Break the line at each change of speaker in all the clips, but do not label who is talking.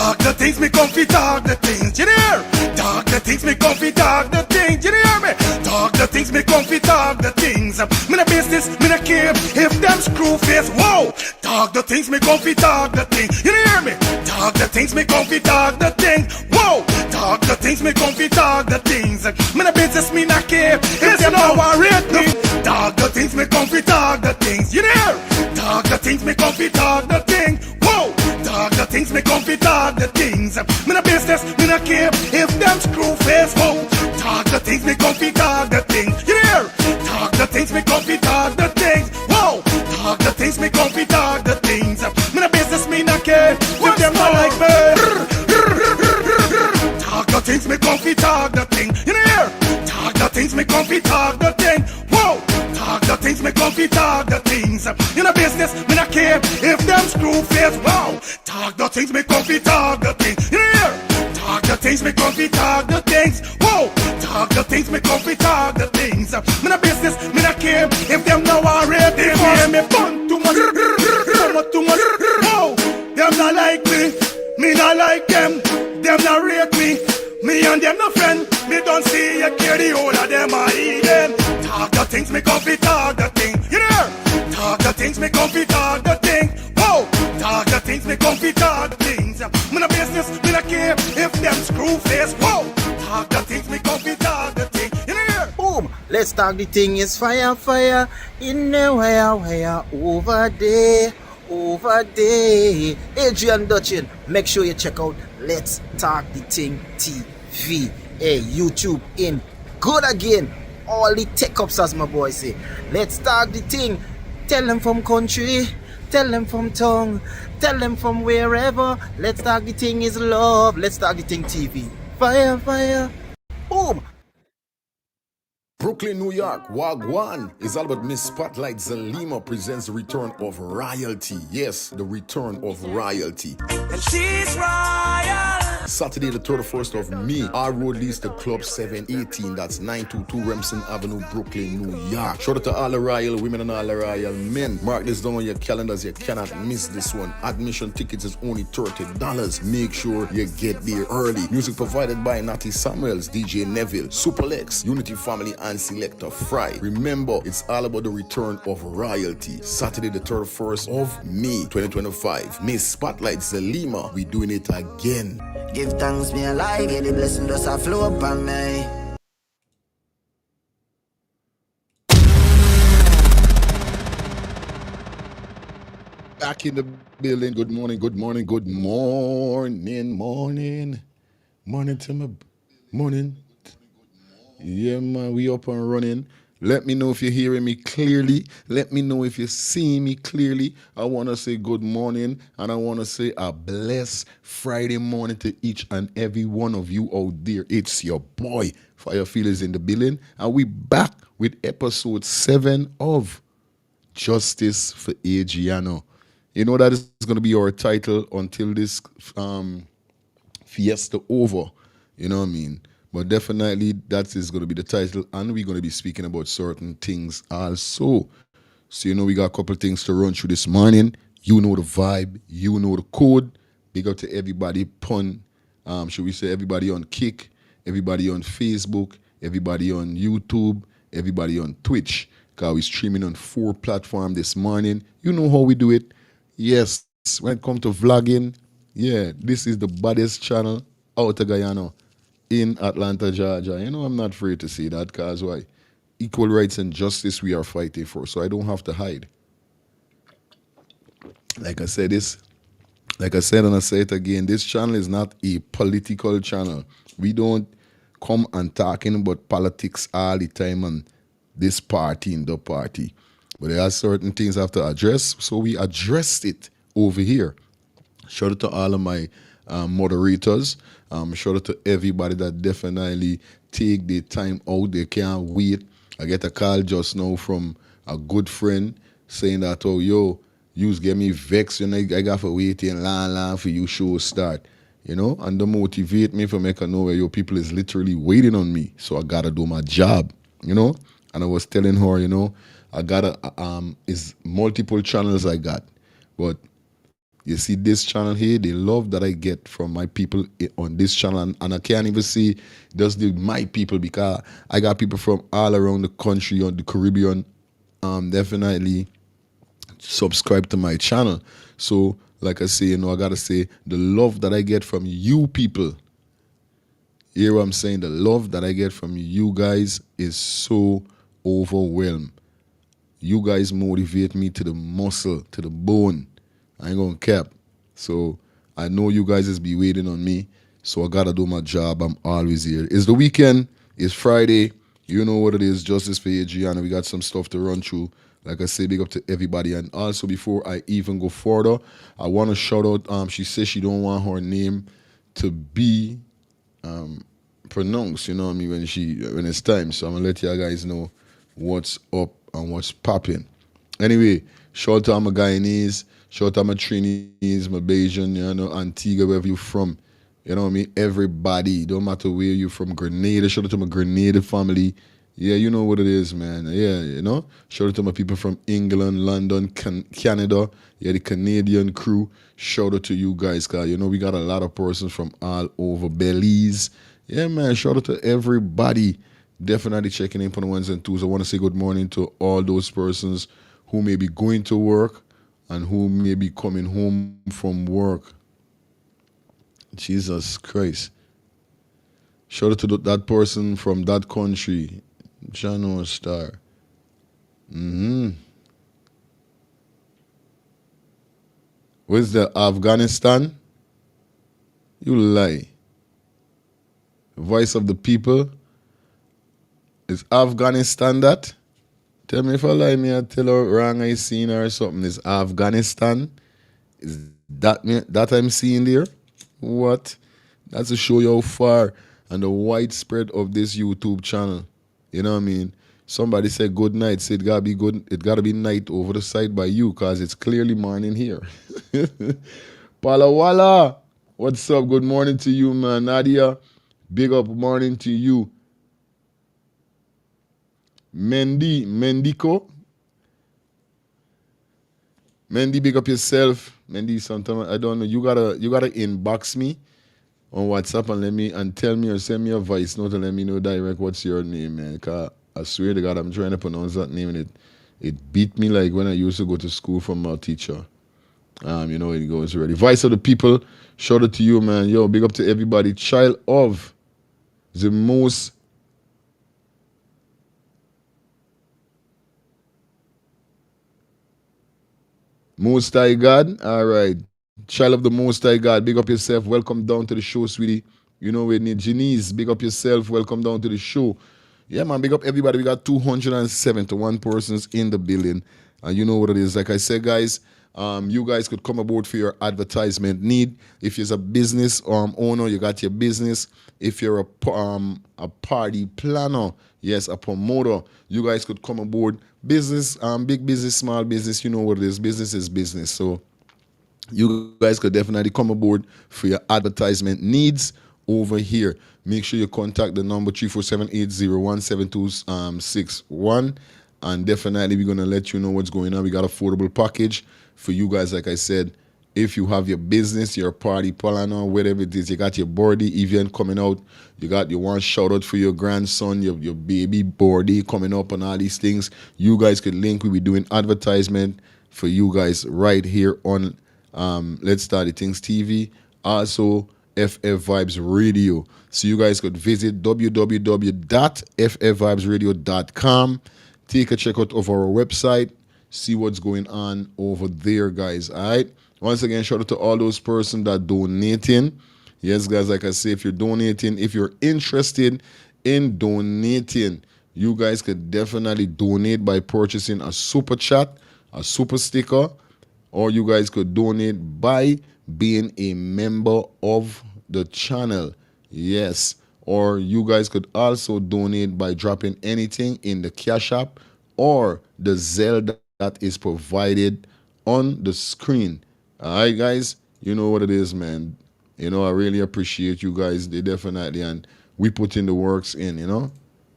Talk the things me come fi talk the things, you hear? Talk the things me come fi talk the things, you hear me? Talk the things me come fi talk the things. Me no business, me no care if them screw face. Whoa! Talk the things me come fi talk the things, you hear me? Talk the things me come fi talk the things. Whoa! Talk the things me come fi talk the things. Me no business, me no care if them no worried me. Talk the things me come fi talk the things, you hear? Talk the things me come fi talk the things. Whoa! Talk the things me come fi talk the things. Me no business, me no care if them screw face. Whoa! Talk the things me come fi talk the things. You hear? Talk the things me come fi talk the things. Whoa! Talk the things me come fi talk the things. Me no business, me no care if them not like me. Talk the things me come fi talk the thing. You hear? Talk the things me come fi talk the thing. Whoa! Talk the things me come fi talk the things. You no business, me no care if them screw face. Wow! Talk the things me come fi talk the thing. You hear? Talk the things me come fi talk the things. Whoa! Talk the things me come fi talk the things. Me no business, me no care if them no worried. They hear me fun too much, too much. Whoa! Them not like me not like them. Them not rate me. Me and them no friend. Me don't see you care the whole of them are eating. Talk the things me come fi talk the thing. You hear? Talk the things me come fi talk the thing. Whoa! Talk the things me come fi talk the things. Me no business, me no care if them screw face. Whoa! Talk the things me come fi talk the thing. You hear?
Boom! Let's talk the thing is fire, fire in the wire over there. Over there. Adrian Dutchin, make sure you check out Let's Talk the Thing TV. Hey, YouTube in good again. All the tech ups, as my boy say. Let's talk the thing. Tell them from country, tell them from tongue, tell them from wherever. Let's talk the thing is love. Let's talk the thing TV. Fire, fire. Boom.
Brooklyn, New York, Wagwan is all about Miss Spotlight Zalima presents the return of royalty. Yes, the return of royalty.
And she's royal.
Saturday the 31st of May, our road leads to Club 718, that's 922 Remsen Avenue, Brooklyn, New York. Shout out to all the royal women and all the royal men. Mark this down on your calendars, you cannot miss this one. Admission tickets is only $30. Make sure you get there early. Music provided by Natty Samuels, DJ Neville, Superlex, Unity Family and Selector Fry. Remember, it's all about the return of royalty. Saturday the 31st of May 2025. Miss Spotlight Zalima, we doing it again.
Give thanks, me alive, yeah, the blessing does a flow upon me.
Back in the building. Good morning, good morning, good morning, morning to my morning. Yeah, man, we up and running. Let me know if you're hearing me clearly. Let me know if you're seeing me clearly. I want to say good morning, and I want to say a blessed Friday morning to each and every one of you out there. It's your boy, Firefield is in the building, and we back with episode 7 of Justice for ADRIANA. You know that is going to be our title until this fiesta over. You know what I mean? But definitely that is going to be the title, and we're going to be speaking about certain things also. So, you know, we got a couple of things to run through this morning. You know the vibe. You know the code. Big up to everybody should we say everybody on Kick, everybody on Facebook, everybody on YouTube, everybody on Twitch. Because we're streaming on 4 platforms this morning. You know how we do it. Yes, when it comes to vlogging, yeah, this is the baddest channel out of Guyana. In Atlanta, Georgia. You know, I'm not afraid to say that, because why? Equal rights and justice we are fighting for, so I don't have to hide. Like I said and I say it again, this channel is not a political channel. We don't come and talking about politics all the time and this party and the party. But there are certain things I have to address, so we addressed it over here. Shout out to all of my moderators. Shout out to everybody that definitely take their time out. They can't wait. I get a call just now from a good friend saying that, oh, yo, you get me vexed. You know, I got to wait in long for you show start. You know, and to motivate me for make I know where your people is literally waiting on me. So I got to do my job, you know. And I was telling her, you know, I got to, is multiple channels I got. But You see this channel here, the love that I get from my people on this channel, and I can't even see just my people, because I got people from all around the country, on the Caribbean, definitely subscribe to my channel. So like I say, I gotta say, the love that I get from you people, hear what I'm saying, the love that I get from you guys is so overwhelmed. You guys motivate me to the muscle, to the bone. I ain't gonna cap. So I know you guys is be waiting on me. So I gotta do my job. I'm always here. It's the weekend. It's Friday. You know what it is. Justice for ADRIANA. We got some stuff to run through. Like I say, big up to everybody. And also, before I even go further, I want to shout out. She says she don't want her name to be pronounced. You know what I mean, when it's time. So I'm gonna let you guys know what's up and what's popping. Anyway, shout out to my Guyanese, shout out to my Trinidad, my Bayesian, Antigua, wherever you from. You know what I mean? Everybody, don't matter where you from. Grenada, shout out to my Grenada family. Yeah, you know what it is, man. Yeah, shout out to my people from England, London, Canada. Yeah, the Canadian crew. Shout out to you guys, because we got a lot of persons from all over Belize. Yeah, man, shout out to everybody. Definitely checking in on the ones and twos. I want to say good morning to all those persons who may be going to work and who may be coming home from work. Jesus Christ. Shout out to that person from that country. Jano Star. Where's the Afghanistan? You lie. Voice of the people. Is Afghanistan that? Tell me if I lie, me I tell her wrong I seen her or something. Is Afghanistan? Is that me that I'm seeing there? What? That's to show you how far and the widespread of this YouTube channel. You know what I mean? Somebody said good night. Said it gotta be good. It gotta be night over the side by you, cause it's clearly morning here. Palawala, what's up? Good morning to you, man. Nadia, big up morning to you. Mendico. Mendy, big up yourself. Mendy, sometimes I don't know. You gotta inbox me on WhatsApp and tell me or send me a voice note and let me know direct what's your name, man. Cause I swear to God, I'm trying to pronounce that name and it beat me like when I used to go to school from my teacher. It goes already. Voice of the people, shout out to you, man. Yo, big up to everybody. Child of the Most High God. All right. Child of the Most High God, big up yourself. Welcome down to the show, sweetie. You know we need Janice, big up yourself. Welcome down to the show. Yeah, man, big up everybody. We got 271 persons in the building. And you know what it is. Like I said, guys, you guys could come aboard for your advertisement need. If you're a business owner, you got your business. If you're a party planner, yes, a promoter, you guys could come aboard. Business, big business, small business, you know what it is. Business is business. So you guys could definitely come aboard for your advertisement needs over here. Make sure you contact the number 347-801-7261. And definitely we're going to let you know what's going on. We got affordable package for you guys. Like I said, if you have your business, your party planner, whatever it is, you got your birthday event coming out, you want shout out for your grandson, your baby birthday coming up and all these things, you guys could link. We'll be doing advertisement for you guys right here on Let's Start the Things TV. Also, FF Vibes Radio. So you guys could visit www.ffvibesradio.com. Take a check out of our website. See what's going on over there, guys. All right. Once again, shout out to all those persons that donating. Yes, guys, like I say, if you're donating, if you're interested in donating, you guys could definitely donate by purchasing a super chat, a super sticker, or you guys could donate by being a member of the channel. Yes. Or you guys could also donate by dropping anything in the Cash App or the Zelle that is provided on the screen. All right, guys, you know what it is, man. I really appreciate you guys. They definitely, and we put in the works in,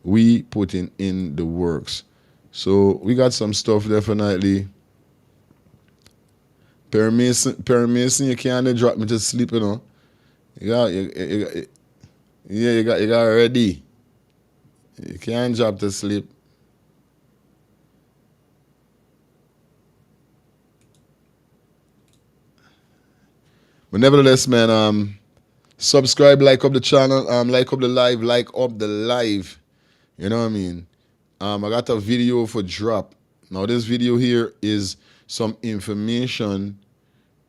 we put in the works. So we got some stuff definitely Perry Mason, you can't drop me to sleep, you know. You got ready. You can't drop to sleep. But nevertheless, man, subscribe, like up the channel, like up the live. You know what I mean? I got a video for drop. Now this video here is some information.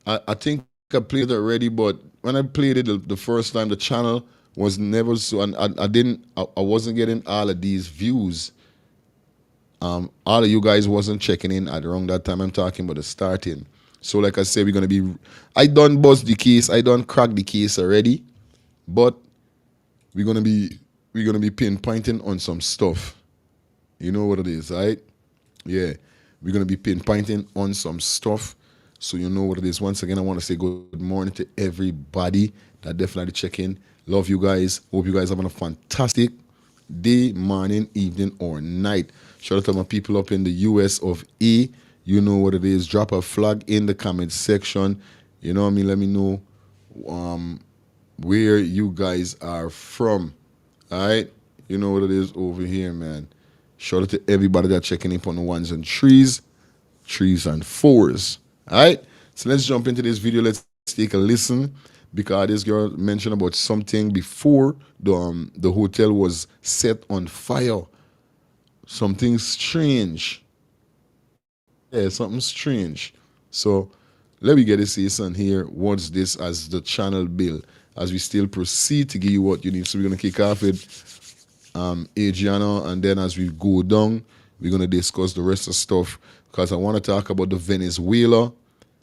I think I played it already, but when I played it the first time, the channel was never so, and I wasn't getting all of these views. All of you guys wasn't checking in at around that time I'm talking about the starting. So like I said, I done bust the case, I done crack the case already, but we're gonna be pinpointing on some stuff. You know what it is, right? Yeah, we're gonna be pinpointing on some stuff, so you know what it is. Once again, I want to say good morning to everybody that definitely check in. Love you guys. Hope you guys having a fantastic day, morning, evening, or night. Shout out to my people up in the US of A. You know what it is. Drop a flag in the comment section. You know what I mean? Let me know where you guys are from. All right? You know what it is over here, man. Shout out to everybody that checking in on the ones and threes and fours. All right? So let's jump into this video. Let's take a listen, because this girl mentioned about something before the hotel was set on fire. Something strange. Yeah, something strange. So let me get a season here. What's this as the channel bill? As we still proceed to give you what you need. So we're going to kick off with ADRIANA, and then as we go down, we're going to discuss the rest of stuff, because I want to talk about the Venezuela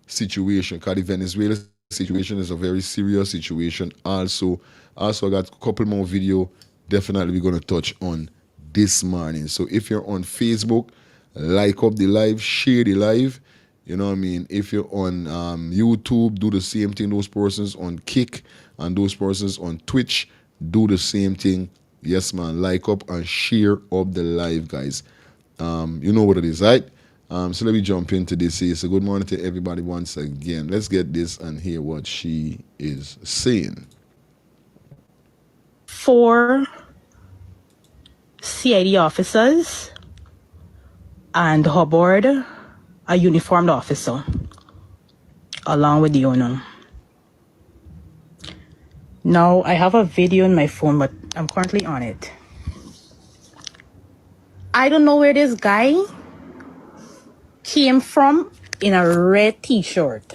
situation, because the Venezuela situation is a very serious situation. Also I got a couple more video definitely we're going to touch on this morning. So if you're on Facebook, like up the live, share the live. You know what I mean? If you're on YouTube, do the same thing. Those persons on Kick and those persons on Twitch, do the same thing. Yes, man. Like up and share up the live, guys. You know what it is, right? So let me jump into this here. So good morning to everybody once again. Let's get this and hear what she is saying.
4 CID officers and Hubbard, a uniformed officer, along with the owner. Now, I have a video in my phone, but I'm currently on it. I don't know where this guy came from in a red t-shirt.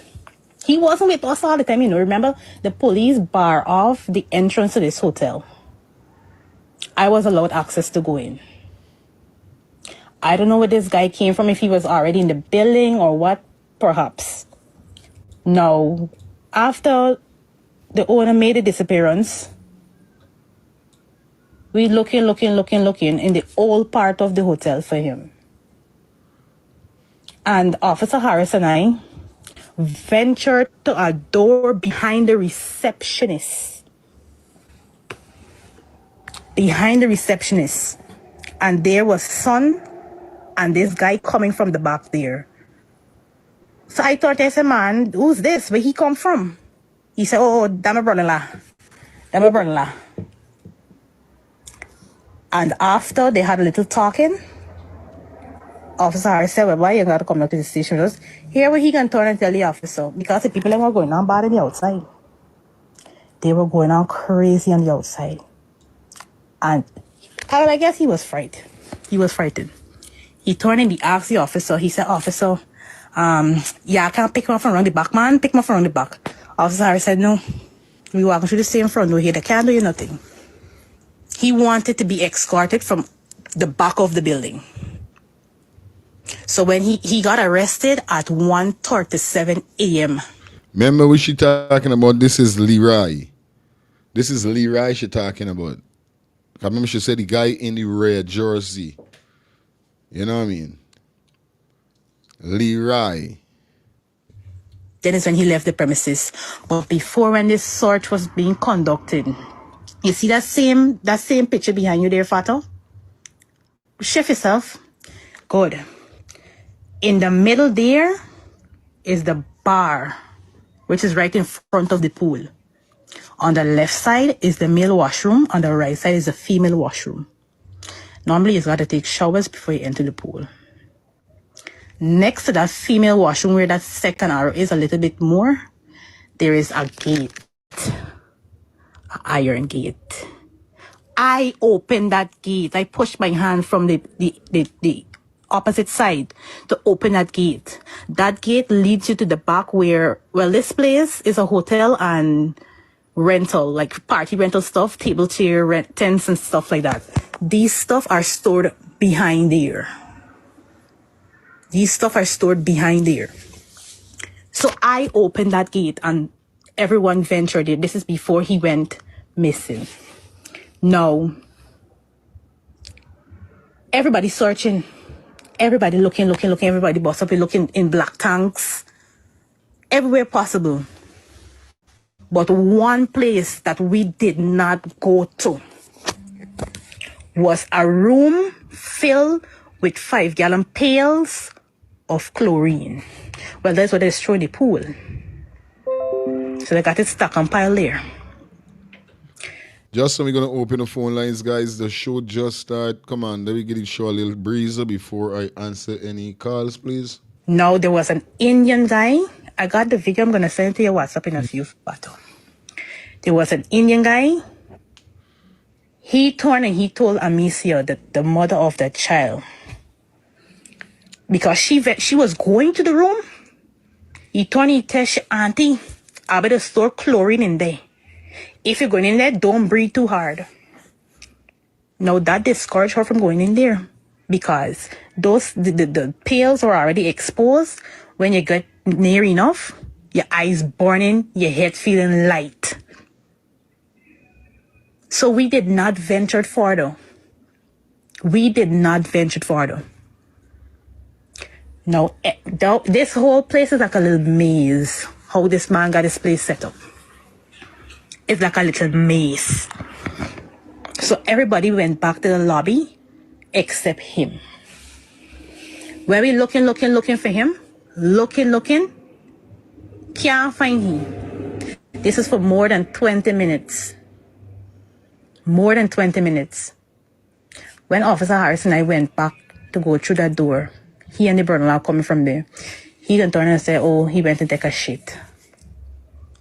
He wasn't with us all the time, you know. Remember, the police bar off the entrance to this hotel. I was allowed access to go in. I don't know where this guy came from, if he was already in the building or what, perhaps. Now, after the owner made a disappearance, we looking in the old part of the hotel for him. And Officer Harris and I ventured to a door behind the receptionist. And there was Son and this guy coming from the back there. So I thought, I said, man, who's this? Where he come from? He said, oh, that's my brother-in-law. And after they had a little talking, Officer Harris said, well, why you got to come up to the station with us? Here where he can turn and tell the officer, because the people that were going on bad on the outside. They were going on crazy on the outside. And I guess he was frightened. He turned and he asked the officer, he said, officer, yeah, I can't pick him up from around the back, man. Pick him up from around the back. Officer Harris said, no. We walking through the same front door here. They can't do you nothing. He wanted to be escorted from the back of the building. So when he got arrested at 1:37 a.m.
Remember what she talking about? This is Leroy. She talking about. I remember she said the guy in the red jersey. You know what I mean? Leroy.
Then is when he left the premises. But before, when this search was being conducted, you see that same picture behind you there, Fato? Shift yourself. Good. In the middle there is the bar, which is right in front of the pool. On the left side is the male washroom. On the right side is the female washroom. Normally, you've got to take showers before you enter the pool. Next to that female washroom, where that second arrow is a little bit more, there is a gate, an iron gate. I opened that gate. I pushed my hand from the opposite side to open that gate. That gate leads you to the back where, well, this place is a hotel and rental, like party rental stuff, table chair, tents and stuff like that. These stuff are stored behind there. These stuff are stored behind there. So I opened that gate and everyone ventured it. This is before he went missing. Now, everybody searching. Everybody looking. Everybody bust up looking in black tanks. Everywhere possible. But one place that we did not go to was a room filled with 5-gallon pails of chlorine. Well, that's what they destroyed the pool. So they got it stuck and piled there.
Just so we're going to open the phone lines, guys. The show just started. Come on, let me get it show a little breezer before I answer any calls, please.
Now, there was an Indian guy. I got the video. I'm going to send it to your WhatsApp in a few battles. There was an Indian guy. He turned and he told Amicia, the mother of that child, because she was going to the room, he turned and he told she, Auntie, I better store chlorine in there. If you're going in there, don't breathe too hard. Now that discouraged her from going in there because the pails were already exposed. When you get near enough, your eyes burning, your head feeling light. So we did not venture further. Now, this whole place is like a little maze. How this man got this place set up. It's like a little maze. So everybody went back to the lobby except him. Where we looking for him? Looking. Can't find him. This is for more than 20 minutes. More than 20 minutes. When Officer Harris and I went back to go through that door, he and the brother-in-law coming from there, he then turned and said, oh, he went to take a shit.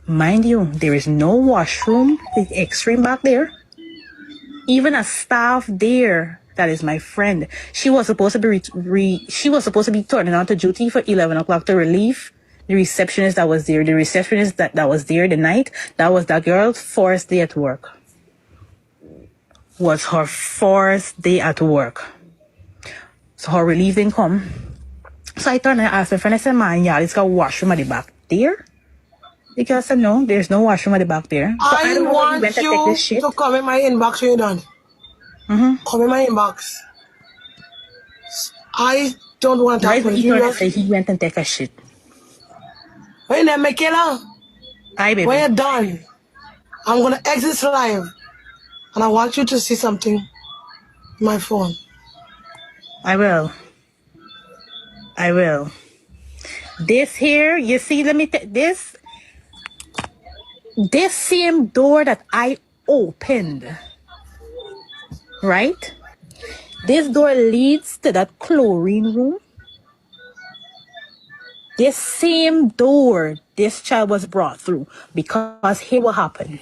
Mind you, there is no washroom with extreme back there. Even a staff there, that is my friend, she was supposed to be turning out to duty for 11 o'clock to relieve the receptionist that was there. The receptionist that was there the night, that was that girl's first day at work. Was her first day at work. So her relief didn't come. So I turned and asked my friend, I said, man, yeah, it's got a washroom at the back there. The girl said, no, there's no washroom at the back there. So
I
don't know when
want
he went to take this shit.
to come in my inbox when you're done. Come in my inbox. I don't want to talk to
He
you.
turned and said he went and take a shit.
Wait a minute, Michaela.
Hi, baby.
When you're done, I'm going to exit live. And I want you to see something in my phone.
I will. This here, you see, let me this same door that I opened, right? This door leads to that chlorine room. This same door this child was brought through, because here what happened.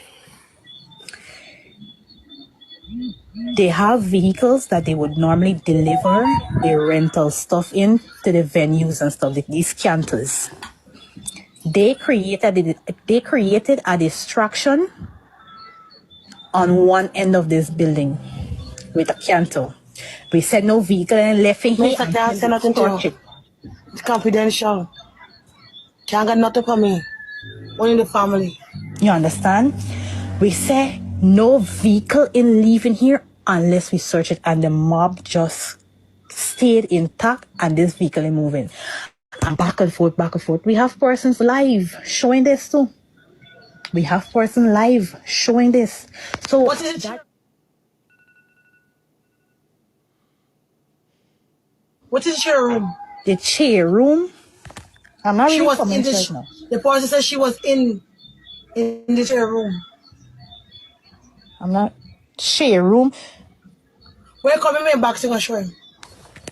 They have vehicles that they would normally deliver their rental stuff in to the venues and stuff, these cantors. They created a distraction on one end of this building with a cantor. We said no vehicle and left in here.
Mr. Can't say nothing to you. It's confidential. Can't get nothing for me. Only the family.
You understand? We said no vehicle in leaving here unless we search it, and the mob just stayed intact and this vehicle is moving. And back and forth. We have persons live showing this too. So
What is it? What is your room?
the chair room I'm not
She
reading
was in
comments right
this.
now.
The person said she was in this room.
I'm not share room.
Where coming me back to show him?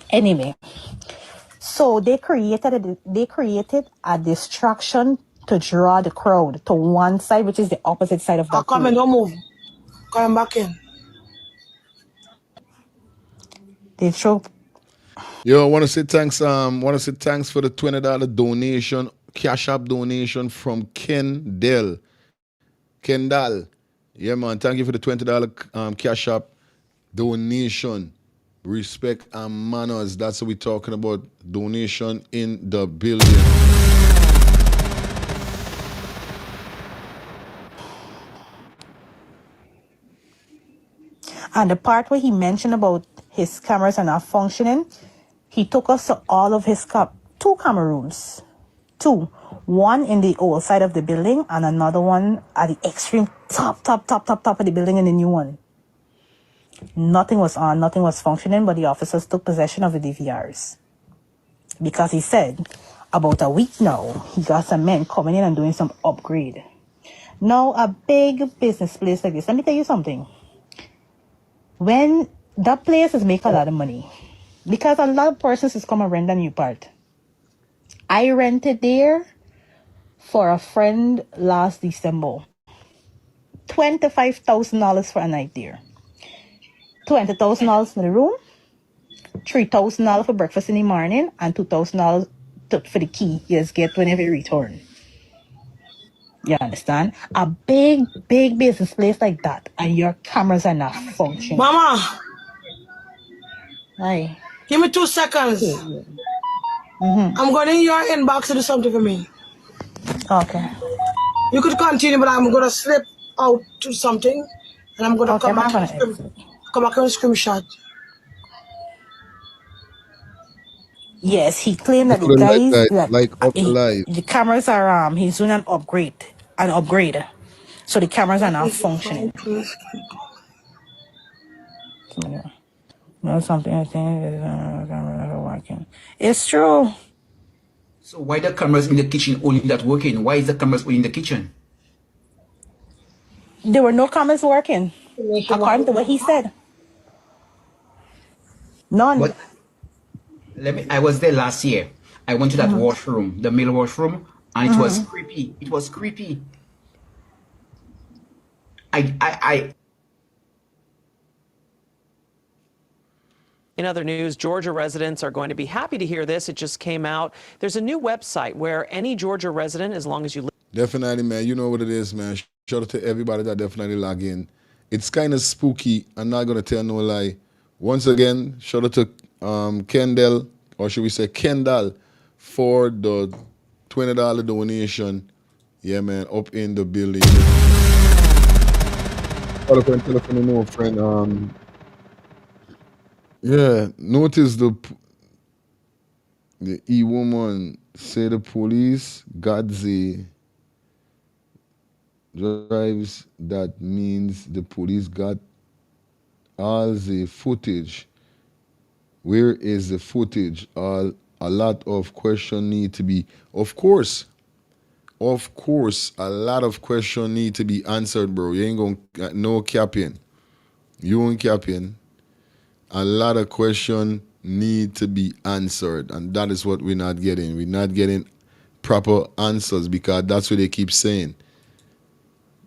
Anyway, so they created a distraction to draw the crowd to one side, which is the opposite side of
I'll
that
come and
pool.
don't move. Come back in.
They show.
Yo, I want to say thanks. For the $20 donation, Cash App donation from Kendall. Kendall, yeah, man. Thank you for the $20 Cash App donation. Respect and manners. That's what we're talking about. Donation in the building.
And the part where he mentioned about his cameras are not functioning, he took us to all of his two camera rooms. Two. One in the old side of the building and another one at the extreme top of the building in the new one. Nothing was on, nothing was functioning, but the officers took possession of the DVRs. Because he said, about a week now, he got some men coming in and doing some upgrade. Now, a big business place like this, let me tell you something. When that place is making a lot of money, because a lot of persons is come and rent a new part. I rented there for a friend last December. $25,000 for a night there. $20,000 for the room, $3,000 for breakfast in the morning, and $2,000 for the key you just get whenever you return. You understand? A big business place like that, and your cameras are not functioning.
Mama,
Aye.
give me 2 seconds. I'm going in your inbox to do something for me.
Okay.
You could continue, but I'm gonna slip out to something, and I'm gonna
Okay,
come
I'm not
back
gonna
and
exit.
screenshot.
Yes, he claimed that the
People
guys that
like up the live.
the cameras are he's doing an upgrade, so the cameras are not functioning. No, something I think is cameras are working. It's true.
So why the cameras in the kitchen only that working? Why is the cameras only in the kitchen?
There were no cameras working, according to what he said. None.
But I was there last year. I went to that washroom, the male washroom, and it was creepy. It was creepy. I
In other news, Georgia residents are going to be happy to hear this. It just came out. There's a new website where any Georgia resident, as long as you live.
Definitely, man. You know what it is, man. Shout out to everybody that definitely log in. It's kind of spooky. I'm not going to tell no lie. Once again, shout out to Kendall, or should we say Kendall, for the $20 donation. Yeah, man, up in the building. Telephone, no friend. Yeah, notice the E-woman say the police got the drives. That means the police got all the footage. Where is the footage? A lot of questions need to be, of course, a lot of questions need to be answered, bro. You ain't gonna, no capping. You ain't capping. A lot of questions need to be answered, and that is what we're not getting. We're not getting proper answers because that's what they keep saying.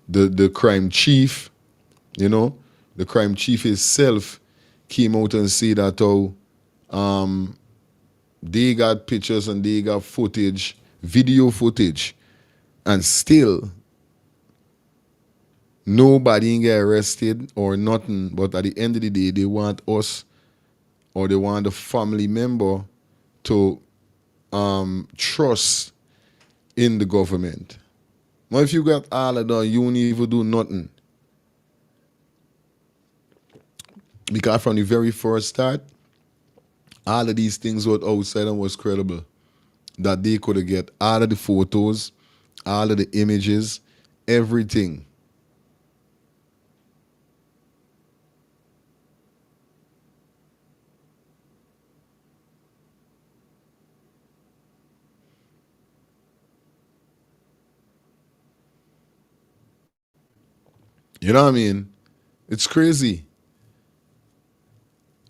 The crime chief, the crime chief himself came out and said that they got pictures and they got footage, video footage, and still nobody get arrested or nothing. But at the end of the day, they want us or they want the family member to trust in the government. Now, if you got all of that, you won't even do nothing. Because from the very first start, all of these things were outside and was credible. That they could get all of the photos, all of the images, everything. You know what I mean? It's crazy.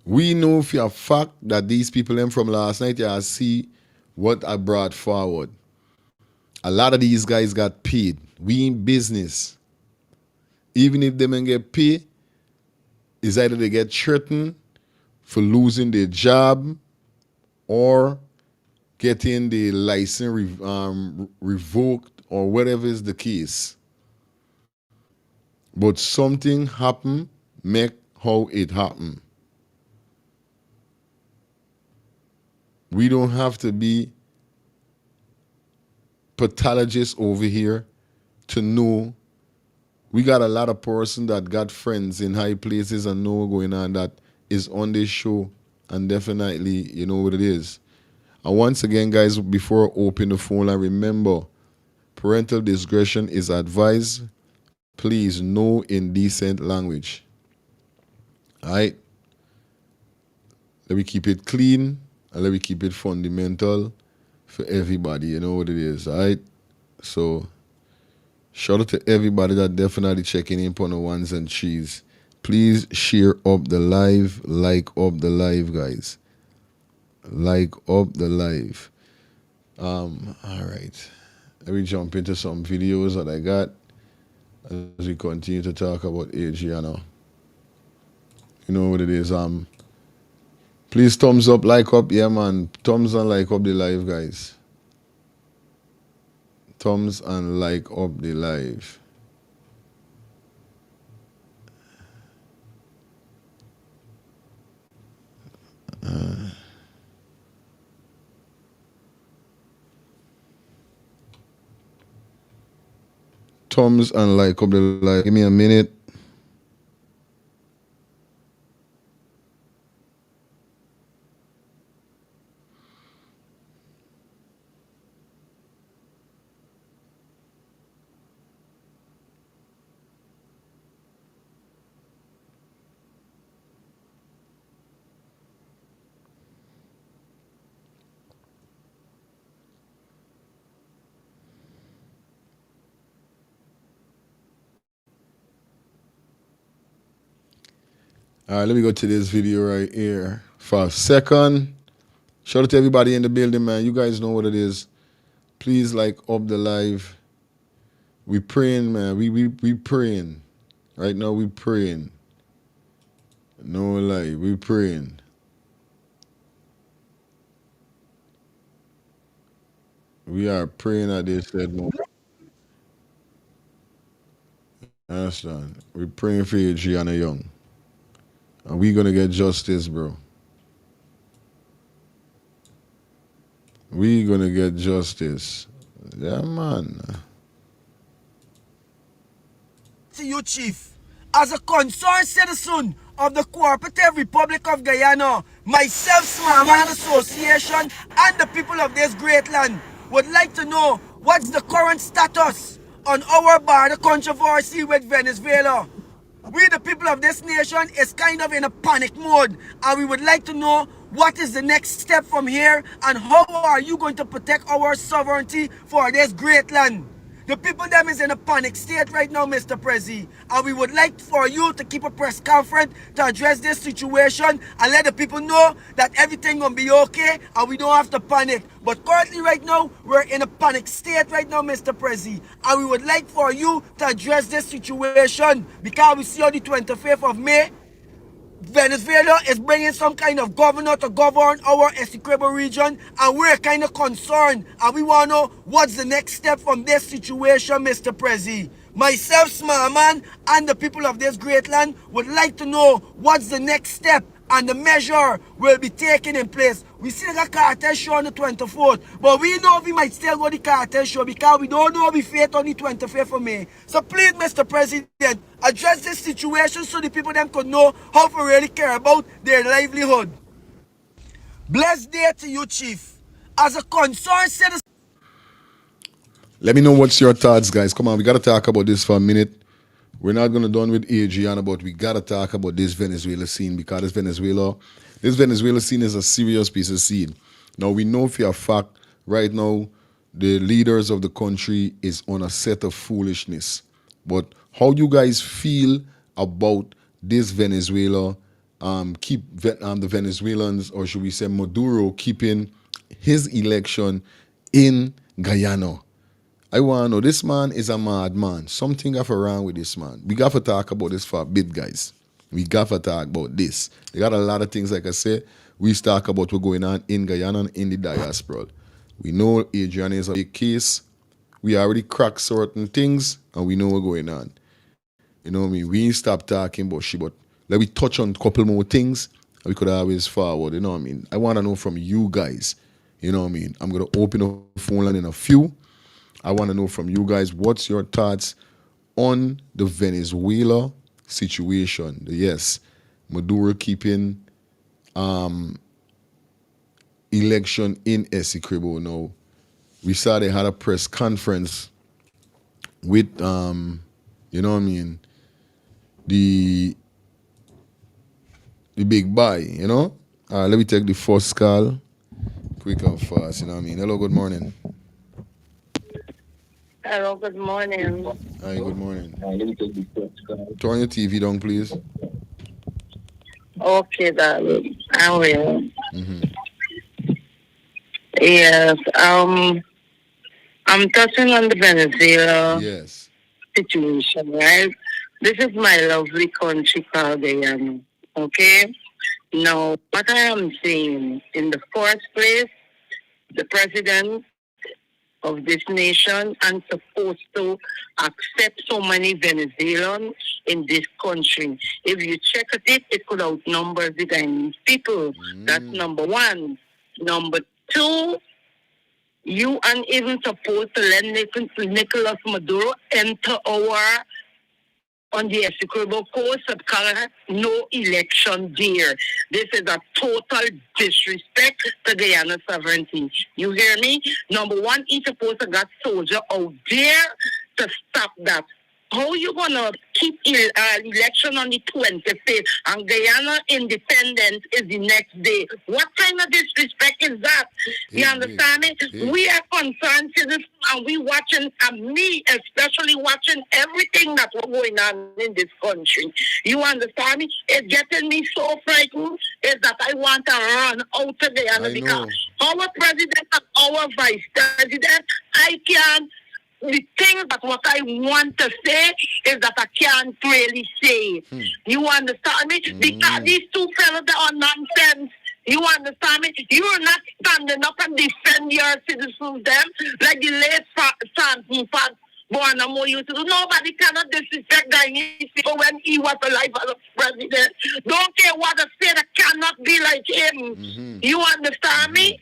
We know for a fact that these people them from last night, yeah, see what I brought forward. A lot of these guys got paid. We in business. Even if them ain't get paid, it's either they get threatened for losing their job or getting the license revoked or whatever is the case. But something happen, make how it happen. We don't have to be pathologists over here to know. We got a lot of person that got friends in high places and know what's going on that is on this show, and definitely you know what it is. And once again, guys, before I open the phone, I remember parental discretion is advised. Please, no indecent language. All right? Let me keep it clean and let me keep it fundamental for everybody. You know what it is, all right? So, shout out to everybody that definitely checking in on the ones and threes. Please share up the live, like up the live, guys. Like up the live. All right. Let me jump into some videos that I got as we continue to talk about ADRIANA. You know what it is. Please thumbs up, like up, yeah man. Thumbs and like up the live, guys. Thumbs and like up the live. Thumbs and like up the live. Give me a minute. All right, let me go to this video right here for a second. Shout out to everybody in the building, man. You guys know what it is. Please like up the live. We praying, man. We praying. Right now we praying. No lie, we praying. We are praying at this said moment. Understand? We're praying for you, Gianna Young. And we gonna get justice, bro. We gonna get justice. Yeah, man.
To you, Chief, as a concerned citizen of the Cooperative Republic of Guyana, myself, Small Man Association, and the people of this great land would like to know what's the current status on our border controversy with Venezuela. We, the people of this nation, is kind of in a panic mode, and we would like to know what is the next step from here and how are you going to protect our sovereignty for this great land. The people them is in a panic state right now, Mr. Prezi, and we would like for you to keep a press conference to address this situation and let the people know that everything gonna be okay and we don't have to panic. But currently right now, we're in a panic state right now, Mr. Prezi, and we would like for you to address this situation because we see on the 25th of May, Venezuela is bringing some kind of governor to govern our Essequibo region, and we're kind of concerned, and we want to know what's the next step from this situation, Mr. Prezi. Myself, Small Man, and the people of this great land would like to know what's the next step and the measure will be taken in place. We still got cartel show on the 24th, but we know we might still go to the cartel show because we don't know we fate on the 25th of May. So please, Mr. President, address this situation so the people them could know how to really care about their livelihood. Blessed day to you, Chief. As a concerned citizen.
Let me know what's your thoughts, guys. Come on, we got to talk about this for a minute. We're not going to done with ADRIANA, but we got to talk about this Venezuela scene because this Venezuela scene is a serious piece of scene. Now, we know for a fact right now the leaders of the country is on a set of foolishness. But How you guys feel about this Venezuela? The Venezuelans, or should we say Maduro, keeping his election in Guyana. I want to know, this man is a madman. Something got wrong with this man. We got to talk about this for a bit, guys. We got to talk about this. They got a lot of things, like I said. We talk about what's going on in Guyana and in the diaspora. We know Adriana is a big case. We already cracked certain things, and we know what's going on. You know what I mean? We ain't stop talking about shit, but let me touch on a couple more things, and we could always forward. You know what I mean? I want to know from you guys. You know what I mean? I'm going to open up the phone line in a few. I want to know from you guys, what's your thoughts on the Venezuela situation? Yes, Maduro keeping election in Essequibo. Now, we saw they had a press conference with, you know what I mean, the big boy, you know? Let me take the first call. Quick and fast, you know what I mean? Hello, good morning.
Hello, good morning.
Hi, good morning. Turn your TV down, please.
Okay, darling. I will. Yes. I'm touching on the Venezuela situation, right? This is my lovely country called Guyana. Okay? Now, what I am saying, in the first place, the president of this nation and supposed to accept so many Venezuelans in this country. If you check at it, it could outnumber the Guyanese people. That's number one. Number two, you aren't even supposed to let Nicolas Maduro enter on the Essequibo coast because no election there. This is a total disrespect to Guyana sovereignty. You hear me? Number one, he's supposed to got soldier out there to stop that. How you gonna keep election on the 25th and Guyana independence is the next day? What kind of disrespect is that? You understand me? We are concerned citizens and we watching, and me especially watching everything that's going on in this country. You understand me? It's getting me so frightened is that I want to run out of Guyana because our president and our vice president, I can't. The thing that what I want to say is that I can't really say. You understand me? Because these two fellas are nonsense. You understand me? You're not standing up and defend your citizens them like the late Santon Bonamo used to do. Nobody cannot disrespect Guyanese people when he was alive as a president. Don't care what the state cannot be like him. You understand me?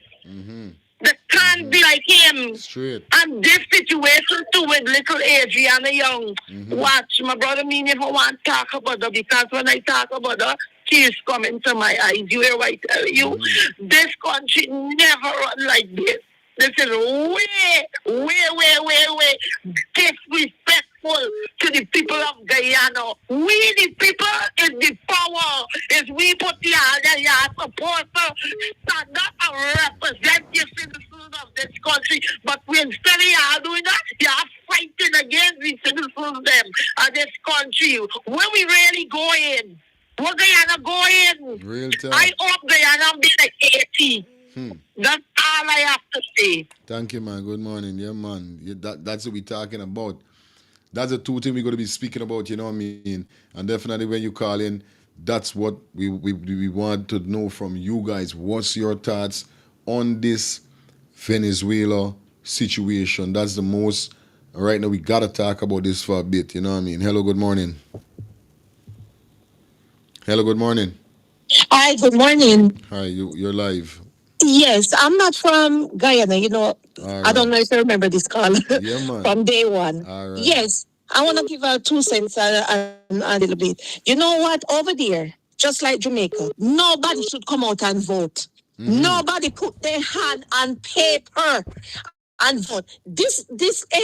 They can't be like him.
Straight.
And this situation too with little Adriana Young. Watch, my brother, me never want to talk about her because when I talk about her, tears come into my eyes. You hear what I tell you? This country never run like this. This is way disrespectful to the people of Guyana. We, the people, is the power. Is we put the other, you are supposed to stand up and represent the citizens of this country. But we instead of you doing that, you are fighting against the citizens of this country. Where we really going? Where Guyana going?
Real time.
I hope Guyana be like 80. That's all I have to say.
Thank you, man. Good morning. Yeah, man. That's what we're talking about. That's the two things we're going to be speaking about, you know what I mean? And definitely when you call in, that's what we want to know from you guys. What's your thoughts on this Venezuela situation? That's the most, right now we got to talk about this for a bit, you know what I mean? Hello, good morning. Hello, good morning.
Hi, good morning.
Hi, you're live.
Yes, I'm not from Guyana, you know.
Right.
I don't know if you remember this call
Yeah, man.
from day one.
Right.
Yes, I want to give a 2 cents a little bit. You know what? Over there, just like Jamaica, nobody should come out and vote. Nobody put their hand on paper and vote. This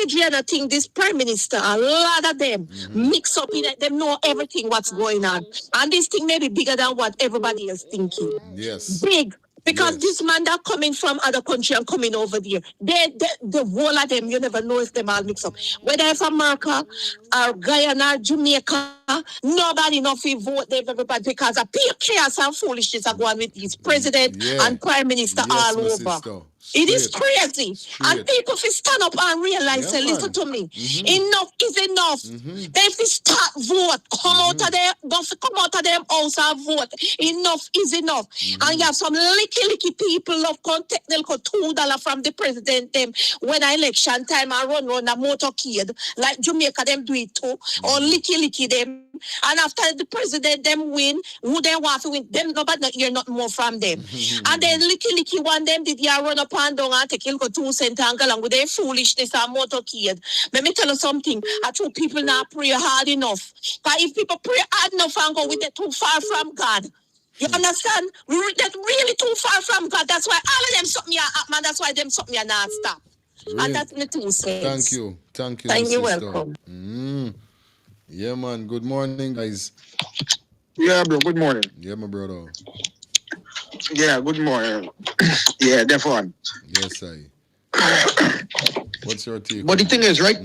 Adriana thing, this prime minister, a lot of them mix up in it. They know everything what's going on. And this thing may be bigger than what everybody is thinking.
Yes.
Big. Because this man that coming from other country and coming over there, the whole of them, you never know if them all mix up. Whether it's America or Guyana, Jamaica, nobody enough to vote them everybody because of pure chaos and foolishness are going with these president and prime minister all over. It is crazy. And people fi stand up and realize, say, listen to me. Enough is enough. They fi start vote. Come out of them, don't come out of them house and vote. Enough is enough. And you have some licky people love contact they'll go $2 from the president them when election time and run a motorcade. Like Jamaica them do it too. Or licky them. And after the president them win, who they want to win, them nobody not hear not more from them. And then licky one them did you run up and down and take go 2 cents and go along with their foolishness and motorcade. Let me tell you something. I true people not pray hard enough. Because if people pray hard enough and go with it too far from God, you understand? That's really too far from God. That's why all of them something man. That's why them something are not stop. Really? And that's my 2 cents.
Thank you.
Thank you, welcome.
Yeah, man. Good morning, guys.
Yeah, bro. Good morning.
Yeah, my brother.
Yeah, good morning. Yeah, definitely.
Yes, I. What's your take?
But the thing is, right?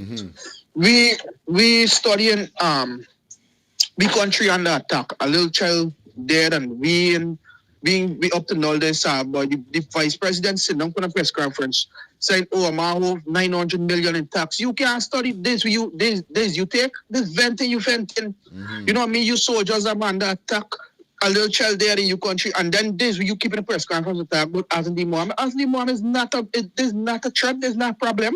We studying we country under attack. A little child dead and we up to all this but the vice president sitting down on a press conference saying, oh, I'm out 900 million in tax. You can't study this. You take this venting, you venting. You know what I mean? You soldiers are under attack. A little child there in your country, and then this you keep in a press conference to talk about Anthony Mohammed. Anthony Mohammed is not a threat, there's not a problem.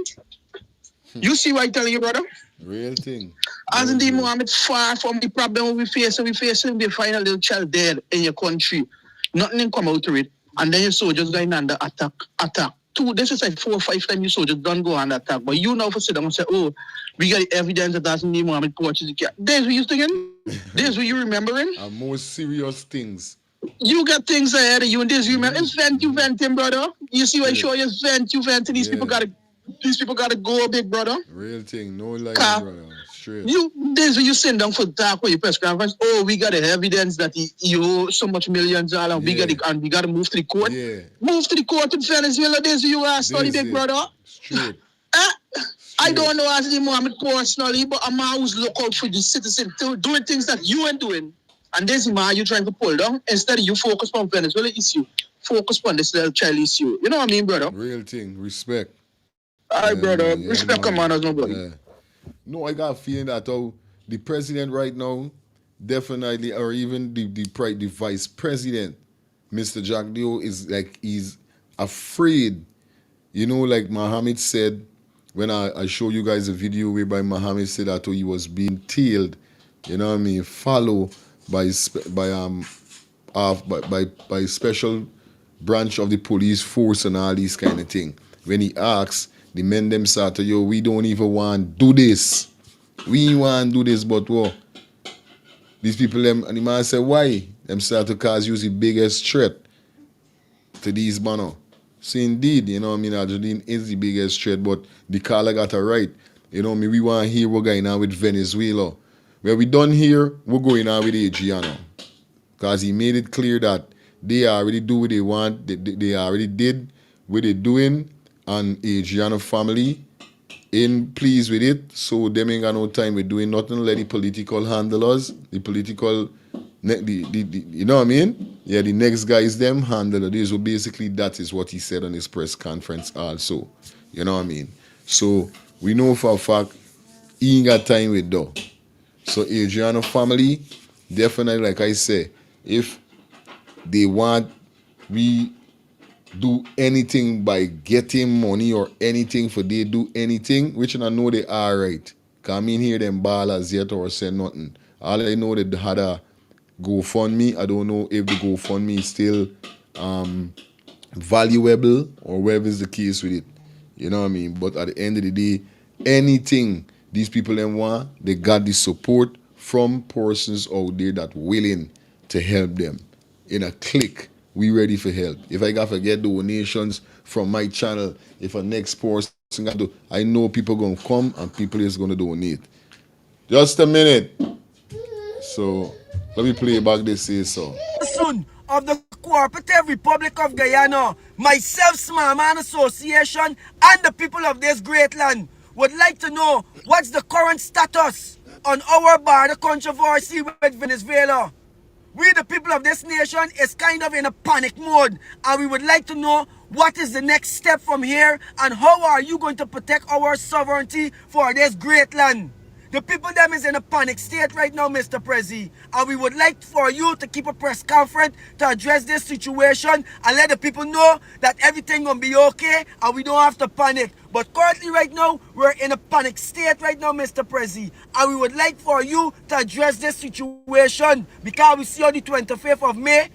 You see what I'm telling you, brother?
Real thing.
Anthony Mohammed far from the problem we facing. We find a little child dead in your country. Nothing come out of it. And then your soldiers going under attack. This is like 4 or 5 times you soldiers don't go under attack. But you now for sit down and say, oh, we got the evidence that Anthony Mohammed purchased the car. This what you thinking? This what you remembering?
And more serious things.
You got things ahead of you, and this you remember. It's venting, brother. You see what I show you? You venting. These people gotta go, big brother.
Real thing, no lie, brother. Straight.
This you send down for talk for your press conference. Oh, we got the evidence that he owe so much millions dollars. We gotta move to the court.
Yeah.
Move to the court in Venezuela. This you are study, big brother.
Straight.
I don't know Anthony Mohammed personally, but I'm always look out for the citizen doing things that you ain't doing. And this man you trying to pull down. Instead of you focus on Venezuela issue, focus on this little child issue. You know what I mean, brother?
Real thing, respect.
All right, brother. Respect commanders, nobody.
Yeah. No, I got a feeling that the president right now, definitely, or even the vice president, Mr. Jack Dio, is like he's afraid. You know, like Muhammad said, when I show you guys a video whereby Muhammad said that he was being tailed, you know what I mean, followed by special branch of the police force and all these kind of thing. When he asks, the men them start to, we don't even want to do this. We want to do this, but what? These people, them, and the man said, why? Them start to cause you the biggest threat to these banner. So indeed, you know what I mean, Argentina is the biggest threat, but the caller got it right. You know what I mean, we want to hear we're going on with Venezuela. Where we done here, we're going on with ADRIANA. Because he made it clear that they already do what they want, they already did what they're doing, and ADRIANA family ain't pleased with it, so them ain't got no time with doing nothing. Let the political handlers, the political, you know what I mean? Yeah, the next guys them handle it. So basically that is what he said on his press conference also. You know what I mean? So we know for a fact he ain't got time with though. So ADRIANA family, definitely like I say, if they want we do anything by getting money or anything for they do anything, which I know they are right. Cause I mean hear them ballers yet or say nothing. All I know they had a GoFundMe. I don't know if the GoFundMe is still valuable or whatever is the case with it. You know what I mean? But at the end of the day, anything these people them want, they got the support from persons out there that willing to help them. In a click, we ready for help. If I got to get donations from my channel, if a next person got to, I know people gonna come and people is gonna donate. Just a minute. So let me play back this say so.
Son of the Cooperative Republic of Guyana, myself, Small Man Association, and the people of this great land would like to know what's the current status on our border controversy with Venezuela. We, the people of this nation, is kind of in a panic mode, and we would like to know what is the next step from here and how are you going to protect our sovereignty for this great land. The people them is in a panic state right now, Mr. Prezi, and we would like for you to keep a press conference to address this situation and let the people know that everything gonna be okay and we don't have to panic. But currently right now, we're in a panic state right now, Mr. Prezi, and we would like for you to address this situation because we see on the 25th of May,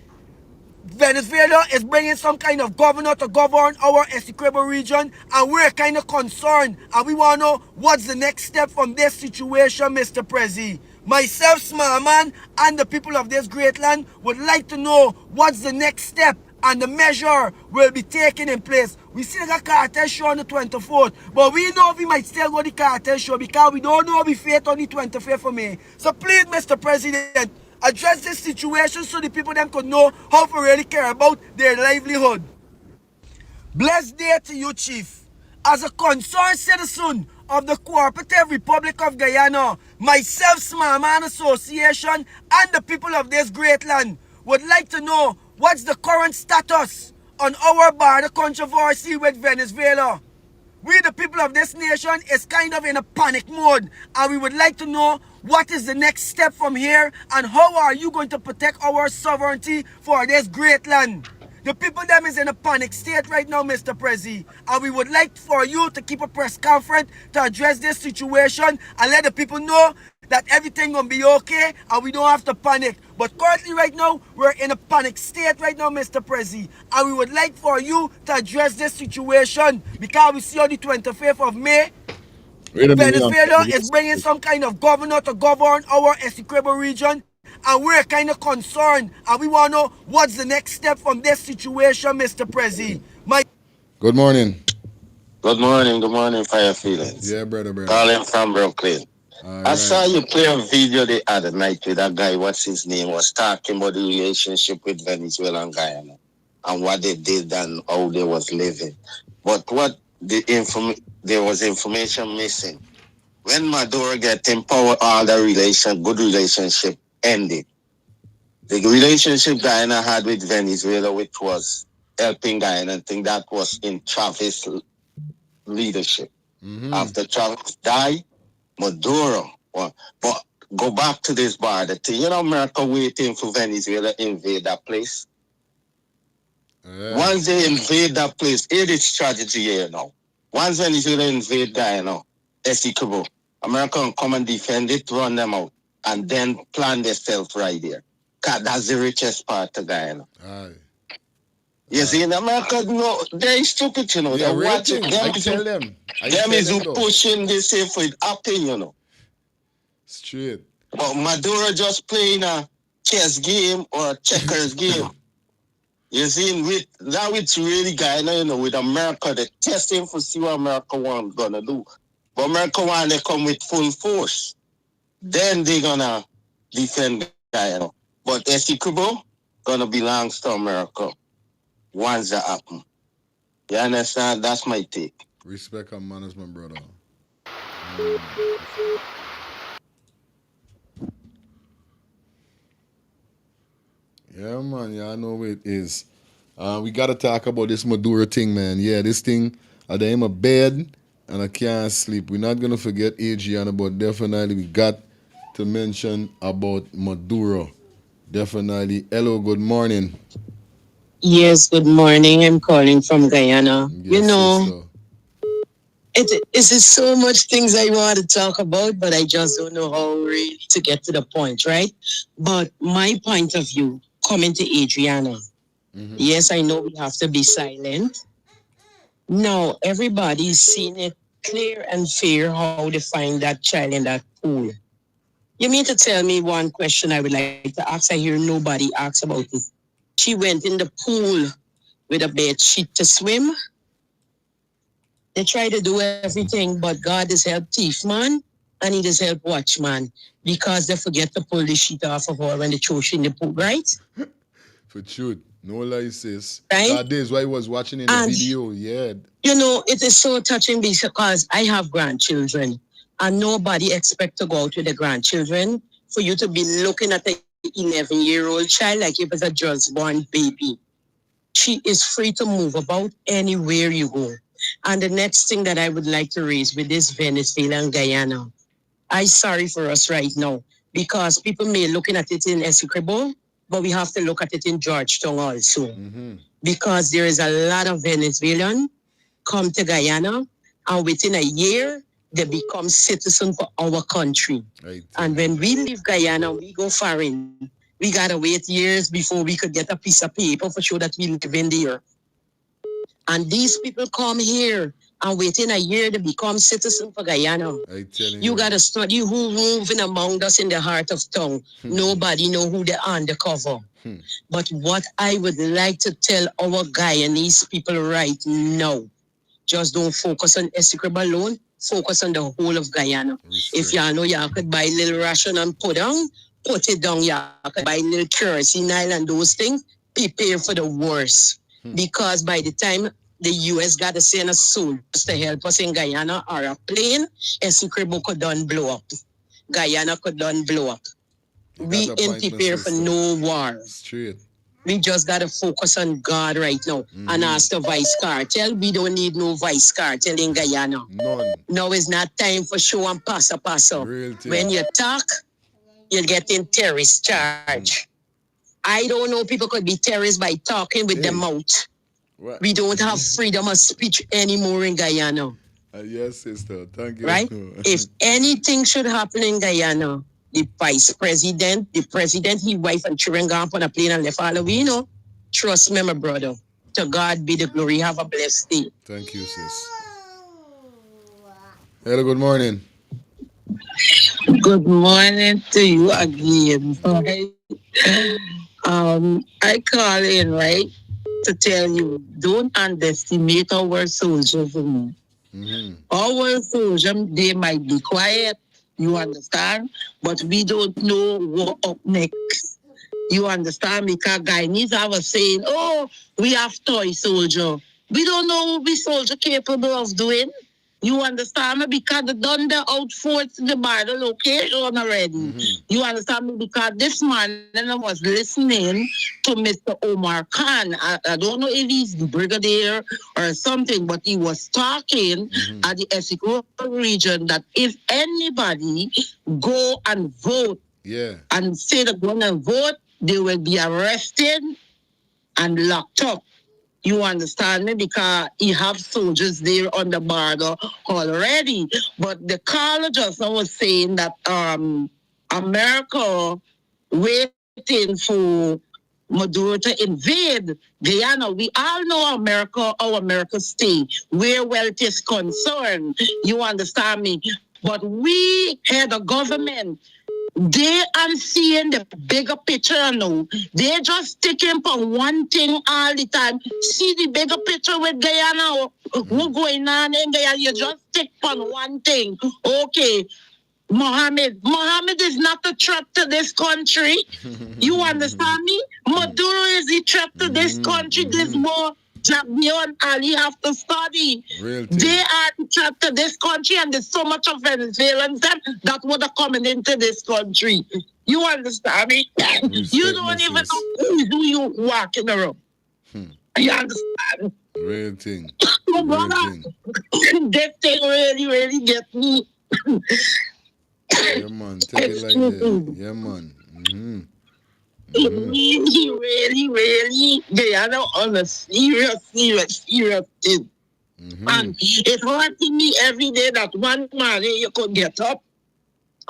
Venezuela is bringing some kind of governor to govern our Essequibo region, and we're kind of concerned, and we want to know what's the next step from this situation, Mr. Prezi. Myself, Small Man, and the people of this great land would like to know what's the next step and the measure will be taken in place. We still got cartel show on the 24th, but we know we might still go to the cartel show because we don't know we fate on the 25th of May. So please, Mr. President, address this situation so the people them could know how to really care about their livelihood. Blessed day to you, Chief. As a concerned citizen of the Cooperative Republic of Guyana, myself, Small Man Association, and the people of this great land would like to know what's the current status on our border controversy with Venezuela. We, the people of this nation, is kind of in a panic mode, and we would like to know what is the next step from here and how are you going to protect our sovereignty for this great land. The people them is in a panic state right now, Mr. Prezi, and we would like for you to keep a press conference to address this situation and let the people know that everything gonna be okay and we don't have to panic. But currently right now, we're in a panic state right now, Mr. Prezi, and we would like for you to address this situation because we see on the 25th of May, Venezuela is bringing some kind of governor to govern our Essequibo region, and we're kind of concerned, and we want to know what's the next step from this situation, Mr. Prezi.
Good morning.
Good morning, Fire Feelings.
Yeah, brother.
Calling from Brooklyn. I saw you play a video the other night with that guy, what's his name, was talking about the relationship with Venezuela and Guyana and what they did and how they was living. But there was information missing. When Maduro get in power, all the good relationship ended. The relationship Guyana had with Venezuela, which was helping Guyana, I think that was in Chavez leadership. After Chavez died, Maduro, but go back to this border thing. You know, America waiting for Venezuela to invade that place. Once they invade that place, it is strategy here now. Once Venezuela invade Guyana, Essequibo, America will come and defend it, run them out, and then plan themselves right there. Because that's the richest part of Guyana. You see, in America, no, they're stupid, you know.
Yeah,
they're watching them.
I tell them.
Them is who pushing this here for it happen, you know.
Straight.
But Maduro just playing a chess game or a checkers game. You see, now it's really Guyana, you know, with America, they're testing for see what America gonna do. But America want to come with full force. Then they're gonna defend Guyana. But Essequibo gonna belong to America once that happen. You understand? That's my take.
Respect and management, brother. Yeah, man. Yeah, I know what it is. We got to talk about this Maduro thing, man. Yeah, this thing, I'm in my bed and I can't sleep. We're not going to forget Adriana, but definitely we got to mention about Maduro. Definitely. Hello, good morning.
Yes, good morning. I'm calling from Guyana.
Yes,
you know,
sister.
it is so much things I want to talk about, but I just don't know how really to get to the point, right? But my point of view, coming to Adriana, yes, I know we have to be silent. Now, everybody's seen it clear and fair how to find that child in that pool. You mean to tell me one question I would like to ask? I hear nobody asks about it. She went in the pool with a bed sheet to swim. They try to do everything, but God has helped thief man and he does help watchman because they forget to pull the sheet off of her when they throw she in the pool, right?
For truth. No lie, sis.
Right?
That is why I was watching in the video. Yeah.
You know, it is so touching because I have grandchildren and nobody expect to go out with the grandchildren for you to be looking at the 11-year-old child like if it's a just born baby. She is free to move about anywhere you go. And the next thing that I would like to raise with this Venezuela and Guyana, I'm sorry for us right now because people may looking at it in Essequibo, but we have to look at it in Georgetown also. Because there is a lot of Venezuelan come to Guyana and within a year, they become citizens for our country. Right. And when we leave Guyana, we go foreign. We got to wait years before we could get a piece of paper for sure that we live in there. And these people come here and within a year, they become citizens for Guyana. You got to study who moving among us in the heart of town. Nobody know who they are undercover. But what I would like to tell our Guyanese people right now, just don't focus on Essequibo alone. Focus on the whole of Guyana. If you know you could buy a little ration and put it down. You could buy a little kerosene oil and those things. Prepare for the worst. Because by the time the U.S. got to send a soldiers to help us in Guyana or a plane, Essequibo could done blow up. Guyana could done blow up. We ain't prepared for no war.
Straight.
We just got to focus on God right now and ask the vice cartel. We don't need no vice cartel in Guyana.
None.
Now is not time for show and pass. When you talk, you'll get in terrorist charge. I don't know people could be terrorists by talking with their mouth.
What?
We don't have freedom of speech anymore in Guyana.
Yes, sister. Thank you.
Right? If anything should happen in Guyana, the vice president, his wife and children gone on a plane and left all of you know. Trust me, my brother. To God be the glory. Have a blessed day.
Thank you, sis. Hello, good morning.
Good morning to you again. Right? I call in, right, to tell you, don't underestimate our soldiers. Our soldiers, they might be quiet, you understand? But we don't know what up next. You understand? Because Guyanese have a saying, oh, we have toy soldier. We don't know what we soldier capable of doing. You understand me? Because they done the outfit the border location already. You understand me? Because this morning I was listening to Mr. Omar Khan. I don't know if he's the brigadier or something, but he was talking at the Essequibo region that if anybody go and vote and say they're going to vote, they will be arrested and locked up. You understand me? Because he have soldiers there on the border already. But the caller just now was saying that America waiting for Maduro to invade Guyana. We all know America, how America stay, where wealth is concerned. You understand me? But we had a government. They aren't seeing the bigger picture now. They just sticking for one thing all the time. See the bigger picture with Guyana. What's going on in Guyana? You just stick on one thing. Okay, Mohammed is not a threat to this country. You understand me? Maduro is the threat to this country. There's more Jabio and Ali have to study. They are the threat to this country, and there's so much of Venezuelans that would have coming into this country. You understand me? You don't even know who you walking around. You understand?
Real thing.
This thing really, really gets me.
Yeah, man. Take it like that. Yeah, man.
He really, they are on a serious thing. And it's hurting me every day that one morning you could get up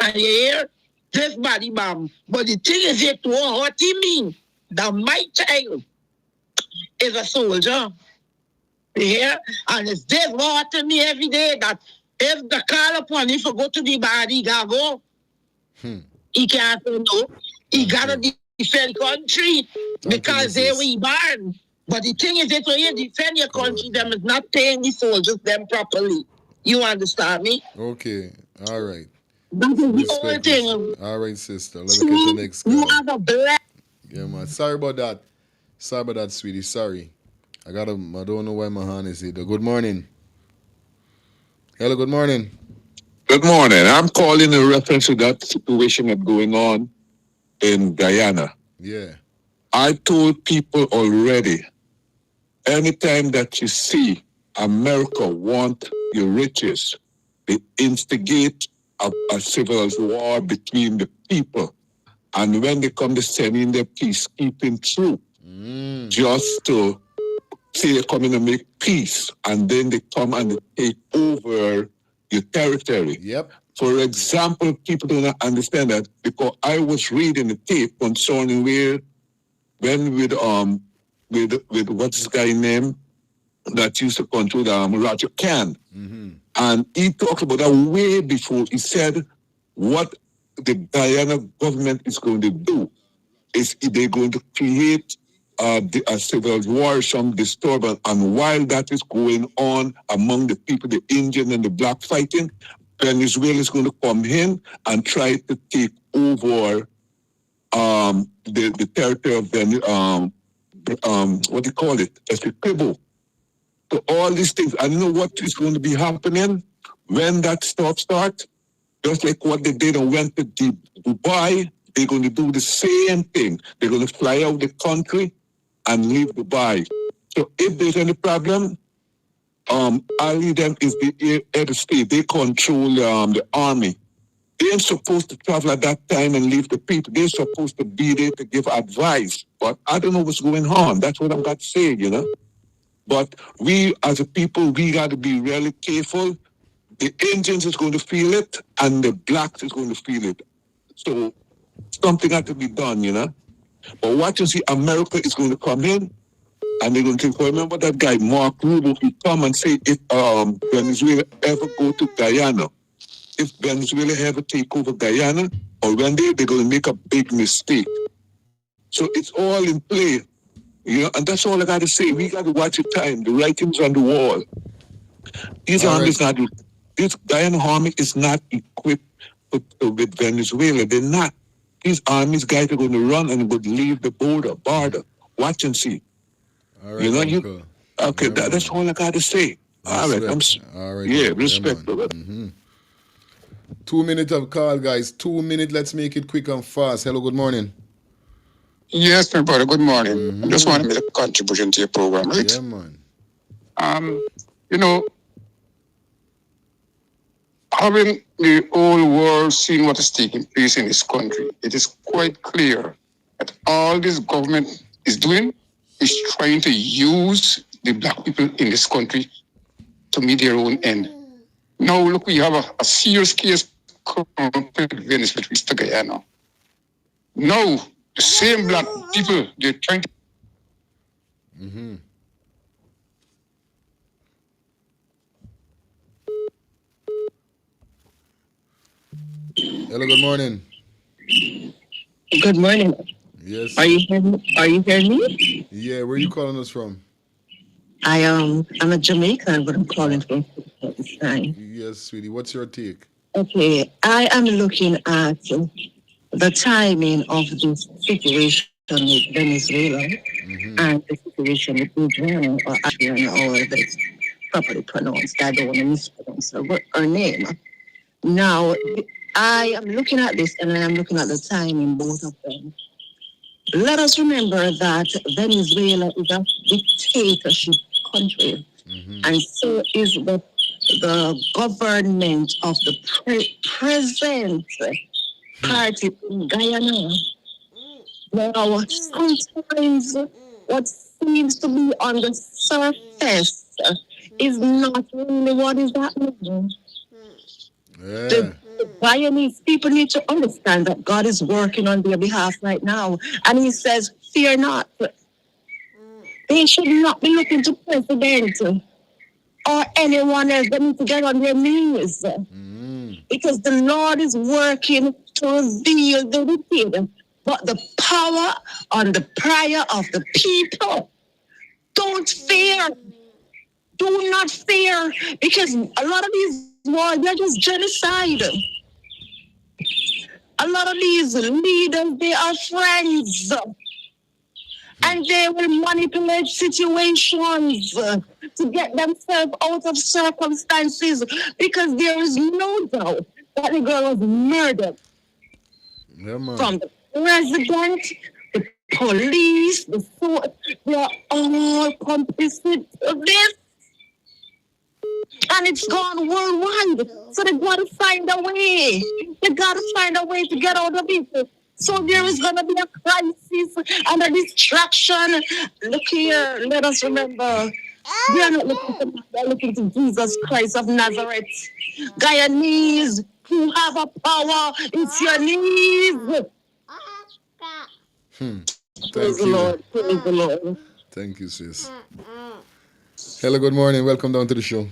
and you hear this body bomb. But the thing is, it won't hurt me that my child is a soldier. You hear? And it's this hurting me every day that if the call upon him to go to the body, he gotta go. He can't say no. He gotta defend country because they were born. But the thing is that when you defend your country, them is not paying the soldiers them properly. You understand me?
Okay. All right.
That is the only thing.
All right, sister. Let me get the next call.
You have a black.
Yeah, man. Sorry about that. Sorry about that, sweetie. Sorry. I don't know why my hand is here. Good morning. Hello, good morning.
Good morning. I'm calling in reference to that situation that's going on in Guyana.
Yeah.
I told people already, anytime that you see America want your riches, they instigate a civil war between the people. And when they come to send in their peacekeeping troop, just to say they're coming to make peace, and then they come and they take over your territory.
Yep.
For example, people do not understand that because I was reading the tape concerning with what's this guy name that used to control Roger Khan. And he talked about that way before. He said what the Guyana government is going to do is they're going to create a civil war, some disturbance. And while that is going on among the people, the Indian and the black fighting, Venezuela is going to come in and try to take over the territory of what do you call it? Essequibo. So all these things, I know what is going to be happening when that stuff starts. Just like what they did and went to Dubai, they're going to do the same thing. They're going to fly out the country and leave Dubai. So if there's any problem, Ali them is the head of state. They control the army. They ain't supposed to travel at that time and leave the people. They're supposed to be there to give advice. But I don't know what's going on. That's what I've got to say, you know. But we, as a people, we got to be really careful. The Indians is going to feel it, and the blacks is going to feel it. So something had to be done, you know. But what you see, America is going to come in, and they're going to think, well, remember that guy, Mark Rubio, he come and say if Venezuela ever go to Guyana, if Venezuela ever take over Guyana, or when they're going to make a big mistake. So it's all in play, you know, and that's all I got to say. We got to watch the time, the writings on the wall. These armies not, this Guyana army is not equipped with Venezuela. They're not. These armies guys are going to run and would leave the border. Watch and see.
All right,
you know,
Uncle.
okay, that's all I got to say. All right,
all right.
Yeah, respect. Brother.
2 minutes of call, guys. 2 minutes. Let's make it quick and fast. Hello, good morning.
Yes, my brother. Good morning. I just want to make a contribution to your program, right?
Yeah, man.
You know, having the whole world seeing what is taking place in this country, it is quite clear that all this government is doing is trying to use the black people in this country to meet their own end. Now, look, we have a serious case coming up with Venezuela, Mr. Guyana. Now, the same black people, they're trying to...
Hello, good morning.
Good morning.
Yes.
Are you hearing me?
Yeah, where are you calling us from?
I'm a Jamaican, but I'm calling from Pakistan.
Yes, sweetie. What's your take?
Okay, I am looking at the timing of this situation with Venezuela and the situation with ADRIANA or ADRIANA, or that's properly pronounced. I don't want to mispronounce her name. Now, I am looking at this and I am looking at the timing, both of them. Let us remember that Venezuela is a dictatorship country, and so is the government of the present party in Guyana. Now, sometimes what seems to be on the surface is not really what is happening. The Guyanese people need to understand that God is working on their behalf right now. And he says, fear not. They should not be looking to president or anyone else. They need to get on their knees. Because the Lord is working to reveal the wicked. But the power on the prayer of the people. Don't fear. Do not fear. Because a lot of these wars, they're just genocide. A lot of these leaders, they are friends. And they will manipulate situations to get themselves out of circumstances because there is no doubt that the girl was murdered.
Yeah, man.
From the president, the police, the court, they are all complicit of this. And it's gone worldwide. So they got to find a way. They got to find a way to get out of it. So there is going to be a crisis and a distraction. Look here, let us remember, we are not looking to, we are looking to Jesus Christ of Nazareth. Guyanese, you have a power. It's your knees. Praise the Lord. Praise the Lord.
Thank you, sis. Hello, good morning. Welcome down to the show.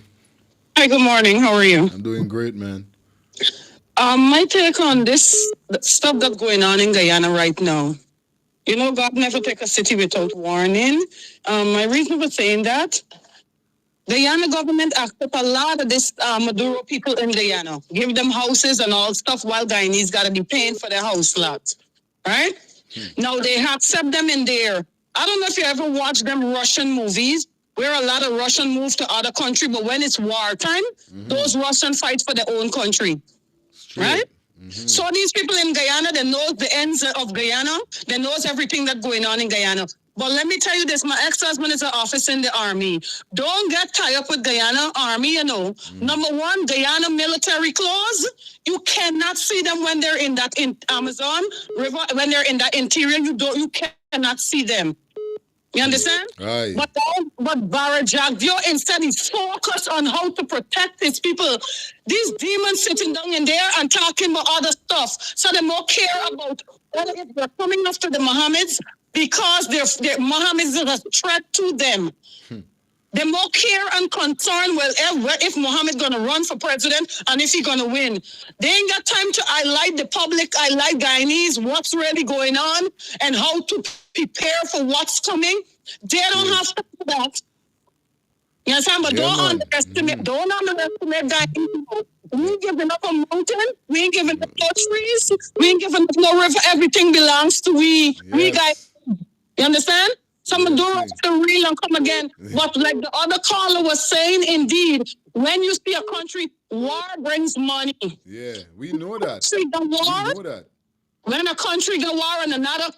Hi, good morning. How are you?
I'm doing great, man.
My take on this stuff that's going on in Guyana right now. You know, God never take a city without warning. My reason for saying that, Guyana government accept a lot of this Maduro people in Guyana. Give them houses and all stuff while Guyanese got to be paying for their house lots. Right? Now they accept them in there. I don't know if you ever watch them Russian movies, where a lot of Russian move to other country, but when it's wartime, those Russian fight for their own country. Right? So these people in Guyana, they know the ends of Guyana. They knows everything that's going on in Guyana. But let me tell you this, my ex-husband is an officer in the army. Don't get tied up with Guyana army, you know. Number one, Guyana military clause, you cannot see them when they're in that Amazon River, when they're in that interior, you cannot see them. You understand?
Aye.
But Barajagdio instead is focused on how to protect his people. These demons sitting down in there and talking about other stuff. So they more care about whether if they're coming after the Mohammeds because they're Mohammeds are a threat to them. They more care and concern, well, if Mohammed's going to run for president and if he's going to win. They ain't got time to highlight the public, highlight Guyanese, what's really going on and how to prepare for what's coming. They don't have to do that. You understand? But don't underestimate Guyanese. We ain't giving up a mountain. We ain't giving up no trees. We ain't giving up no river. Everything belongs to we. Yes. We guys. You understand? Some Maduro to real and come again. But like the other caller was saying, indeed, when you see a country, war brings money.
Yeah, we know that.
See the war?
We know that.
When a country go war and another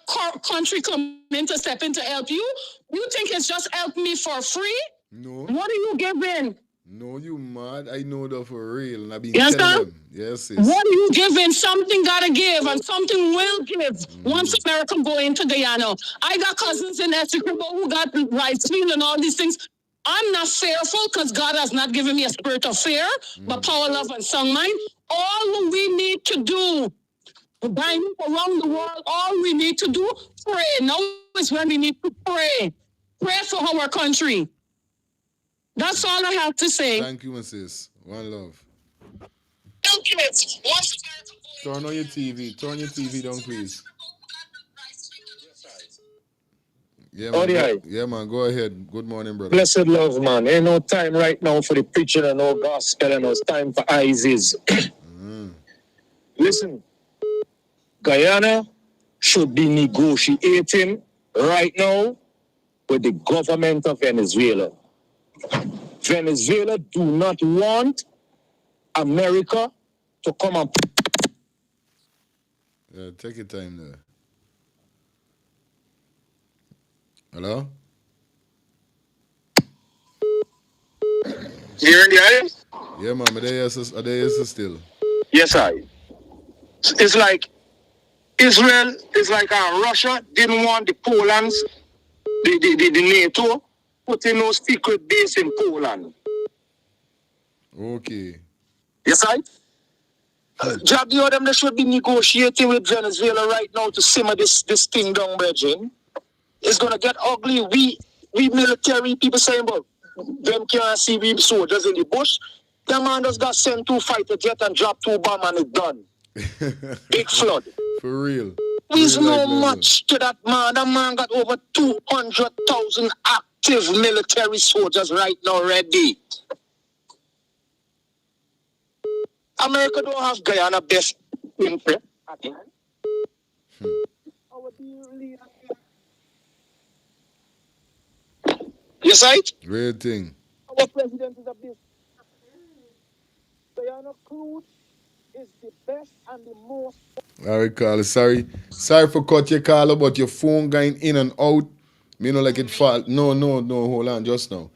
country come in to step in to help you, you think it's just help me for free?
No.
What are you giving?
No, you mad. I know that for real. And I've been
yes,
telling them. Yes, sis.
What are you giving? Something gotta give and something will give once America go into Guyana. I got cousins in Essequibo who got rice field and all these things. I'm not fearful because God has not given me a spirit of fear, but power, love, and sound mind. All we need to do, bind around the world, all we need to do, pray. Now is when we need to pray. Pray for our country. That's all I have to say.
Thank you, sis. One love.
Okay.
Turn on your TV. Turn your TV down, please. Yeah, man. Yeah, man. Go ahead. Good morning, brother.
Blessed love, man. Ain't no time right now for the preaching and no gospel, and it's time for ISIS. Listen, Guyana should be negotiating right now with the government of Venezuela. Venezuela do not want America to come and...
Yeah, take your time there. Hello?
You're in the island?
Yeah, man. Are they still?
Yes, I. It's like Israel, it's like Russia didn't want the Poland, the NATO, put in no secret base in Poland.
Okay.
Yes, I. Job the them they should be negotiating with Venezuela right now to simmer this thing down, Bridging. It's gonna get ugly. We military people saying about them can't see we soldiers in the bush. The man just got sent 2 fighter jet and dropped 2 bombs and it's done. Big flood.
For real.
There's no much to that man. That man got over 200,000 active military soldiers right now ready. America don't have Guyana best interest. Yes, right?
Real thing.
Our president is a business. Guyana crude is the best and the most.
All right, Carla. Sorry for cut your caller, but your phone going in and out. Me know like it fall. No. Hold on, just now.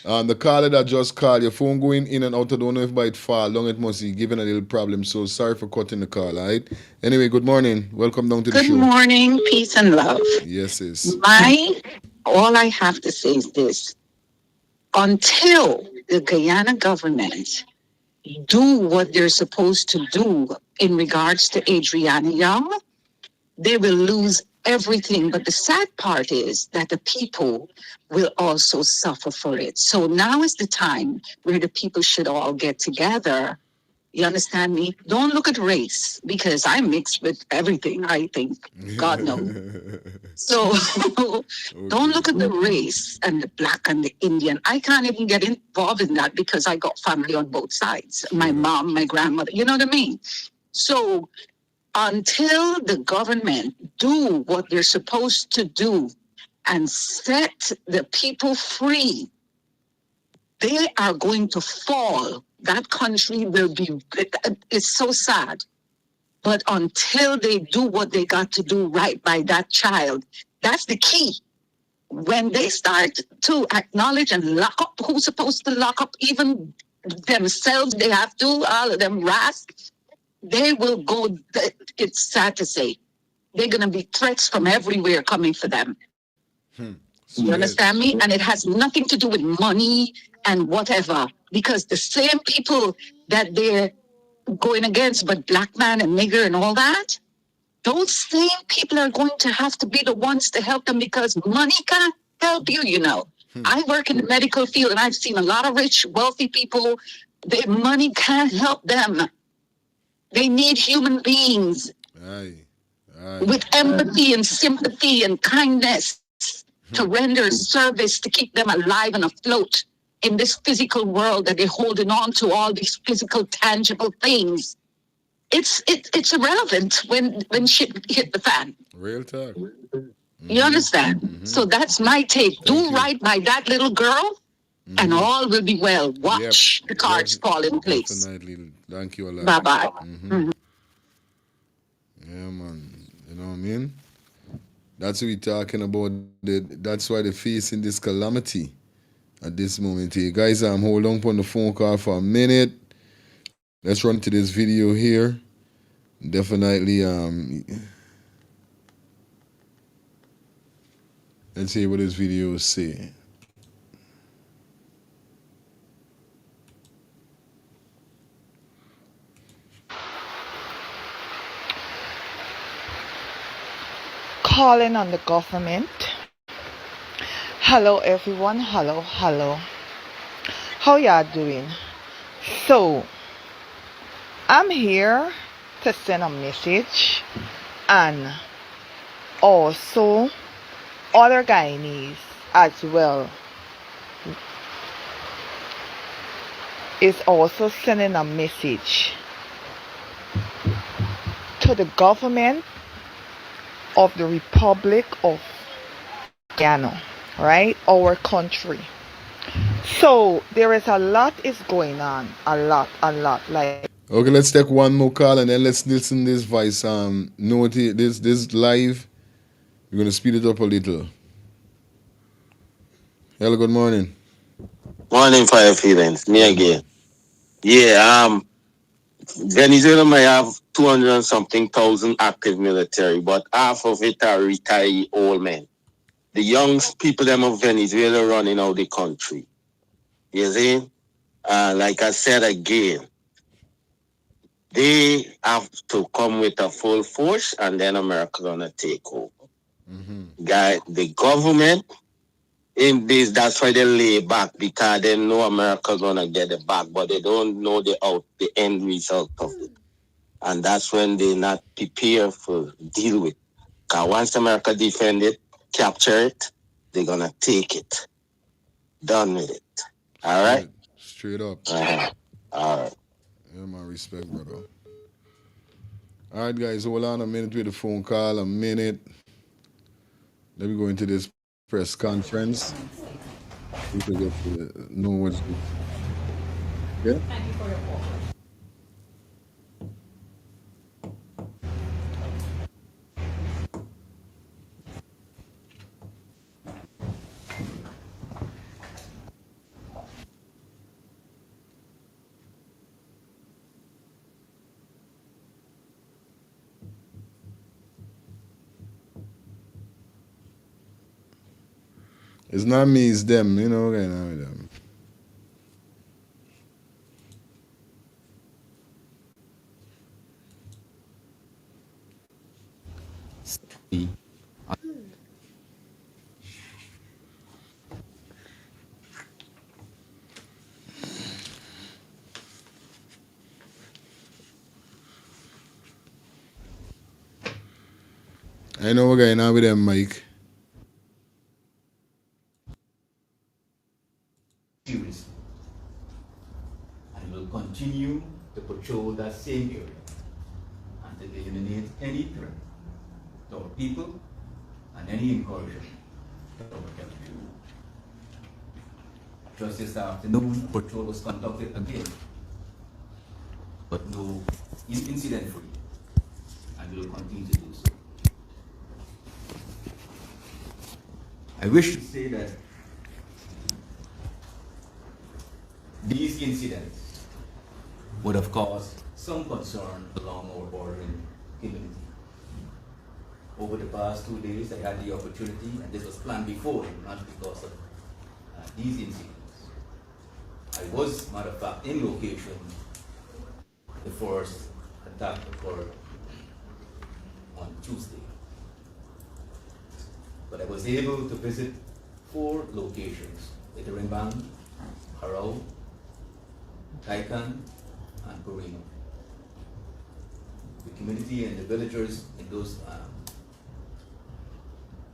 The caller that just called, your phone going in and out. I don't know if by it fall long. It must be giving a little problem. So sorry for cutting the call. All right. Anyway, good morning. Welcome down to the
Good
show.
morning, peace and love.
Yes, sis.
All I have to say is this. Until the Guyana government do what they're supposed to do in regards to Adriana Young, they will lose everything. But the sad part is that the people will also suffer for it. So now is the time where the people should all get together. You understand me? Don't look at race because I'm mixed with everything, I think. God knows. So don't look at the race and the black and the Indian. I can't even get involved in that because I got family on both sides. My mom, my grandmother, you know what I mean? So until the government do what they're supposed to do and set the people free, they are going to fall. That country will be, it's so sad. But until they do what they got to do right by that child, that's the key. When they start to acknowledge and lock up who's supposed to lock up, even themselves, they have to, all of them rasp, they will go, it's sad to say, they're going to be threats from everywhere coming for them. You understand me? And it has nothing to do with money and whatever, because the same people that they're going against, but black man and nigger and all that, those same people are going to have to be the ones to help them because money can't help you, you know. I work in the medical field and I've seen a lot of rich, wealthy people. Their money can't help them. They need human beings with empathy and sympathy and kindness to render service to keep them alive and afloat in this physical world that they're holding on to all these physical, tangible things. It's irrelevant when shit hit the fan.
Real talk.
You understand? So that's my take. Do right by that little girl, and all will be well. Watch the cards fall in place.
Definitely. Thank you a lot.
Bye-bye.
Yeah, man. You know what I mean? That's what we're talking about. That's why they're facing this calamity at this moment here. Guys, I'm holding on the phone call for a minute. Let's run to this video here. Definitely, let's see what this video say.
Calling on the government. Hello everyone, hello. How y'all doing? So, I'm here to send a message, and also other Guyanese as well is also sending a message to the government of the Republic of Guyana, right? Our country. So there is a lot is going on, a lot. Like,
okay, let's take one more call and then let's listen to this voice. Note this live. We're gonna speed it up a little. Hello, good morning.
Morning, fire feelings. Me again. Yeah, Venezuela may have 200 and something thousand active military, but half of it are retired old men. The young people them of Venezuela running out the country. You see? Like I said again, they have to come with a full force and then America gonna take over. The government in this, that's why they lay back, because they know America's gonna get it back, but they don't know the end result of it. And that's when they not prepare for deal with. Because once America defend it, capture it, they're gonna take it. Done with it. All right?
Straight up.
All right.
Yeah, my respect, brother. All right, guys, hold on a minute with the phone call. A minute. Let me go into this press conference. People get to know what's good. Yeah?
Thank you for your call.
It's not me, it's them, you know, right now with them. I know we're going on with them, Mike.
Seriously, and will continue to patrol that same area until they eliminate any threat to our people and any incursion to our territory. Just this afternoon, patrol was conducted again, but no incident free, and we will continue to do so. I wish to say that these incidents would have caused some concern along our bordering community. Over the past 2 days, I had the opportunity, and this was planned before, not because of these incidents. I was, matter of fact, in location. The first attack occurred on Tuesday. But I was able to visit 4 locations: Iterimban, Harao, Taikan, and Purino. The community and the villagers in those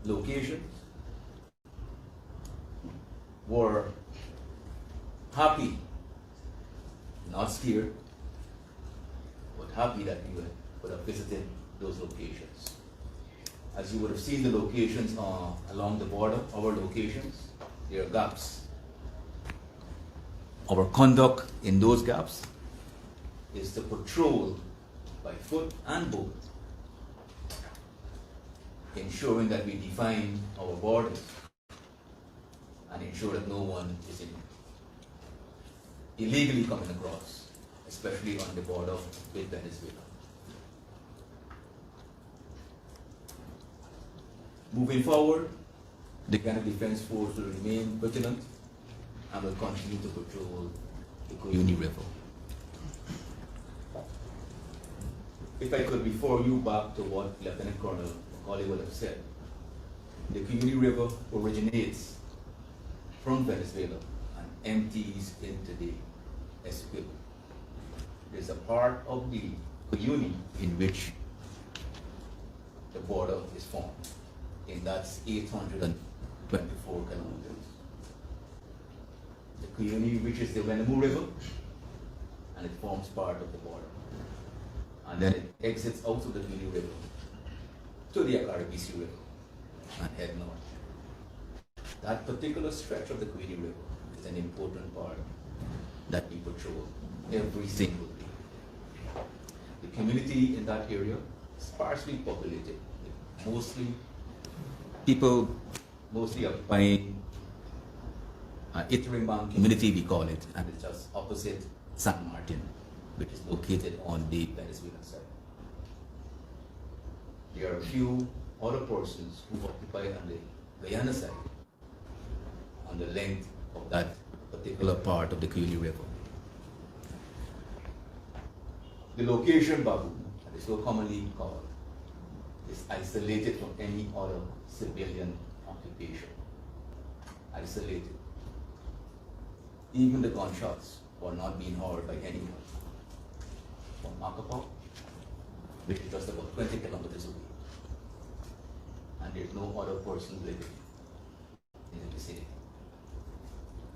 locations were happy, not scared, but happy that we would have visited those locations. As you would have seen the locations along the border, our locations, there are gaps. Our conduct in those gaps is to patrol by foot and boat, ensuring that we define our borders and ensure that no one is illegally coming across, especially on the border with Venezuela. Moving forward, the Ghana Defense Force will remain vigilant and will continue to patrol the Kuyuni River. If I could refer you back to what Lieutenant Colonel Macaulay would have said, the Kuyuni River originates from Venezuela and empties into the Essequibo. There's a part of the Kuyuni in which the border is formed, and that's 824 kilometers. The Kuyuni reaches the Venamu River and it forms part of the border. And then it exits out of the Kuyuni River to the Akarabisi River and head north. That particular stretch of the Kuyuni River is an important part that we patrol every single day. The community in that area is sparsely populated, mostly people occupying Iterimban community, we call it, and it's just opposite San Martin, which is located on the Venezuelan side. There are a few other persons who occupy on the Guyana side, on the length of that particular part of the Kuyuni River. The location, Babu, that is so commonly called, is isolated from any other civilian occupation. Isolated. Even the gunshots were not being heard by anyone. From Macapao, which is just about 20 kilometers away. And there's no other person living in the vicinity.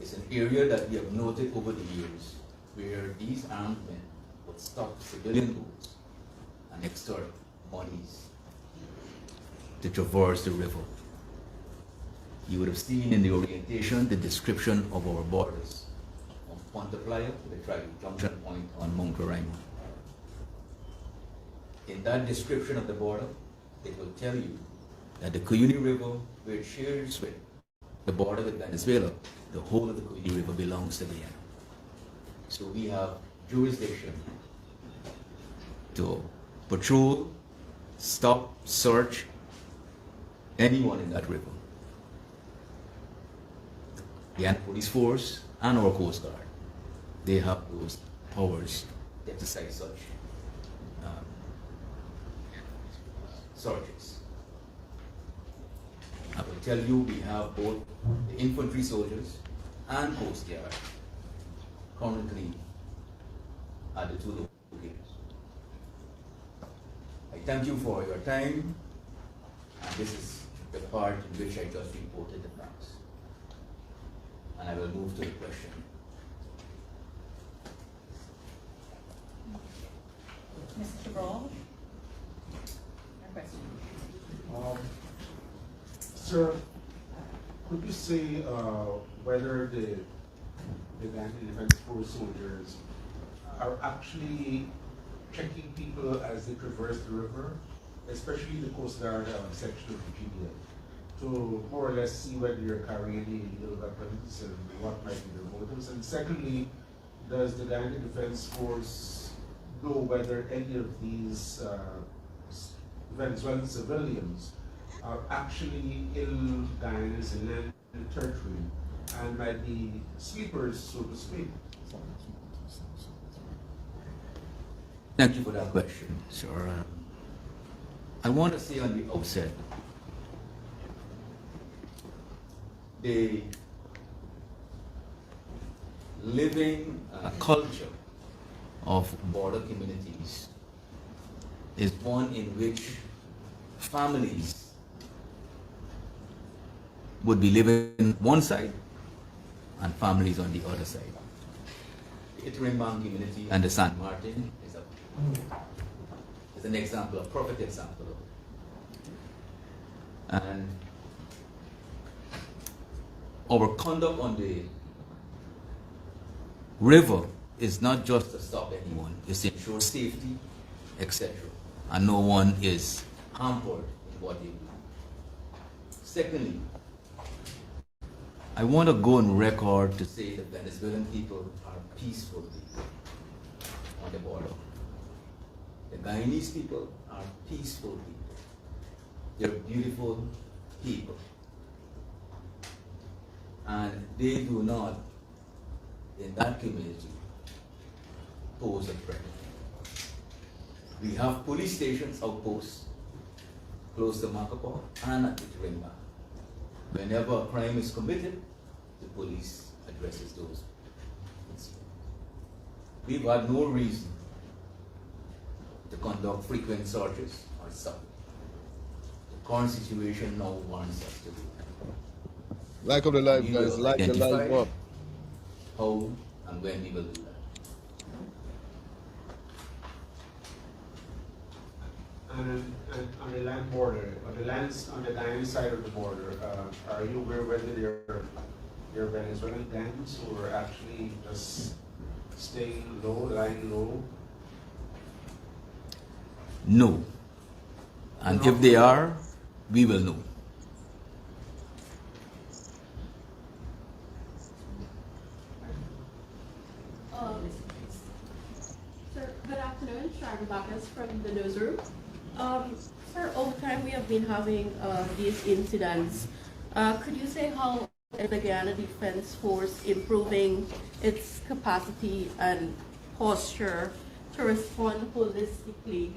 It's an area that we have noted over the years where these armed men would stop civilian boats and extort monies to traverse the river. You would have seen in the orientation the description of our borders, from Ponteplaya to the Tribal Junction Point on Mount Roraima. In that description of the border, it will tell you that the Cuyuni River, where it shares with the border with Venezuela, the whole of the Cuyuni River belongs to Guyana. So we have jurisdiction to patrol, stop, search anyone in that river. The Police Force and our Coast Guard, they have those powers to exercise such searches. I will tell you, we have both the infantry soldiers and Coast Guard currently at the two locations. I thank you for your time, and this is the part in which I just reported the facts. And I will move to the question.
Mr. Cabral, your question.
Sir, could you say whether the Defense Force soldiers are actually checking people as they traverse the river, especially the Coast Guard section of Virginia, to more or less see whether you're carrying any illegal weapons and what might be their motives? And secondly, does the Guyana Defense Force know whether any of these Venezuelan civilians are actually in Guyana's land territory and might be sleepers, so to speak?
Thank you for that question, sir. I want to say on the outset, the living culture of border communities is one in which families would be living on one side and families on the other side. The Itirimban community and the San Martin is an example, a perfect example of it. And our conduct on the river is not just to stop anyone, it's to ensure safety, etc. And no one is hampered in what they do. Secondly, I want to go on record to say that Venezuelan people are peaceful people on the border. The Guyanese people are peaceful people. They're beautiful people. And they do not, in that community, pose a threat. We have police stations, outposts, close to Macapá and at Itirimban. Whenever a crime is committed, the police addresses those incidents. We've had no reason to conduct frequent searches or stop. The current situation now warrants us to do that.
Like up the live, guys. Like the live up.
How and when we will do that.
And on the land border, on the lands on the Guyana side of the border, are you aware whether they're Venezuelan gangs who are actually just staying low, lying low?
No. And if they are, we will know.
Sir, good afternoon. Sharon Bacchus from the newsroom. Sir, over time we have been having these incidents. Could you say how is the Guyana Defense Force improving its capacity and posture to respond holistically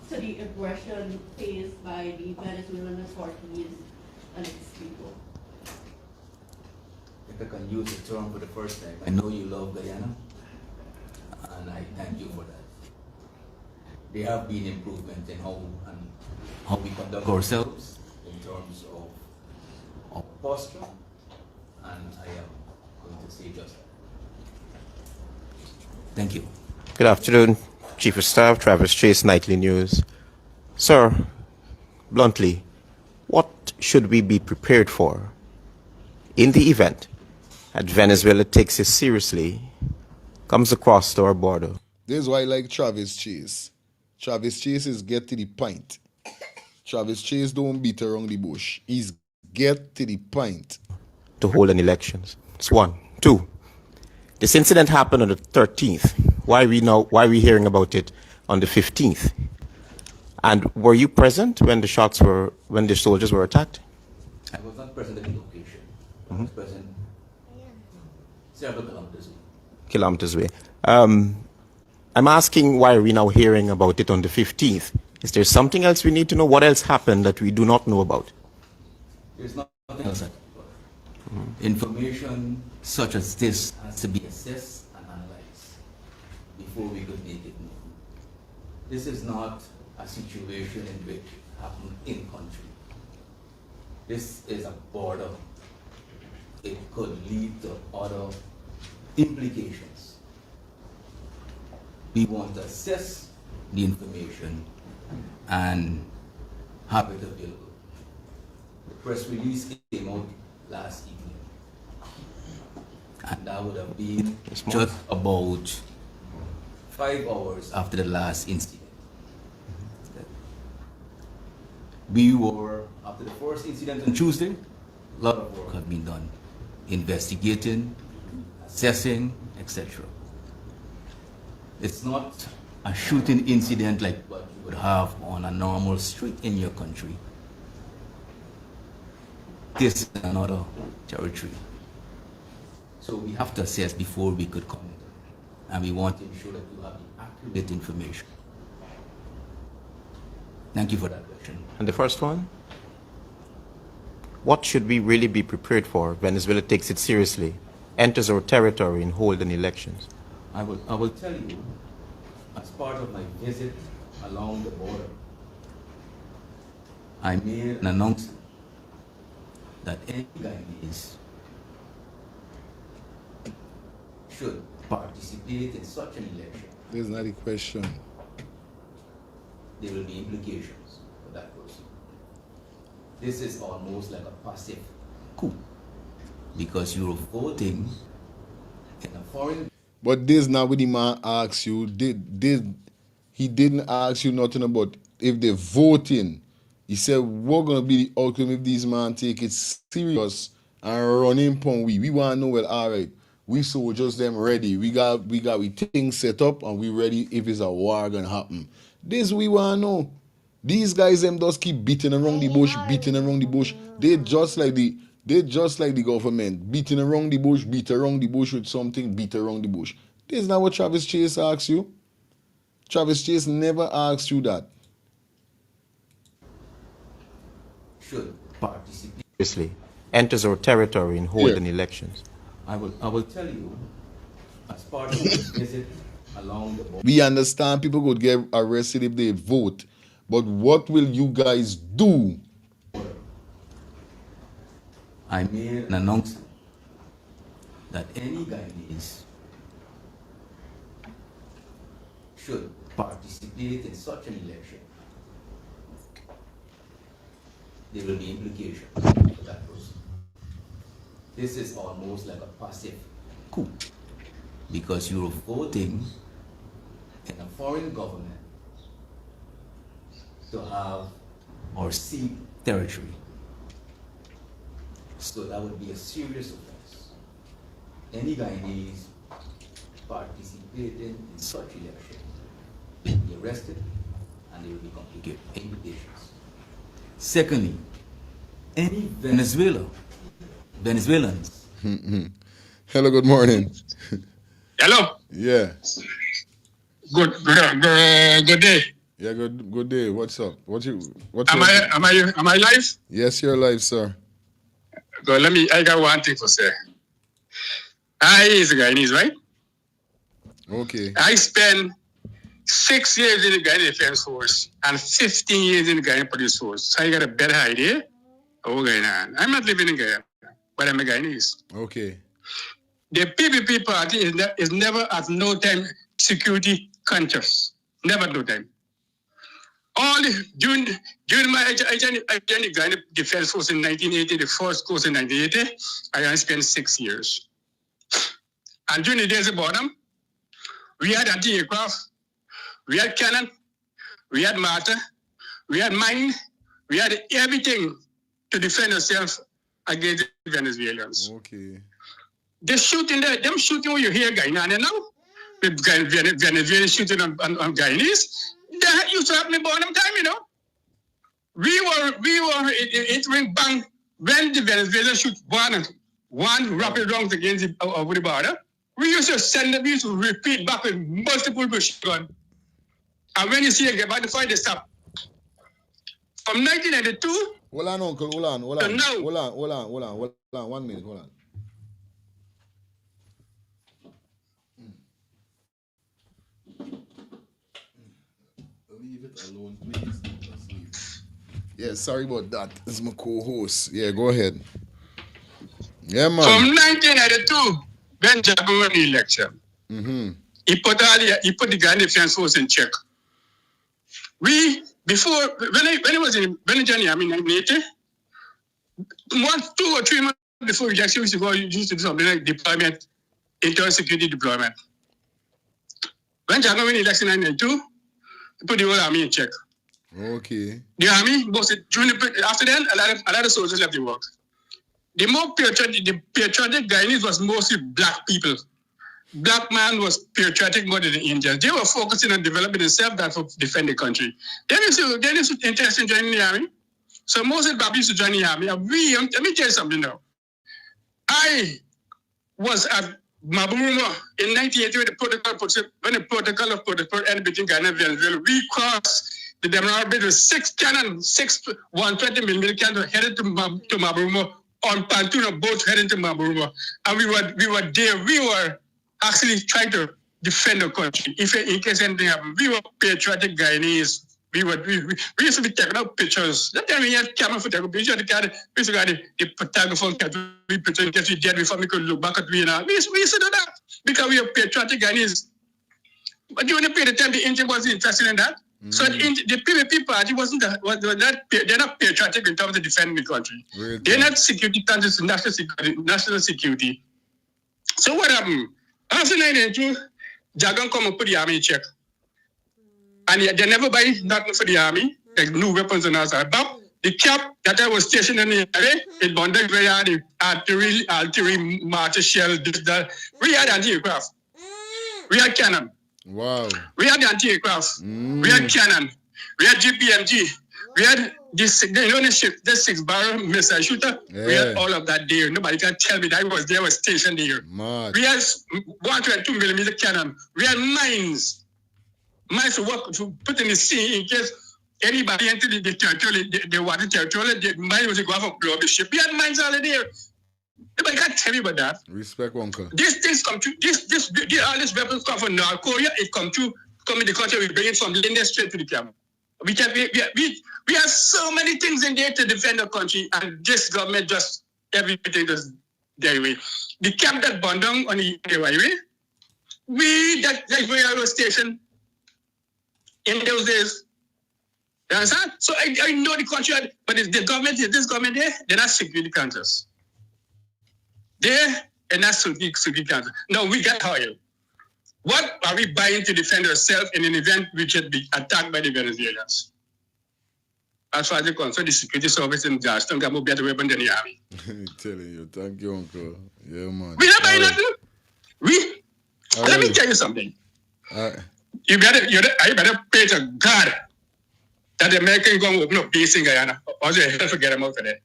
to the aggression faced by the Venezuelan authorities and its people?
If I can use the term for the first time, I know you love Guyana, and I thank you for that. There have been improvements in how we conduct ourselves in terms of posture, and I am going to say just that.
Thank you. Good afternoon, Chief of Staff, Travis Chase, Nightly News. Sir, bluntly, What should we be prepared for in the event that Venezuela takes it seriously, comes across to our border?
This is why I like Travis Chase. Travis Chase is get to the point. Travis Chase don't beat around the bush. He's get to the point.
To hold an elections. That's one. Two, this incident happened on the 13th. Why are we hearing about it on the 15th? And were you present when the soldiers were attacked?
I was not present at the location. I was present several kilometers away.
I'm asking why are we now hearing about it on the 15th? Is there something else we need to know? What else happened that we do not know about?
There's nothing else. Information such as this has to be assessed and analyzed before we could make it known. This is not a situation in which happened in country. This is a border. It could lead to other implications. We want to assess the information and have it available. The press release came out last evening, and that would have been just about 5 hours after the last incident. We were, after the first incident on Tuesday, a lot of work had been done, investigating, assessing, etc. It's not a shooting incident like what you would have on a normal street in your country. This is another territory. So we have to assess before we could comment. And we want to ensure that you have the accurate information. Thank you for that question.
And the first one? What should we really be prepared for if Venezuela takes it seriously, enters our territory and holds an elections?
I will tell you, as part of my visit along the border, I made an announcement that any Guyanese should participate in such an election.
This is not a question.
There will be implications for that person. This is almost like a passive coup, because you're voting in a foreign.
But this not what the man asks you. He didn't ask you nothing about if they're voting. He said, what gonna be the outcome if these man take it serious and run in upon we? We wanna know, well, all right, we soldiers them ready. We got things set up and we ready if it's a war gonna happen. This we wanna know. These guys them just keep beating around the bush, beating around the bush. They just like the government, beating around the bush, beat around the bush with something, beat around the bush. This is not what Travis Chase asks you. Travis Chase never asks you that.
Should participate.
Seriously, enters our territory and hold an elections.
I will tell you, as part of this visit along the border.
We understand people could get arrested if they vote, but what will you guys do?
I made an announcement that any Guyanese should participate in such an election. There will be implications for that person. This is almost like a passive coup, because you're voting in a foreign government to have or cede territory. So that would be a serious offense. Any Guyanese participating in such election will be arrested and there will be complicated implications. Secondly, any Venezuelans.
Hello, good morning.
Hello.
Yeah.
Good day.
Yeah, good day. What's up?
Am I live?
Yes, you're live, sir.
Good. I got one thing to say. I is a Guyanese, right?
Okay.
I spent 6 years in the Ghanaian Defense Force and 15 years in the Ghanaian Police Force. So I got a better idea of what's going on. I'm not living in Guyana, but I'm a Guyanese.
Okay.
The PPP party is never at no time security conscious. Never at no time.
During my I joined the Ghana Defense Force in 1980, the first course in 1980. I only spent 6 years. And during the days of bottom, we had anti-aircraft, we had cannon, we had mortar, we had mine, we had everything to defend ourselves against the Venezuelans.
Okay.
Them shooting what you hear Guyana now, with Venezuela shooting on Guyanese, that used to happen in bottom time, you know. It went bang when the Venezuelans shoot one rapid rounds against over the border. We used to send them, we used to repeat back with multiple machine guns. And when you see them get back to fight, they stop. From 1992.
Hold on, Uncle, hold on.
No.
Hold on. 1 minute, hold on. Leave it alone, please. Just leave it. Yeah, sorry about that. This is my co-host. Yeah, go ahead. Yeah, man.
From 1992, when Jacob won the election, he put the Ghana Defense Force in check. When he joined the army in 1980, 2 or 3 months before election, we used to do something like deployment, internal security deployment. When Jacob won the election in 1992, he put the whole army in check.
Okay.
The army, after then, a lot of soldiers left the work. The patriotic Guyanese was mostly black people. Black man was patriotic more than the Indians. They were focusing on developing themselves than for defend the country. Then you see interest in joining the army. So most of the black used to join the army. And let me tell you something now. I was at Maburuma in 1980 when the protocol of protocol ended between Ghana and Venezuela. We crossed the Demerara Bridge with 6 cannons, 6 120mm cannons headed to Maburuma on Pantuna boat heading to Maburuma. And we were there. We were actually trying to defend the country. If in case anything happened, we were patriotic Guyanese. We used to be taking out pictures. That time we had camera for taking pictures. We used to get the photographer we picture in case we dead before we could look back at we now. We used to do that because we are patriotic Guyanese. But during the period of time, the Indian wasn't interested in that. So the PVP party they're not patriotic in terms of defending the country. Really? They're not security countries, national security. So what happened? After 1992, Jagan come and put the army in check. And they never buy nothing for the army, like new weapons and all that. But the cap that I was stationed in the area, it bonded very hard, the artillery, mortar shell, this, that. We had anti-aircraft. We had cannon.
Wow.
We had anti-aircraft. We had cannon. We had GPMG. We had this 6-barrel missile shooter. Yeah. We had all of that there. Nobody can tell me that I was stationed there.
Mad.
We had 1.2mm cannon. We had mines. Mines to put in the sea in case anybody entered the territory, the water territory, the mine was going to blow up the ship. We had mines all there. Nobody can tell me about that.
Respect, Uncle.
These things come through. All these weapons come from North Korea. It come in the country. We bring it from Linda straight to the camp. We have so many things in there to defend the country, and this government just everything just their way. The camp that burned down on the highway, that's where I was stationed in those days. You understand? So I know the country, but this government here, they're not security conscious. They're not security conscious. No, we got oil. What are we buying to defend ourselves in an event we should be attacked by the Venezuelans? As far as I'm concerned, the security service in Johnston got more better weapon than the army.
I'm telling you, thank you, Uncle. Yeah, man.
We not buying nothing. Let me tell you something. You better pray to God that the Americans going to open up base in Guyana, or they hell forget them out of there.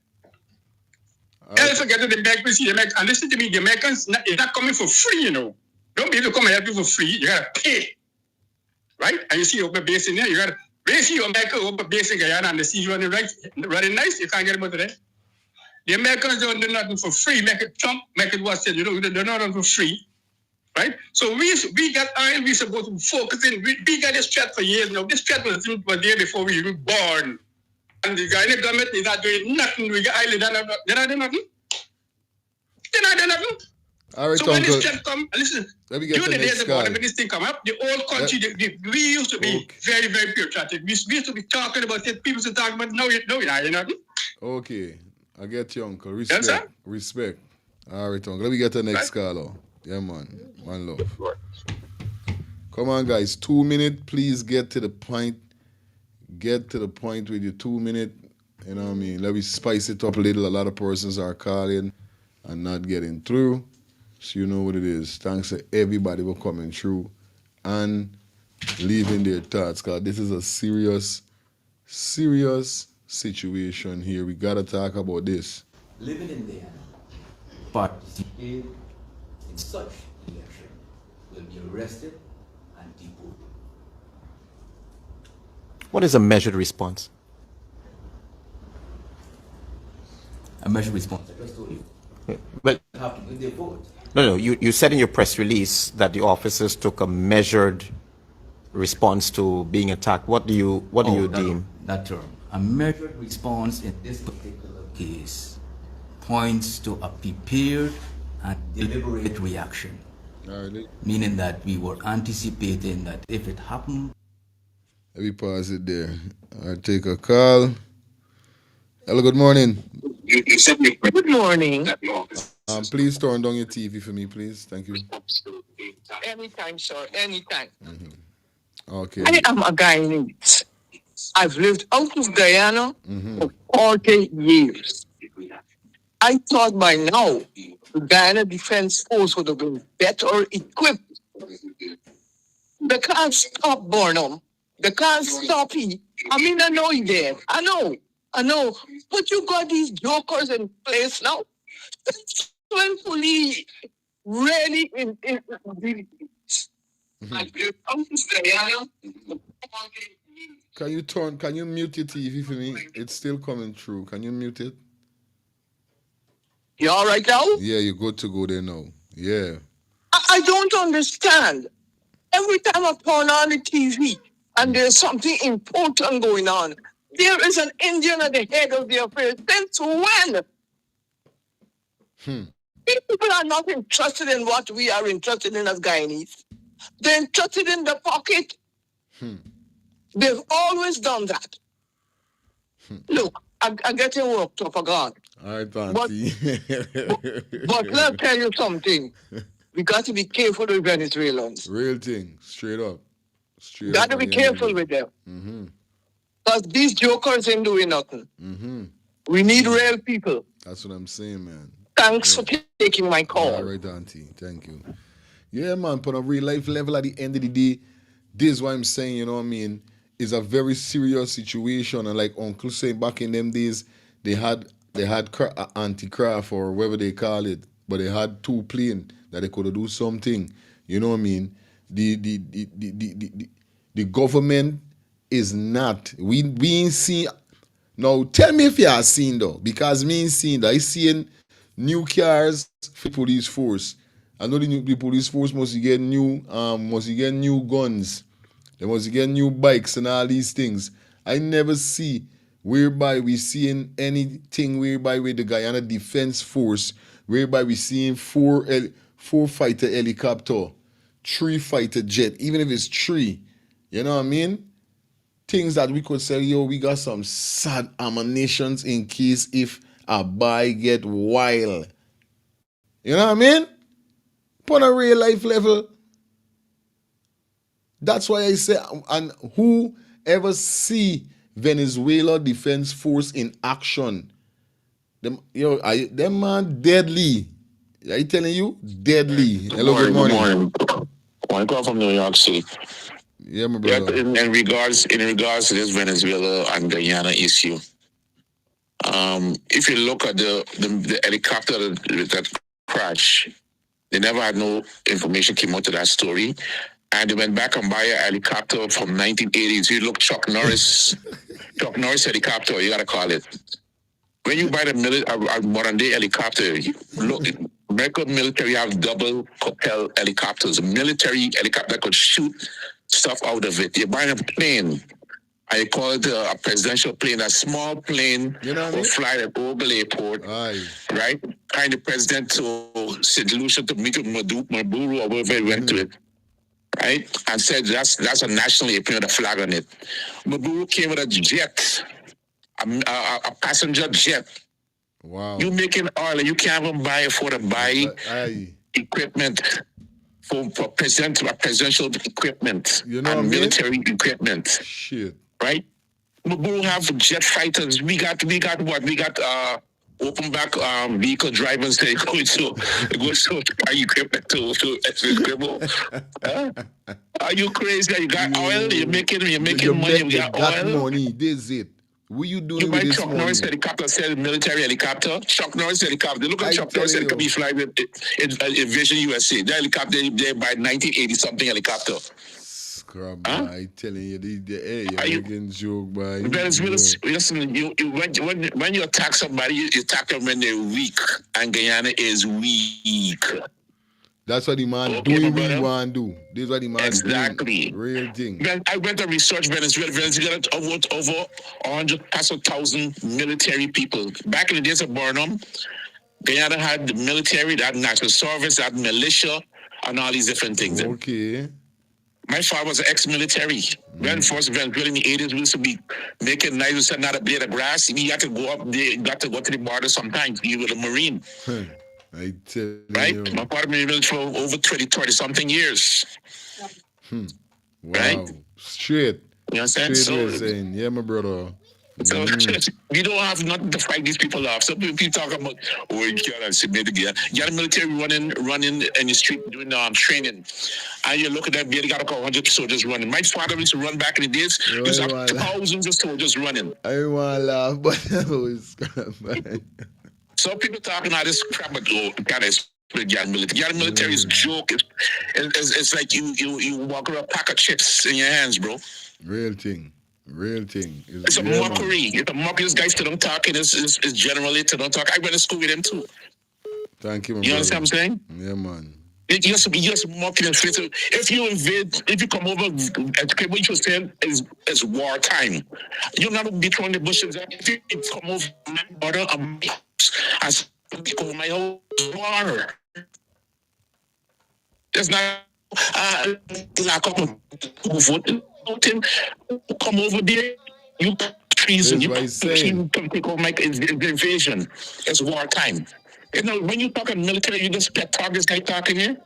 Hell forget the Americans, and listen to me, the Americans is not coming for free, you know. Don't be able to come and help you for free. You gotta pay, right? And you see you open base in there. You gotta see your American open base in Guyana, and the sea running running nice. You can't get them out of there. The Americans don't do nothing for free. Make it Trump, make it what's it. They're not for free, right? So we got oil. We supposed to focus in. We got this threat for years now. This threat was there before we were born, and the Guyana government is not doing nothing. We got oil. They're not doing nothing. They're not doing nothing.
All right,
So when
Uncle.
this can come, listen,
Let me get
during
the
the
next
days ago,
guy.
when this thing come up, the whole country, we used to be very, very patriotic. We used to be talking about it. People used to talk about it. No, you know.
Okay. I get you, Uncle. Respect. Respect. All right, Uncle. Let me get the next caller. Yeah, man. One love. Come on, guys. 2 minutes. Please get to the point. Get to the point with your 2 minutes. You know what I mean? Let me spice it up a little. A lot of persons are calling and not getting through. So you know what it is. Thanks to everybody for coming through and leaving their thoughts. Because this is a serious, serious situation here. We got to talk about this.
Living in there, participate in such election will be arrested and deported.
What is a measured response?
A measured response, I just told you.
Well,
They have to give their vote.
no. You said in your press release that the officers took a measured response to being attacked. What do you deem?
That term. A measured response in this particular case points to a prepared and deliberate reaction. Meaning that we were anticipating that if it happened.
Let me pause it there. I'll take a call. Hello, good morning.
Good morning.
Please turn down your TV for me, please. Thank you.
Anytime, sir. Anytime.
Okay.
I am a Guyanese. I've lived out of Guyana for 40 years. I thought by now the Guyana Defense Force would have been better equipped. They can't stop Burnham. They can't stop him. I mean, I know you're there. I know. But you got these jokers in place now. When police really in
Can you mute your TV for me? It's still coming through. Can you mute it?
You all right now?
Yeah, you're good to go there now. Yeah.
I don't understand. Every time I turn on the TV and there's something important going on, there is an Indian at the head of the affairs. Since when? People are not interested in what we are interested in as Guyanese. They're interested in the pocket. They've always done that. Look, I'm getting worked up, for God.
All right, Auntie.
But let me tell you something. We got to be careful with Venezuelans.
Real thing, straight up.
Got to be careful with them. Because these jokers ain't doing nothing. We need real people.
That's what I'm saying, man.
Thanks for taking my call.
All right, Auntie. Thank you. Yeah, man, but on a real life level, at the end of the day, this is what I'm saying, you know what I mean? It's a very serious situation. And like Uncle said, back in them days, they had anti-craft or whatever they call it, but they had 2 planes that they could do something. You know what I mean? The government is not. We ain't seen. Now tell me if you are seen though, because me ain't seen that. I seen new cars for police force. I know the police force must get new guns. They must get new bikes and all these things. I never see whereby we seeing anything whereby with the Guyana Defense Force, whereby we seeing 4 fighter helicopter, 3 fighter jet, even if it's 3. You know what I mean? Things that we could say, yo, we got some sad ammunitions in case if a buy get wild. You know what I mean? On a real life level. That's why I say, and who ever see Venezuela Defense Force in action? Them man deadly. I telling you, deadly. Hello, good morning.
I come from New York City.
Yeah, my brother.
In regards to this Venezuela and Guyana issue, if you look at the helicopter that crashed, they never had no information came out to that story. And they went back and buy a helicopter from 1980s. You look Chuck Norris helicopter, you gotta call it. When you buy a modern day helicopter, you look, American military have double propel helicopters, a military helicopter that could shoot stuff out of it. You're buying a plane. I call it a presidential plane, a small plane will fly at Ogle Airport, right? kind the president to St. Lucia to meet with Maburu or wherever he went to it, right? And said that's a national airplane with a flag on it. Maburu came with a jet, a passenger jet.
Wow.
You making oil and you can't even afford to buy equipment for presidential equipment and military equipment.
Shit.
Right? Maburu have jet fighters. We got what? We got open back vehicle drivers that go to buy equipment to scribble. Are you crazy? You got oil, you're making money, you got oil.
Money, this is it. What you doing
you
with
buy
this
Chuck
money?
Norris helicopter, said military helicopter. Chuck Norris helicopter. Look at Chuck Norris helicopter. He fly with Vision USA. The helicopter they buy 1980 something helicopter.
Scrub, I telling you, you're making joke, boy.
Venezuela, listen, when you attack somebody, you attack them when they're weak, and Guyana is weak.
That's what the man doing. We want to do. This is what the man
doing.
Real thing.
I went to research Venezuela. Venezuela over 100,000 military people. Back in the days of Burnham, Guyana had the military, that national service, that militia, and all these different things.
Okay.
My father was an ex-military. When first Venezuela in the 80s, we used to be making nice, we said not a blade of grass. You had to go up there, got to go to the border sometimes. You were a Marine.
I tell
right?
you.
My father been in for over 30 something years.
Wow.
Right?
Straight.
You know what I'm saying?
Straight saying. Yeah, my brother.
So we don't have nothing to fight these people off. Some people talk about, you can't submit again. You got the military running in the street doing training. And you look at that, they got a couple 100 soldiers running. My father used to run back in the days. There's thousands of soldiers running.
I want to laugh, but I always crap.
Some people talking all this crap about kind of the military. The military is a joke. It's like you walk around a pack of chips in your hands, bro.
Real thing.
It's a mockery. It's a mockery. This guy still don't talk. It's generally still don't talk. I went to school with him too.
Thank you, my
You understand what I'm saying?
Yeah, man.
You just mocking his face. If you come over, what you saying is wartime. You're not be throwing the bushes. If you come over my border, I speak over my whole war. There's not lack of voting. Come over there. You treason. You come take over my invasion. It's wartime. You know, when you talk military, you just talk this guy talking here.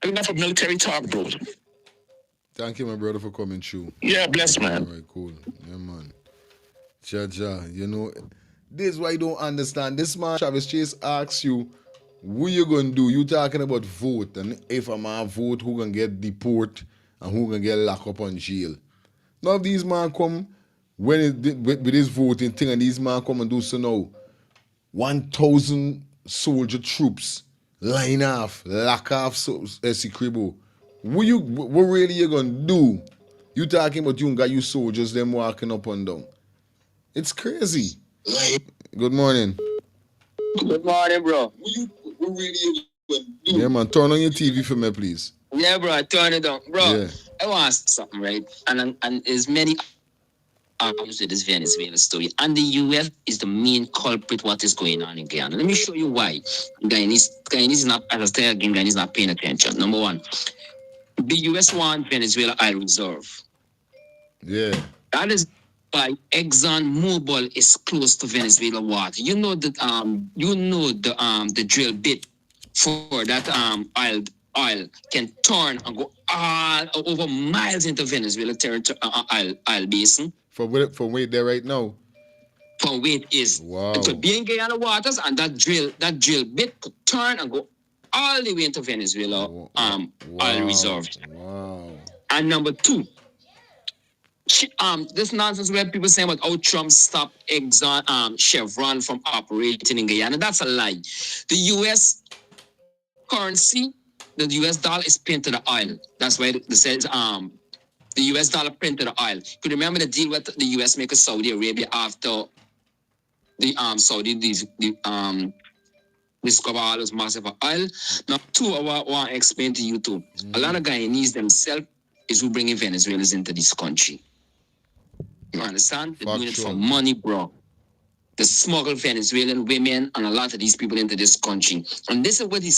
Enough of military talk, bro.
Thank you, my brother, for coming through.
Yeah, bless, man.
All right, cool. Yeah, man. Jaja, you know, this is why I don't understand. This man, Travis Chase, asks you, what you going to do? You talking about vote, and if a man vote, who can get deported and who can get locked up on jail. Now, if these man come, with this voting thing, and these man come and do so now, 1,000 soldier troops line off, lock off Sikribo. What really you gonna do? You talking about you got you soldiers them walking up and down. It's crazy. Good morning.
Good morning, bro. What really you gonna do?
Yeah, man. Turn on your TV for me, please.
Yeah, bro. Turn it on, bro.
Yeah.
I want to ask something, right? And as many problems with this Venezuela story, and the U.S. is the main culprit. What is going on in Guyana? Let me show you why. Guyanese is not, as I said again, Guyanese is not paying attention. Number one, the U.S. wants Venezuela oil reserve.
Yeah.
That is why ExxonMobil is close to Venezuela water. You know that the drill bit for that oil can turn and go all over miles into Venezuela territory oil basin.
From where there right now.
From where it is.
Wow.
It could be in Guyana waters, and that drill bit could turn and go all the way into Venezuela oil reserve.
Wow.
And number two, this nonsense where people saying about how Trump stopped Chevron from operating in Guyana. That's a lie. The U.S. currency, the U.S. dollar is pinned to the oil. That's why it says the U.S. dollar pinned to the oil. Could you remember the deal with the U.S. make with Saudi Arabia after the Saudi discover all this massive oil? Now, two, I want to explain to you too. A lot of Guyanese themselves is who bringing Venezuelans into this country. You understand? They're doing it for money, bro. to smuggle Venezuelan women and a lot of these people into this country. And this is what the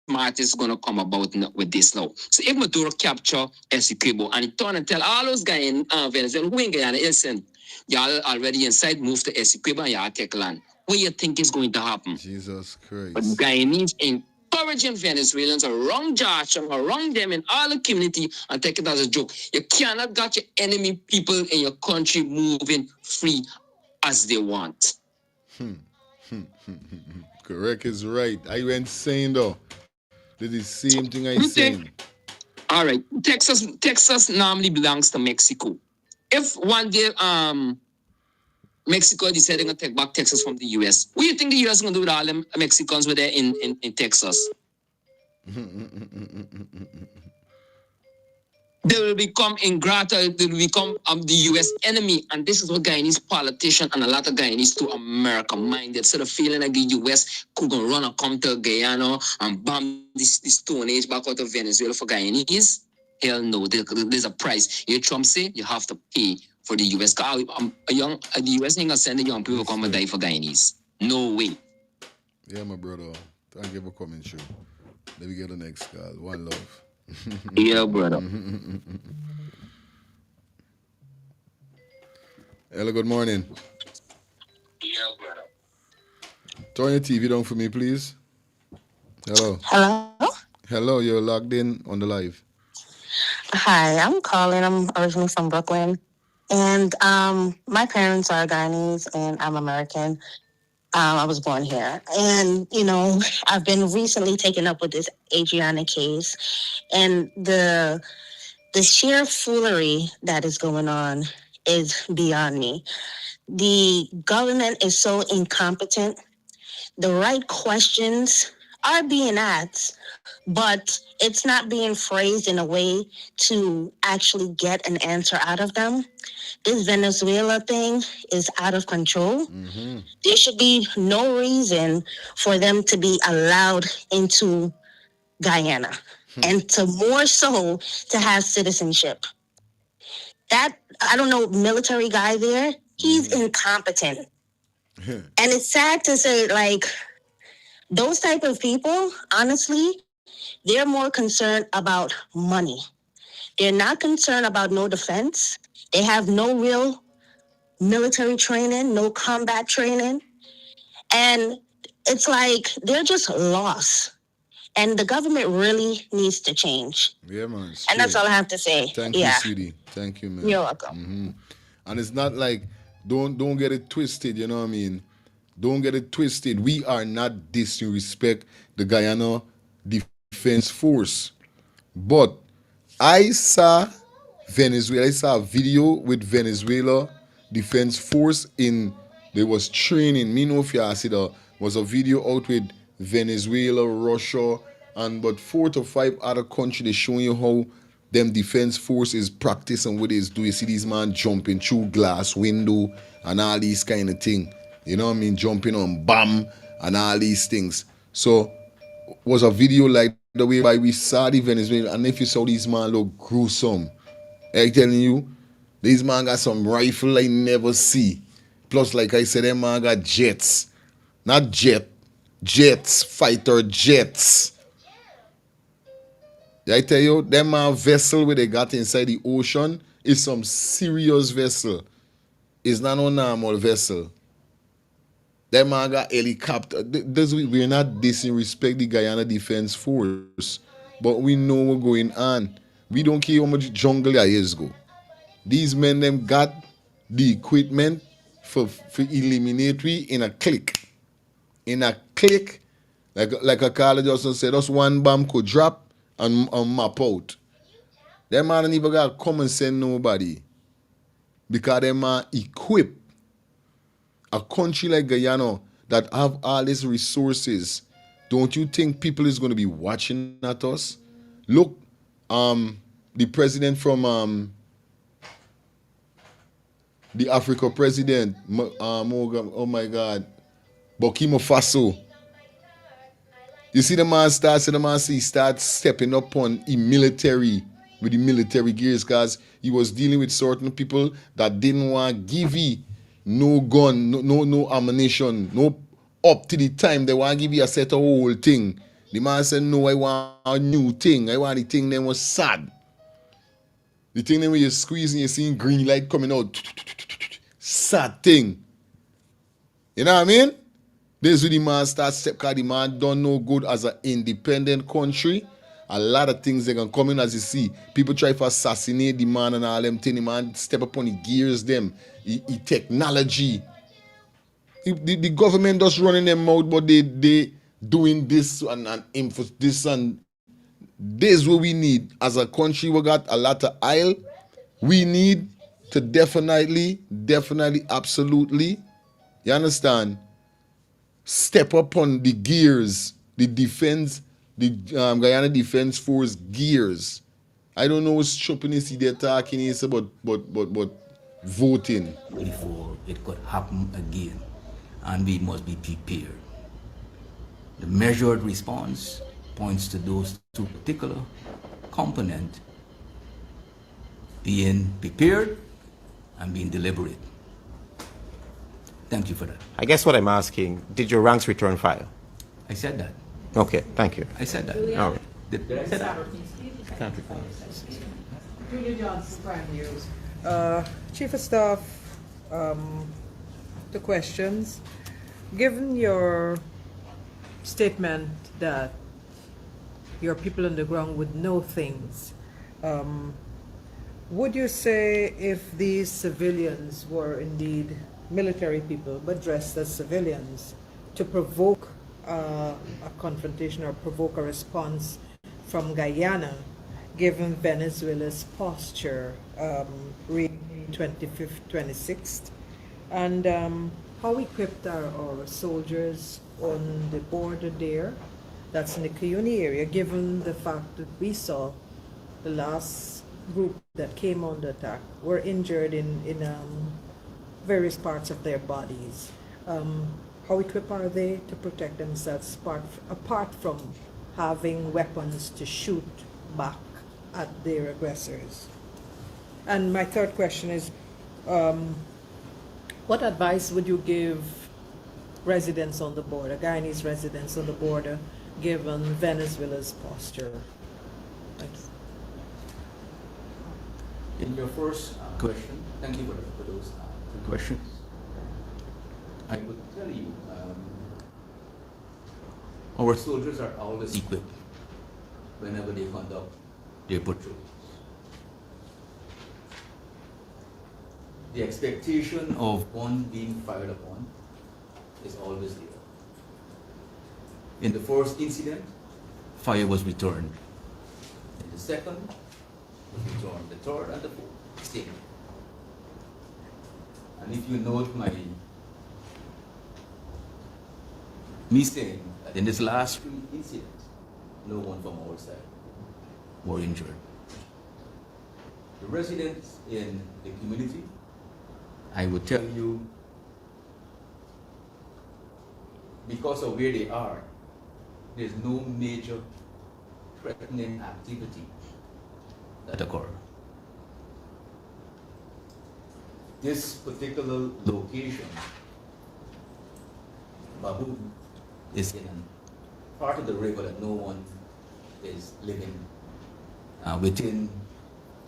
smartest is going to come about with this now. So if Maduro capture Essequibo and he turn and tell all those guys in Venezuela who in Guyana, listen, y'all already inside, move to Essequibo and y'all take land. What do you think is going to happen?
Jesus Christ.
But Guyanese encouraging Venezuelans around Josh and around them in all the community and take it as a joke. You cannot got your enemy people in your country moving free as they want.
Correct is right. I went saying though. This is the same thing I saying.
All right. Texas normally belongs to Mexico. If one day Mexico decided to take back Texas from the US, what do you think the US is going to do with all them Mexicans were there in Texas? They will become ingrata, they will become the US enemy. And this is what Guyanese politicians and a lot of Guyanese to America minded. So the feeling like the US could go run and come to Guyana and bomb this Stone Age back out of Venezuela for Guyanese. Hell no, there's a price. You Trump say you have to pay for the US. The US ain't gonna send the young people come and die for Guyanese. No way.
Yeah, my brother. Thank you for coming through. Let me get the next call. One love.
Yeah, brother.
Hello, good morning.
Yeah, brother.
Turn your TV down for me, please. Hello.
Hello?
Hello, you're logged in on the live.
Hi, I'm calling. I'm originally from Brooklyn. And my parents are Guyanese and I'm American. I was born here. And, you know, I've been recently taken up with this Adriana case. And the sheer foolery that is going on is beyond me. The government is so incompetent. The right questions are being asked, but it's not being phrased in a way to actually get an answer out of them. This Venezuela thing is out of control.
Mm-hmm.
There should be no reason for them to be allowed into Guyana and to more so to have citizenship. That, I don't know, military guy there, he's incompetent. And it's sad to say, like, those type of people, honestly, they're more concerned about money. They're not concerned about no defense. They have no real military training, no combat training. And it's like they're just lost. And the government really needs to change.
Yeah, man.
And that's all I have to say.
Thank you, sweetie. Thank you, man.
You're welcome.
Mm-hmm. And it's not like, don't get it twisted, you know what I mean? Don't get it twisted. We are not disrespect the Guyana Defense Force. But I saw Venezuela, I saw a video with Venezuela Defense Force they was training. Me know if you see there was a video out with Venezuela, Russia, and but 4 to 5 other countries. They showing you how them defense force is practicing what they do. You see these man jumping through glass window and all these kind of thing. You know what I mean? Jumping on bomb and all these things. So was a video like the way by we saw the Venezuela, and if you saw these man look gruesome. I'm telling you, these man got some rifle I never see. Plus, like I said, them man got jets. Not jets, fighter jets. I tell you, them man vessel where they got inside the ocean is some serious vessel. It's not no normal vessel. Them man got helicopter. We're not disrespect the Guyana Defense Force, but we know what's going on. We don't care how much jungle there years ago. These men them got the equipment for eliminatory in a click. In a click, like a Carla Johnson said, just one bomb could drop and map out. Them man don't even got come and send nobody. Because them man equipped. A country like Guyana that have all these resources, don't you think people is going to be watching at us? Look, the president from the Africa president, oh my God, Burkina Faso. You see the man start stepping up on the military with the military gears because he was dealing with certain people that didn't want to give no gun, no ammunition, no up to the time they want to give you a set of whole thing. The man said, no, I want a new thing. I want the thing that was sad. The thing that when you squeeze and you see green light coming out. Sad thing. You know what I mean? This is what the man starts step, because the man don't know good as an independent country. A lot of things they can come in, as you see. People try to assassinate the man and all them things. The man step upon the gears them. He technology. The government just running them mouth, but they doing this and info this, and this is what we need as a country. We got a lot of oil. We need to definitely, absolutely, you understand, step up on the gears, the defense, the Guyana Defense Force gears. I don't know what stupidness they're talking is about, but voting.
Before it could happen again, and we must be prepared. The measured response points to those two particular components: being prepared and being deliberate. Thank you for that.
I guess what I'm asking, did your ranks return fire?
I said that.
Okay, thank you.
I said that.
All right.
Did I say that?
Can't recall.
Julia Johnson, Prime News. Chief of Staff, the questions. Given your statement that your people on the ground would know things, would you say if these civilians were indeed military people but dressed as civilians to provoke a confrontation or provoke a response from Guyana, given Venezuela's posture, really 25th, 26th, and how equipped are our soldiers on the border there, that's in the Cuyuni area, given the fact that we saw the last group that came on the attack were injured in various parts of their bodies. How equipped are they to protect themselves apart from having weapons to shoot back at their aggressors? And my third question is, what advice would you give residents on the border, Guyanese residents on the border, given Venezuela's posture? Thanks.
In your first question, thank you for those questions. I would tell you, our soldiers are always equipped whenever they conduct their patrols. The expectation of one being fired upon is always there. In the first incident, fire was returned. In the second, was returned. The third and the fourth, stayed. And if you note me saying that in this last 3 incidents, no one from our side were injured. The residents in the community, I would tell you, because of where they are, there's no major threatening activity that occur. This particular location, Babu, is in a part of the river that no one is living within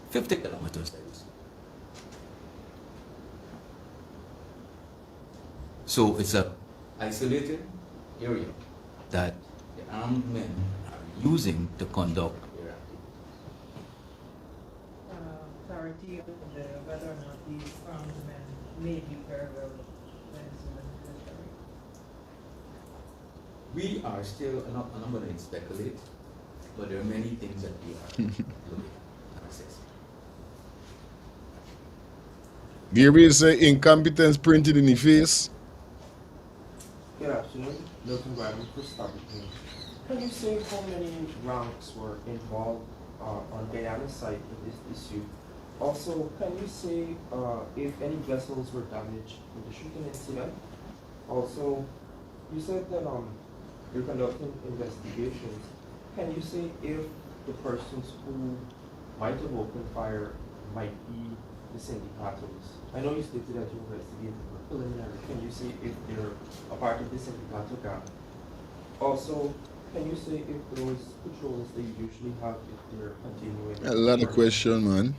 50 kilometers. So it's a isolated area that the armed men are using to conduct their activities.
Clarity on whether or not these armed men may be very well Venezuelan military.
We are still, I'm not going to speculate, but there are many things that we are looking at and assessing.
Gary say incompetence printed in the face.
Good afternoon, Milton Bradley for Starbuck News. Can you say how many ranks were involved on Guyana's side in this issue? Also, can you say if any vessels were damaged in the shooting incident? Also, you said that you're conducting investigations. Can you say if the persons who might have opened fire might be the sindicatos? I know you stated that you investigated, but preliminary, can you say if they're a part of the sindicato gang? Also, can you say if those patrols they usually have, if they're continuing?
A lot of question, man.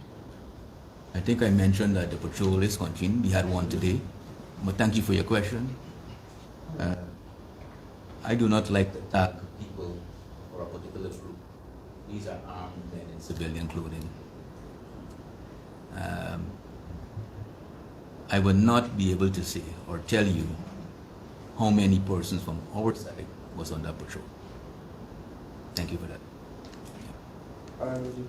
I think I mentioned that the patrol is continuing. We had one today. But thank you for your question. I do not like to attack people or a particular group. These are armed men in civilian clothing. I will not be able to say or tell you how many persons from our side was on that patrol. Thank you for that.
And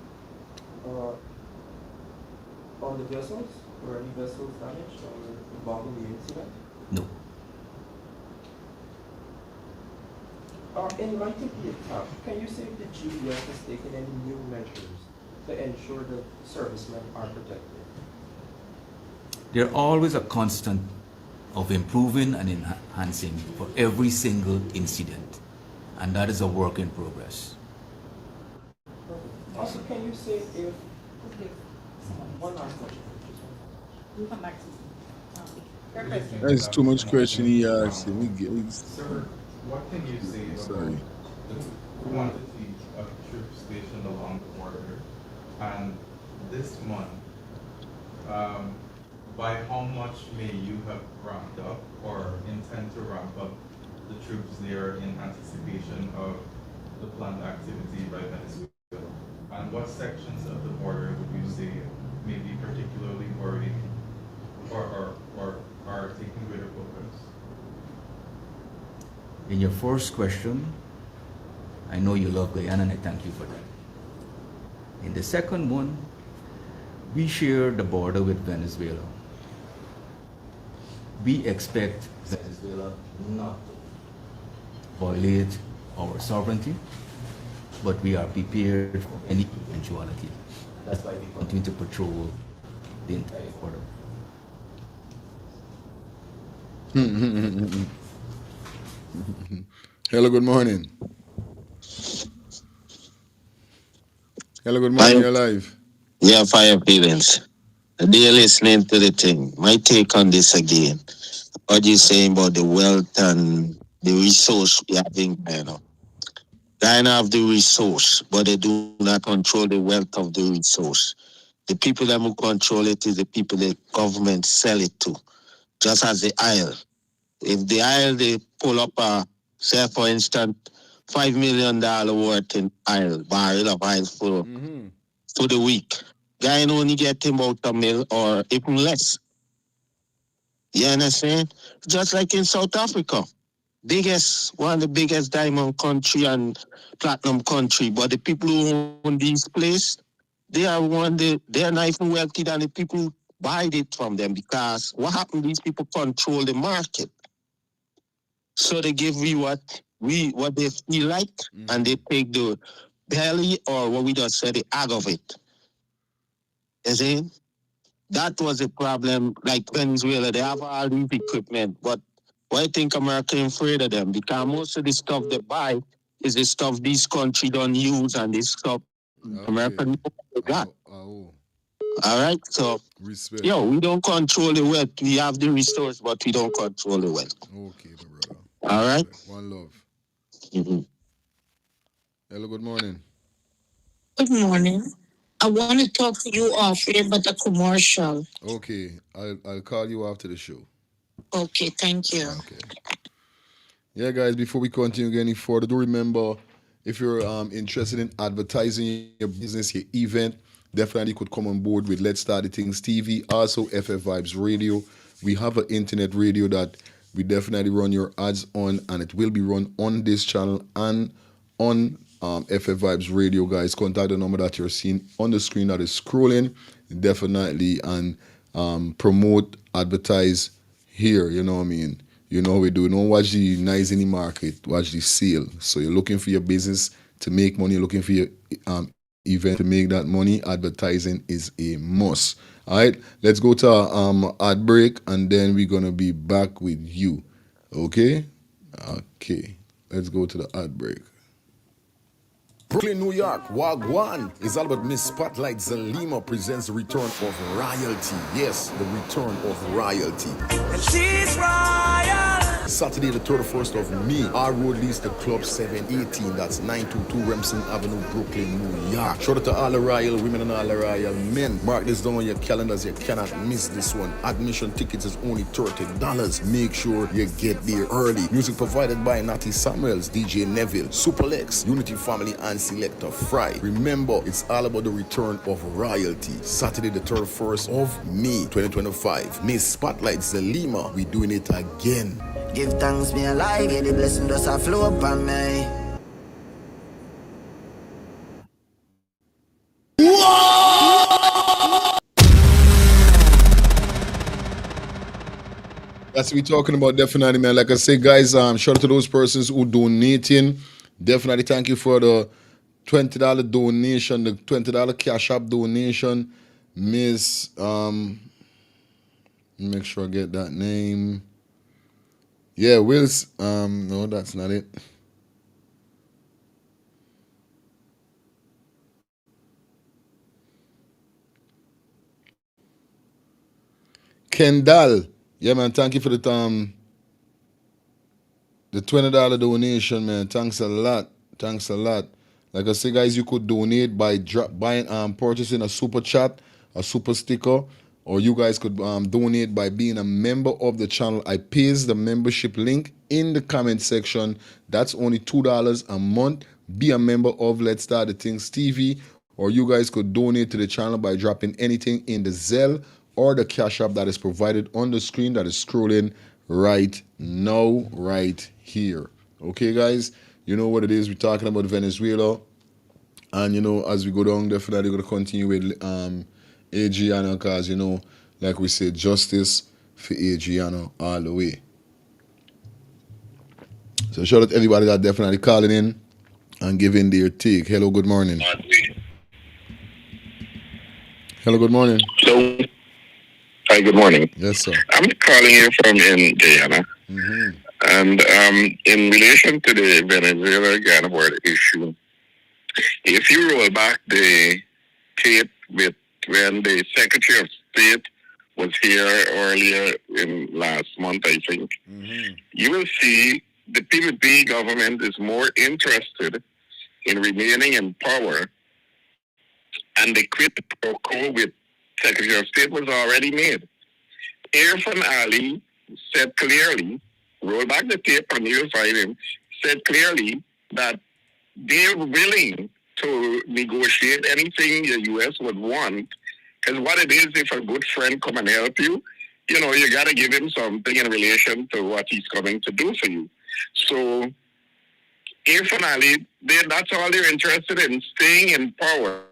on the vessels, were any vessels damaged or involved in the incident?
No.
In light of the attack, can you say if the GDS has taken any new measures to ensure that servicemen are protected?
They're always a constant of improving and enhancing for every single incident. And that is a work in progress.
Also, can you say if, one last question.
We'll come back to you. Your question.
That's too much question he asked.
Sir, what can you say about the quantity of troops stationed along the border? And this month, by how much may you have ramped up or intend to ramp up the troops there in anticipation of the planned activity by Venezuela? And what sections of the border would you say may be particularly worried or are taking greater focus?
In your first question, I know you love Guyana and I thank you for that. In the second one, we share the border with Venezuela. We expect Venezuela not to violate our sovereignty, but we are prepared for any eventuality. That's why we continue to patrol the entire border.
Hello, good morning. Hello, good morning. You're live.
Yeah, fire feelings. They're listening to the thing. My take on this again. What you saying about the wealth and the resource we have in Guyana? Guyana have the resource, but they do not control the wealth of the resource. The people that will control it is the people the government sell it to. Just as the oil. If the oil they pull up say for instance, $5 million worth in oil, barrel of oil for the week. Guyana only get him about $1 million or even less. You understand? Just like in South Africa. One of the biggest diamond country and platinum country, but the people who own these places, they are not even wealthy than the people who buy it from them, because what happened, these people control the market. So they give we what they feel like, and they take the belly, or what we just said, the egg of it. You see? That was a problem, like Venezuela, they have all these equipment, but why think America is afraid of them? Because most of the stuff they buy is the stuff these countries don't use, and this stuff America knows they got. All right, so
respect.
We don't control the wealth. We have the resource, but we don't control the wealth.
Okay, my brother.
All right.
One love.
Mm-hmm.
Hello, good morning.
Good morning. I want to talk to you off here, but a commercial.
Okay, I'll call you after the show.
Okay, thank you.
Okay. Yeah, guys, before we continue any further, do remember, if you're interested in advertising your business, your event, definitely could come on board with Let's Start the Things TV, also FF Vibes Radio. We have an internet radio that we definitely run your ads on, and it will be run on this channel and on FF Vibes Radio, guys. Contact the number that you're seeing on the screen that is scrolling, definitely, and promote, advertise here, you know what I mean? You know how we do. Don't watch the nice in the market, watch the sale. So you're looking for your business to make money, you're looking for your event to make that money. Advertising is a must. All right, let's go to ad break, and then we're gonna be back with you. Okay, let's go to the ad break. Brooklyn, New York, Wagwan is all about Miss Spotlight Zalima presents the return of royalty. Yes, the return of royalty. And she's royal. Saturday, the 31st of May, our road leads to Club 718. That's 922 Remsen Avenue, Brooklyn, New York. Shout out to all the royal women and all the royal men. Mark this down on your calendars. You cannot miss this one. Admission tickets is only $30. Make sure you get there early. Music provided by Natty Samuels, DJ Neville, Superlex, Unity Family, and Selector Fry. Remember, it's all about the return of royalty. Saturday, the 31st of May, 2025. Miss Spotlight Zalima, we doing it again.
Give thanks, me alive, yeah, the blessing does a flow upon me.
That's what we're talking about, definitely, man. Like I say, guys, shout out to those persons who donating. Definitely thank you for the $20 donation, the $20 Cash App donation. Miss, make sure I get that name. Yeah, Wills, no, that's not it. Kendall, yeah, man, thank you for the $20 donation, man. Thanks a lot. Thanks a lot. Like I say, guys, you could donate by purchasing a super chat, a super sticker, or you guys could donate by being a member of the channel. I paste the membership link in the comment section. That's only $2 a month. Be a member of Let's Start the Things TV, or you guys could donate to the channel by dropping anything in the Zelle or the Cash App that is provided on the screen that is scrolling right now, right here. Okay, guys, you know what it is. We're talking about Venezuela, and you know, as we go down, definitely going to continue with Adriana, because you know, like we said, justice for Adriana all the way. So shout out to everybody that definitely calling in and giving their take. Hello, good morning. Hello, good morning.
Hello. Hi, good morning.
Yes, sir.
I'm calling you from in Guyana. And in relation to the Venezuela-Guyana border issue, if you roll back the tape with when the Secretary of State was here earlier in last month, I think, you will see the PPP government is more interested in remaining in power, and the quid pro quo with Secretary of State was already made. Irfan Ali said clearly, roll back the tape and you'll find him, said clearly that they're willing to negotiate anything the U.S. would want, because what it is, if a good friend come and help you, you know, you got to give him something in relation to what he's coming to do for you. So, Irfan Ali, that's all they're interested in, staying in power.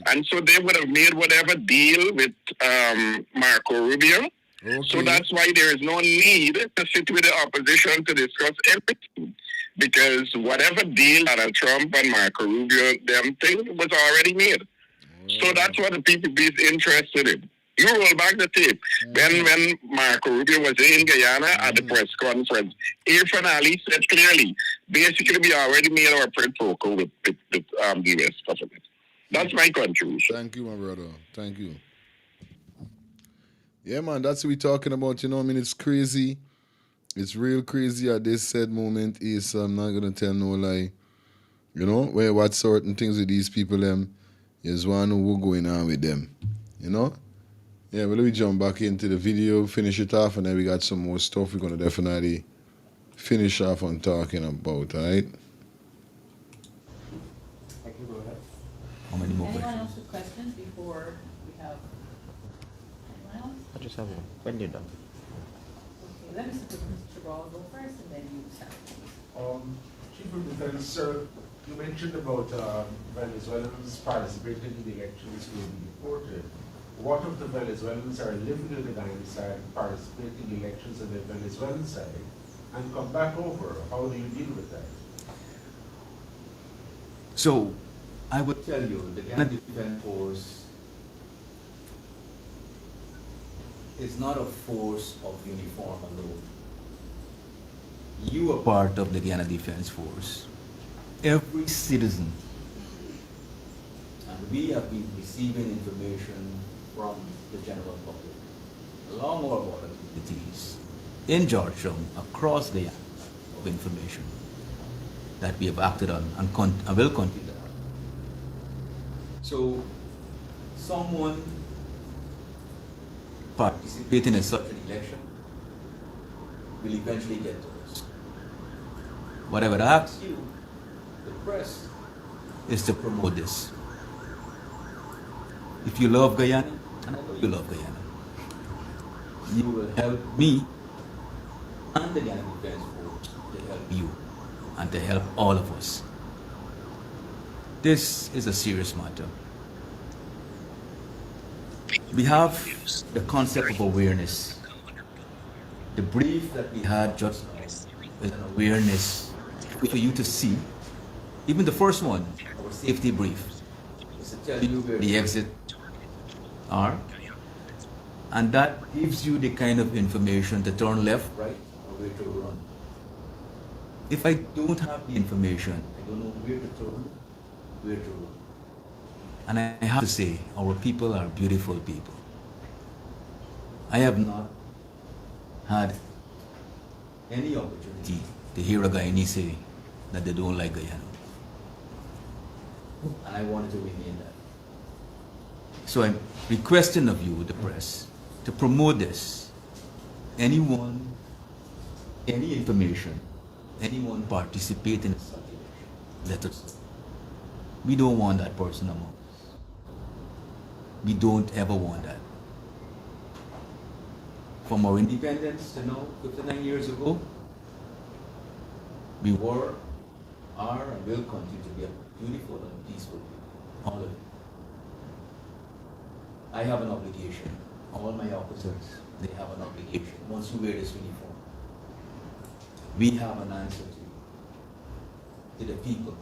And so they would have made whatever deal with Marco Rubio. So that's why there is no need to sit with the opposition to discuss everything. Because whatever deal Donald Trump and Marco Rubio, them thing was already made. So that's what the PPP is interested in. You roll back the tape. When Marco Rubio was in Guyana at the press conference, Irfan Ali said clearly, basically we already made our protocol with the U.S. government. That's my contribution.
Thank you, my brother. Thank you. Yeah, man, that's what we're talking about. You know, I mean, it's crazy. It's real crazy at this said moment. Is I'm not going to tell no lie. You know, where what certain things with these people, is one who going on with them. You know? Yeah, well, let me jump back into the video, finish it off, and then we got some more stuff we're going to definitely finish off on talking about, all right?
I can go ahead.
How many more
Anyone
questions?
else with questions before we have? Anyone else?
I just have one. When you're done.
Okay, let Mr. Cabral go first, and then you start.
Chief of Defense, sir, you mentioned about Venezuelans participating in the elections will be deported. What if the Venezuelans are living in the Guyana side, participating in elections on the Venezuelan side, and come back over? How do you deal with that?
So, I would tell you, the Guyana Defense Force is not a force of uniform alone. You are part of the Guyana Defense Force. Every citizen
And we have been receiving information from the general public along our border communities in Georgetown, across the of information that we have acted on and will continue to act. So, someone participating in such an election will eventually get to us. What I would ask you, the press, is to promote this. If you love Guyana, and I know you love Guyana, you will help me and the Guyana Defense Force to help you and to help all of us. This is a serious matter. We have the concept of awareness. The brief that we had just now is an awareness for you to see. Even the first one, our safety brief, is to tell you where the exit are. And that gives you the kind of information to turn left, right, or where to run. If I don't have the information, I don't know where to turn, where to run. And I have to say, our people are beautiful people. I have not had any opportunity to hear a Guyanese say that they don't like Guyana. And I wanted to remain that. So I'm requesting of you, the press, to promote this. Anyone, any information, anyone participating in such election, let us know. We don't want that person among us. We don't ever want that. From our independence to now, 59 years ago, we were, are, and will continue to be a beautiful and peaceful people, all of it. I have an obligation. All my officers, they have an obligation. Once you wear this uniform, we have an answer to the people.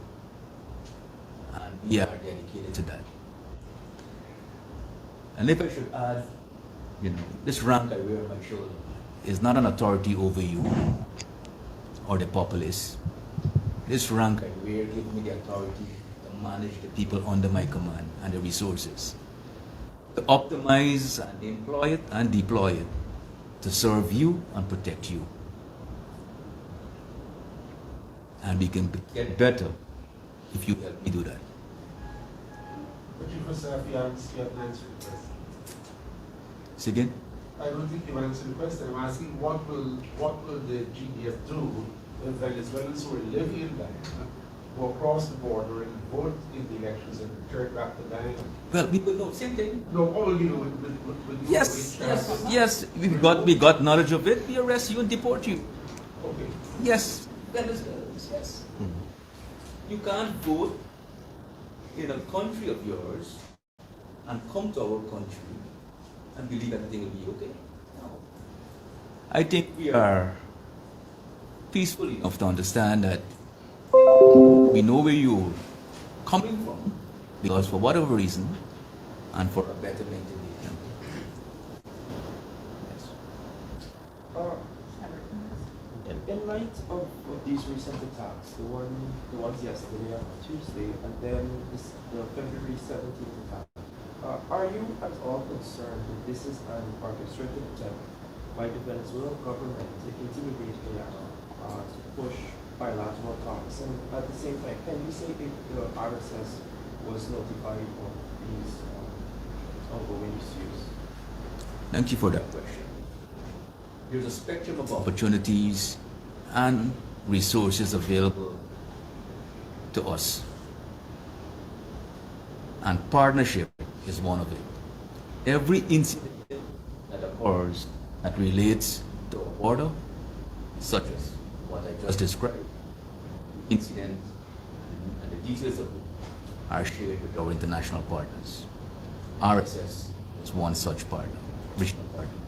And we are dedicated to that. And if I should add, this rank I wear on my shoulder is not an authority over you or the populace. This rank I wear gives me the authority to manage the people under my command and the resources, to optimize and employ it and deploy it to serve you and protect you. And we can get better if you help me do that.
But you must have you haven't answered the question.
Say again?
I don't think you answered the question. I'm asking what will the GDF do with Venezuelans who are living in Guyana, who across the border and vote in the elections and return back to Guyana?
Well, we will know same thing.
No, all you know with
Yes. We got knowledge of it. We arrest you and deport you.
Okay.
Yes. Venezuelans, yes. You can't vote in a country of yours and come to our country and believe everything will be okay. No. I think we are peaceful enough to understand that we know where you're coming from, because for whatever reason and for a better mental nation. Yes.
In light of these recent attacks, the ones yesterday and Tuesday, and then the February 17th attack, are you at all concerned that this is an orchestrated attempt by the Venezuelan government to intimidate Guyana, to push bilateral talks? And at the same time, can you say if the RSS was notified of these ongoing issues?
Thank you for that question. There's a spectrum of opportunities and resources available to us. And partnership is one of it. Every incident that occurs that relates to a border, such as what I just described, incidents and the details of it are shared with our international partners. RSS is one such partner, regional partner.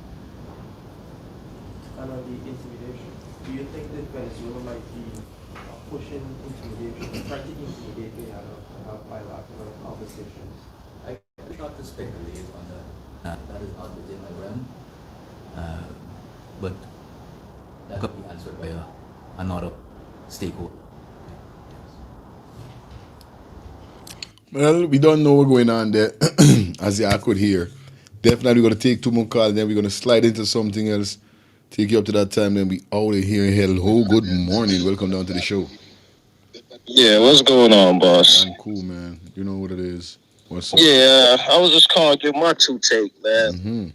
And on the intimidation, do you think that Venezuela might be pushing intimidation, trying to intimidate Guyana to have bilateral conversations?
I wish not to speculate on that. That is not within my realm. But that could be answered by another stakeholder.
Well, we don't know what's going on there, as I could hear. Definitely going to take two more calls, then we're going to slide into something else. Take you up to that time, then we out of here. Hello, good morning. Welcome down to the show.
Yeah, what's going on, boss?
I'm cool, man. You know what it is. What's up?
Yeah, I was just calling to give my two take, man.
Mm-hmm.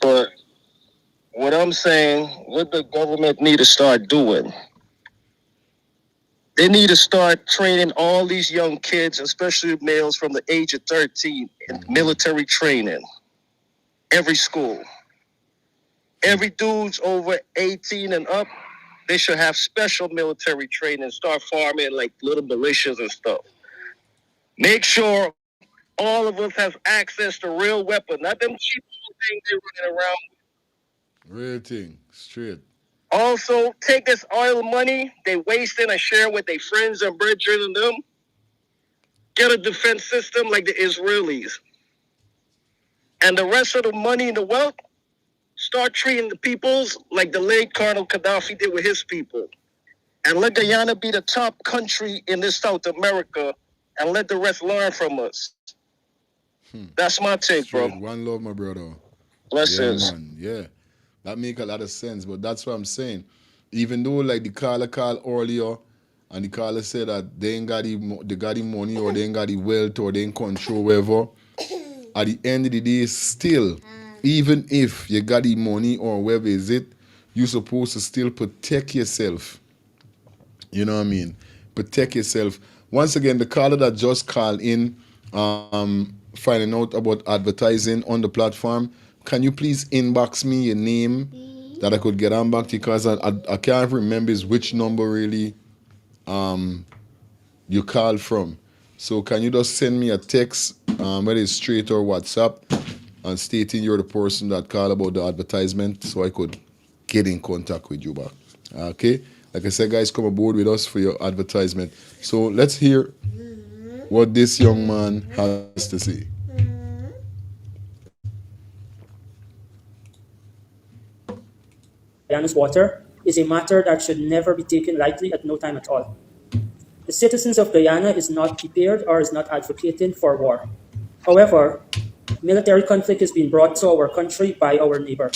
But what I'm saying, what the government need to start doing, they need to start training all these young kids, especially males from the age of 13, in military training. Every school. Every dude's over 18 and up, they should have special military training, start farming like little militias and stuff. Make sure all of us have access to real weapons, not them cheap things they're running around.
Real thing, straight.
Also, take this oil money they wasting and share with their friends and brethren and them. Get a defense system like the Israelis. And the rest of the money and the wealth, start treating the peoples like the late Colonel Gaddafi did with his people. And let Guyana be the top country in this South America and let the rest learn from us. That's my take,
Straight.
bro.
One love, my brother.
Blessings.
Yeah, man. Yeah. That make a lot of sense, but that's what I'm saying. Even though like the caller called earlier and the caller said that they ain't got the money or they ain't got the wealth or they ain't control whatever, at the end of the day, still, even if you got the money or whatever is it, you're supposed to still protect yourself. You know what I mean? Protect yourself. Once again, the caller that just called in, finding out about advertising on the platform, can you please inbox me your name that I could get on back because I can't remember which number really you called from. So can you just send me a text, whether it's straight or WhatsApp, and stating you're the person that called about the advertisement so I could get in contact with you back. Okay? Like I said, guys, come aboard with us for your advertisement. So let's hear what this young man has to say.
Guyana's water is a matter that should never be taken lightly at no time at all. The citizens of Guyana is not prepared or is not advocating for war. However, military conflict is being brought to our country by our neighbor,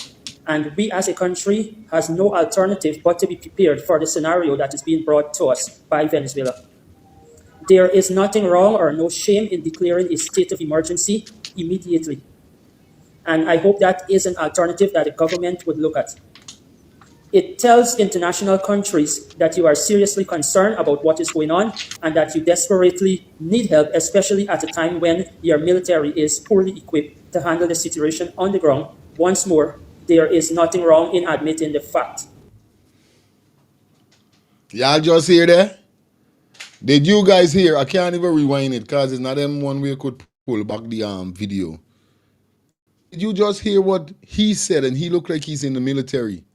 and we as a country has no alternative but to be prepared for the scenario that is being brought to us by Venezuela. There is nothing wrong or no shame in declaring a state of emergency immediately, and I hope that is an alternative that the government would look at. It tells international countries that you are seriously concerned about what is going on and that you desperately need help, especially at a time when your military is poorly equipped to handle the situation on the ground. Once more, there is nothing wrong in admitting the fact.
Y'all just hear that? Did you guys hear? I can't even rewind it because it's not them one way could pull back the video. Did you just hear what he said? And he looked like he's in the military.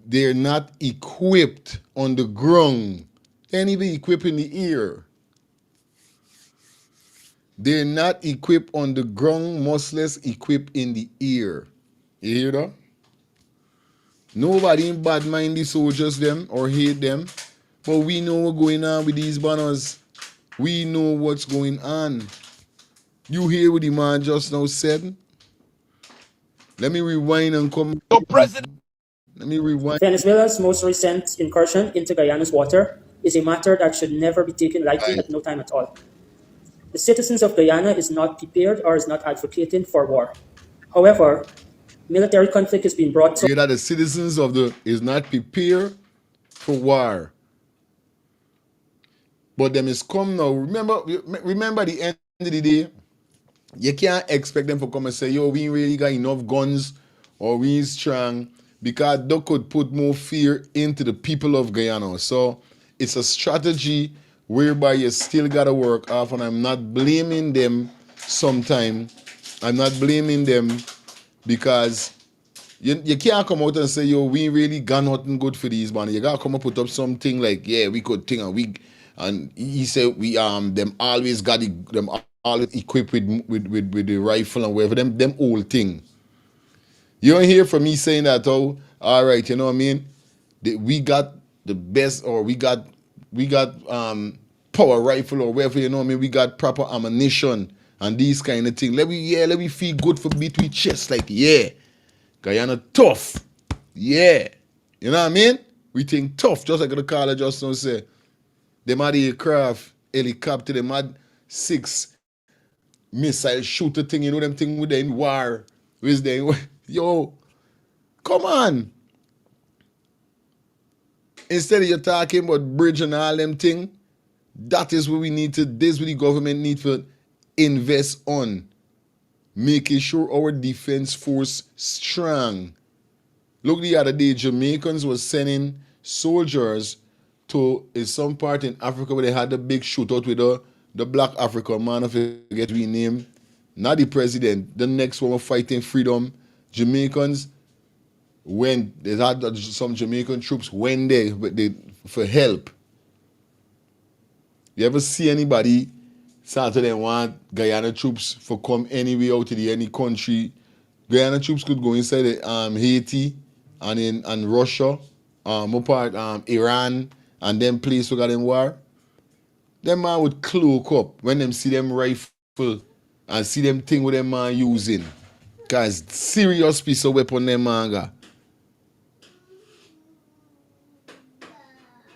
They're not equipped on the ground. They ain't even equipped in the ear. They're not equipped on the ground, much less equipped in the ear. You hear that? Nobody in bad mind the soldiers them or hate them. But we know what's going on with these banners. We know what's going on. You hear what the man just now said? Let me rewind and come. Let me rewind.
Venezuela's most recent incursion into Guyana's water is a matter that should never be taken lightly at no time at all. The citizens of Guyana is not prepared or is not advocating for war. However, military conflict is being brought to...
Hear that the citizens of the is not prepared for war. But them is come now. Remember the end of the day, you can't expect them to come and say, yo, we ain't really got enough guns or we ain't strong, because they could put more fear into the people of Guyana. So it's a strategy whereby you still gotta work off, and I'm not blaming them sometimes. I'm not blaming them because you can't come out and say, yo, we ain't really got nothing good for these man. You gotta come and put up something like, yeah, we could think and he said we them always got them always equipped with the rifle and whatever, them old thing. You don't hear from me saying that, oh, all right, you know what I mean? We got the best, or we got power rifle or whatever, you know what I mean? We got proper ammunition and these kind of things. Let me feel good for beat with chest. Like, yeah, Guyana tough. Yeah. You know what I mean? We think tough, just like the caller just now say. Them had aircraft, helicopter, them had 6 missile shooter thing, you know them thing with them war. With them, yo, come on. Instead of you talking about bridge and all them thing, that is what we need to, this is what the government need to invest on. Making sure our defense force strong. Look, the other day, Jamaicans was sending soldiers to some part in Africa where they had the big shootout with the black African man, I forget his name. Not the president, the next one was fighting freedom. Jamaicans, when they had some Jamaican troops went there for help. You ever see anybody start to them want Guyana troops for come anywhere out to any country? Guyana troops could go inside Haiti and Russia, Iran, and them place who got them war. Them man would cloak up when them see them rifle and see them thing with them man using. Cause serious piece of weapon them man got.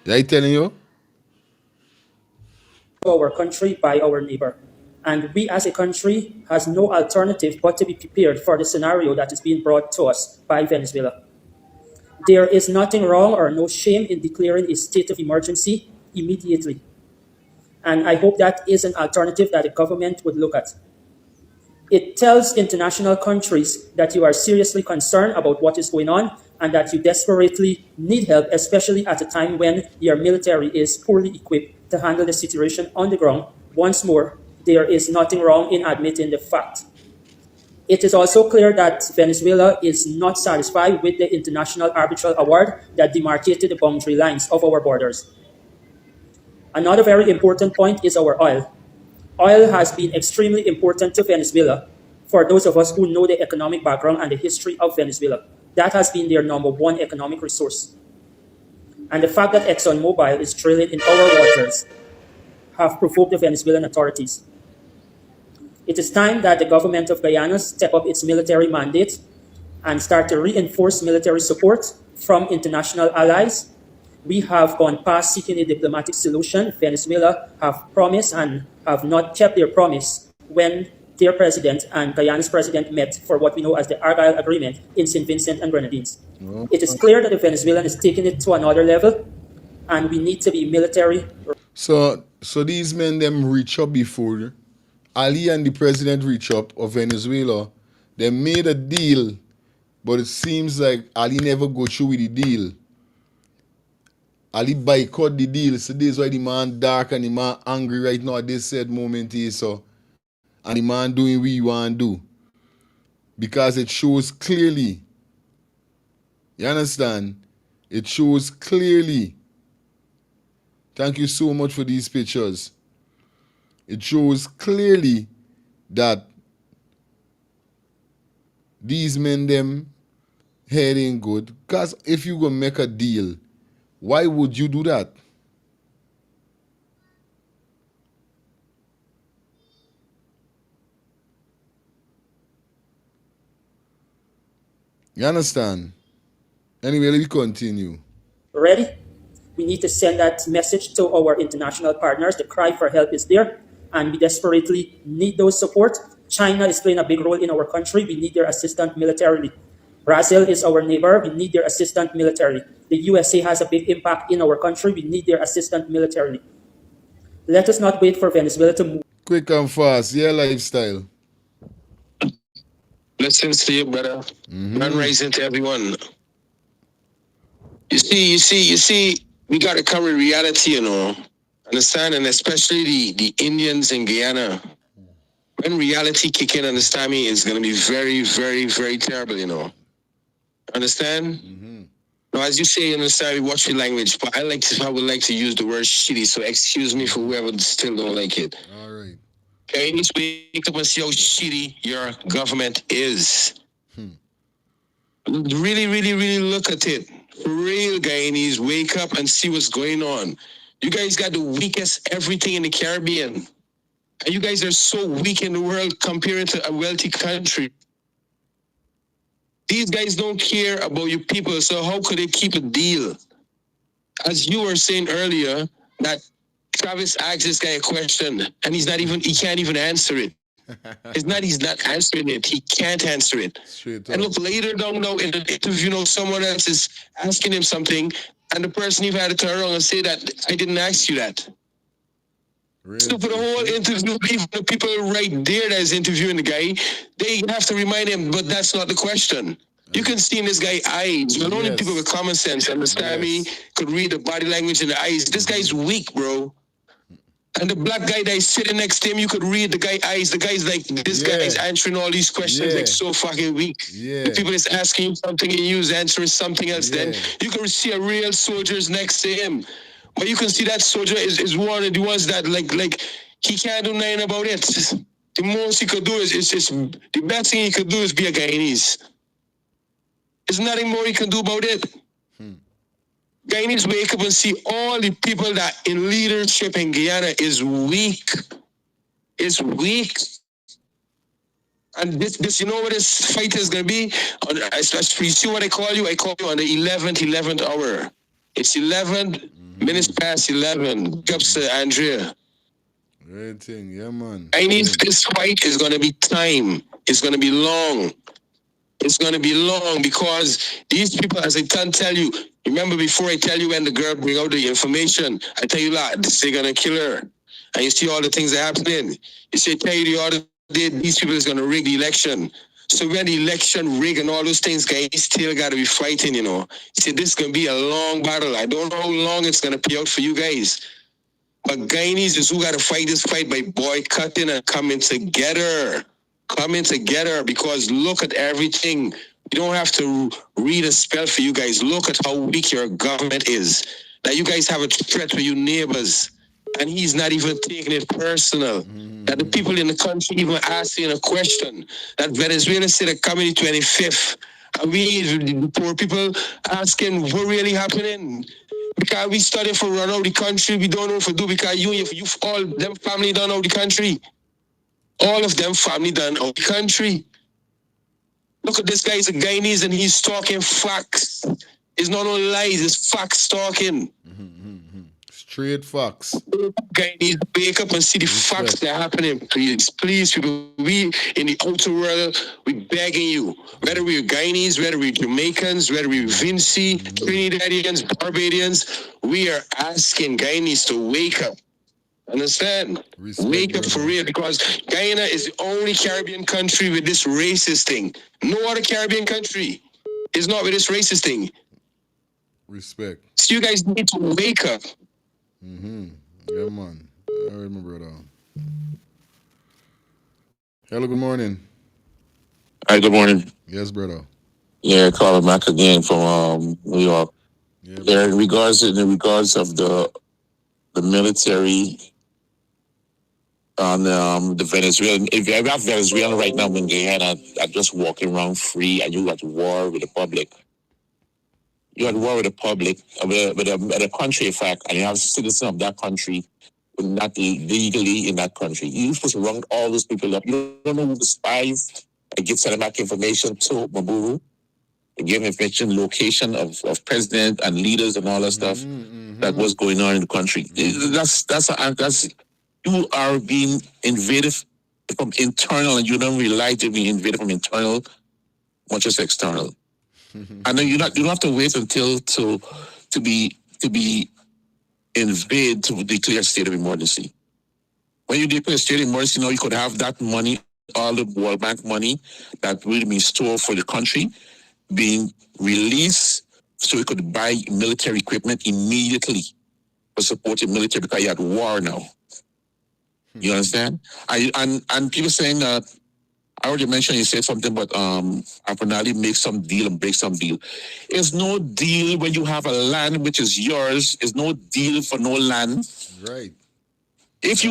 Is I telling you?
Our country by our neighbor. And we as a country has no alternative but to be prepared for the scenario that is being brought to us by Venezuela. There is nothing wrong or no shame in declaring a state of emergency immediately. And I hope that is an alternative that the government would look at. It tells international countries that you are seriously concerned about what is going on and that you desperately need help, especially at a time when your military is poorly equipped to handle the situation on the ground. Once more, there is nothing wrong in admitting the fact. It is also clear that Venezuela is not satisfied with the International Arbitral Award that demarcated the boundary lines of our borders. Another very important point is our oil. Oil has been extremely important to Venezuela for those of us who know the economic background and the history of Venezuela. That has been their #1 economic resource. And the fact that ExxonMobil is drilling in our waters have provoked the Venezuelan authorities. It is time that the government of Guyana step up its military mandate and start to reinforce military support from international allies. We have gone past seeking a diplomatic solution. Venezuela have promised and have not kept their promise when their president and Guyana's president met for what we know as the Argyle Agreement in St. Vincent and Grenadines. It is clear that the Venezuelan is taking it to another level, and we need to be military.
So these men them reach up before Ali and the president reach up of Venezuela. They made a deal, but it seems like Ali never go through with the deal. Ali boycott the deal, so this is why the man dark and the man angry right now at this said moment here, so. And the man doing what he want to do. Because it shows clearly. You understand? It shows clearly. Thank you so much for these pictures. It shows clearly that these men them head ain't good. Because if you go make a deal, why would you do that? You understand? Anyway, let me continue.
Ready? We need to send that message to our international partners. The cry for help is there, and we desperately need those support. China is playing a big role in our country. We need their assistance militarily. Brazil is our neighbor. We need their assistance militarily. The USA has a big impact in our country. We need their assistance militarily. Let us not wait for Venezuela to move.
Quick and fast, yeah, lifestyle.
Blessings to you, brother. Man rising to everyone. You see, we got to come with reality, you know. Understand? And especially the Indians in Guyana. When reality kick in, understand me, it's going to be very, very, very terrible, you know. Understand? Now, as you say, understand, we watch your language, but I would like to use the word shitty, so excuse me for whoever still don't like it.
All right.
Okay, you need to wake up and see how shitty your government is. Really, really, really look at it. For real, Guyanese, wake up and see what's going on. You guys got the weakest everything in the Caribbean. And you guys are so weak in the world compared to a wealthy country. These guys don't care about you people, so how could they keep a deal? As you were saying earlier, that Travis asked this guy a question, and he can't even answer it. He's not answering it. He can't answer it. And look, later down now in the interview, someone else is asking him something, and the person you've had to turn around and say that, I didn't ask you that. Really? So for the whole interview, even the people right there that is interviewing the guy, they have to remind him, but that's not the question. You can see in this guy's eyes. But only people with common sense, understand me, could read the body language in the eyes. This guy's weak, bro. And the black guy that is sitting next to him, you could read the guy's eyes. The guy's like, this guy is answering all these questions like so fucking weak. The people is asking something and you answering something else. Then you can see a real soldier's next to him. But you can see that soldier is one of the ones that like he can't do nothing about it. The most he could do is the best thing he could do is be a Guyanese. There's nothing more he can do about it. Guyanese wake up and see all the people that in leadership in Guyana is weak. It's weak. And this, you know what this fight is going to be? You see what I call you? I call you on the 11th hour. It's 11 minutes past 11. Ups to Andrea.
Great thing, yeah, man.
This fight is going to be time. It's going to be long. It's going to be long because these people, as I tell you, remember before I tell you when the girl bring out the information, I tell you that they're going to kill her. And you see all the things that are happening. You say, tell you the other day, these people is going to rig the election. So when the election rig and all those things, guys, still got to be fighting, You see, this is going to be a long battle. I don't know how long it's going to pay out for you guys. But Guyanese is who got to fight this fight by boycotting and coming together. Coming together, because look at everything. You don't have to read a spell for you guys. Look at how weak your government is. That you guys have a threat with your neighbors, and he's not even taking it personal. That the people in the country even asking a question. That Venezuela said a coming 25th. And we, the poor people, asking what really happening. Because we study for run out the country, we don't know what to do because you all them family done out the country. All of them family done out the country. Look at this guy, he's a Guyanese and he's talking facts. It's not only lies, it's facts talking.
Straight facts.
Guyanese, wake up and see the facts that are happening. Please, people, we in the outer world, we begging you. Whether we're Guyanese, whether we're Jamaicans, whether we're Vinci, Trinidadians, Barbadians, we are asking Guyanese to wake up. Understand? Wake up for real, because Guyana is the only Caribbean country with this racist thing. No other Caribbean country is not with this racist thing.
Respect.
So you guys need to wake up.
Yeah, man. All right, my brother. Hello, good morning.
Hi, good morning.
Yes, brother.
Yeah, calling back again from New York. Yeah, in regards of the military on the Venezuelan. If you have Venezuela right now in Guyana are just walking around free, and you at war with the public. You're at war with the public, with a country, in fact, and you have citizens of that country not legally in that country. You're supposed to round all those people up. You don't know who the spies that give sending back information to Maburu. They give information, location of president and leaders and all that stuff that was going on in the country. That's you are being invaded from internal, and you don't realize you're being invaded from internal, much as external. And then you don't have to wait until to be invaded to declare state of emergency. When you declare state of emergency, now you could have that money, all the World Bank money that will be stored for the country, being released so you could buy military equipment immediately for supporting military, because you had war now. You understand? And people saying that, I already mentioned, you said something about Apernali make some deal and break some deal. It's no deal when you have a land which is yours. It's no deal for no land.
Right.
If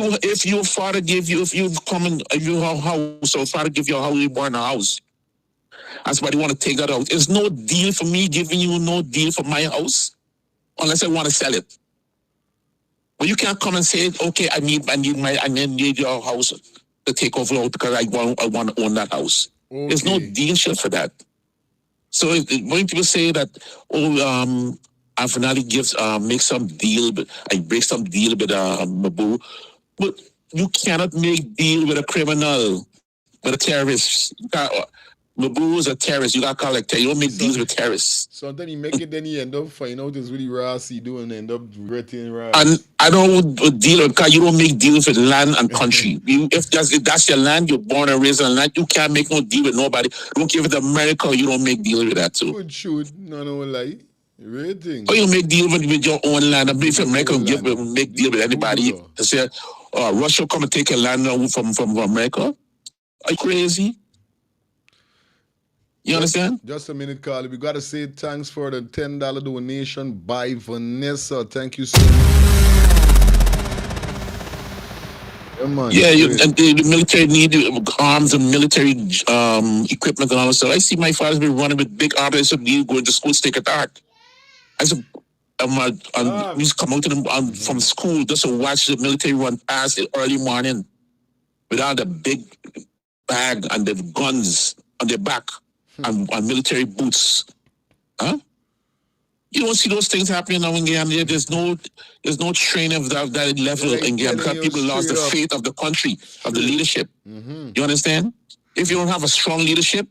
your father give you, if you come in your house, or father give you a house, you born a house, and somebody want to take that out, it's no deal for me giving you no deal for my house, unless I want to sell it. But you can't come and say, okay, I need your house to take over because I want to own that house.
Okay.
There's no deal for that. So when people say that, I finally make some deal, but I break some deal with Mabu, but you cannot make deal with a criminal, with a terrorist. Mabu is a terrorist. You got collector. You don't make deals with terrorists.
Sometimes you make it, then you end up finding out it's really Rossi doing, end up regretting Ross.
And I don't deal with, because you don't make deals with land and country. If that's your land, you're born and raised on land, you can't make no deal with nobody. Don't give it to America, you don't make deal with that too.
Good shoot, no lie. Rating.
Or you make deal with your own land. I mean, if America make deal with anybody, to say, Russia come and take your land from America? Are you crazy? You understand?
Just a minute, Carly. We got to say thanks for the $10 donation by Vanessa. Thank you so much.
Yeah, and the military need arms and military equipment and all that stuff. I see my father's been running with big arms. I used to going to school to take it art. I used to, we used to come out to them from school just to watch the military run past it early morning with all the big bag and the guns on their back. And military boots, huh? You don't see those things happening now in Guyana. There's no training of that level in Guyana because people lost the faith of the country, of the leadership. You understand? If you don't have a strong leadership,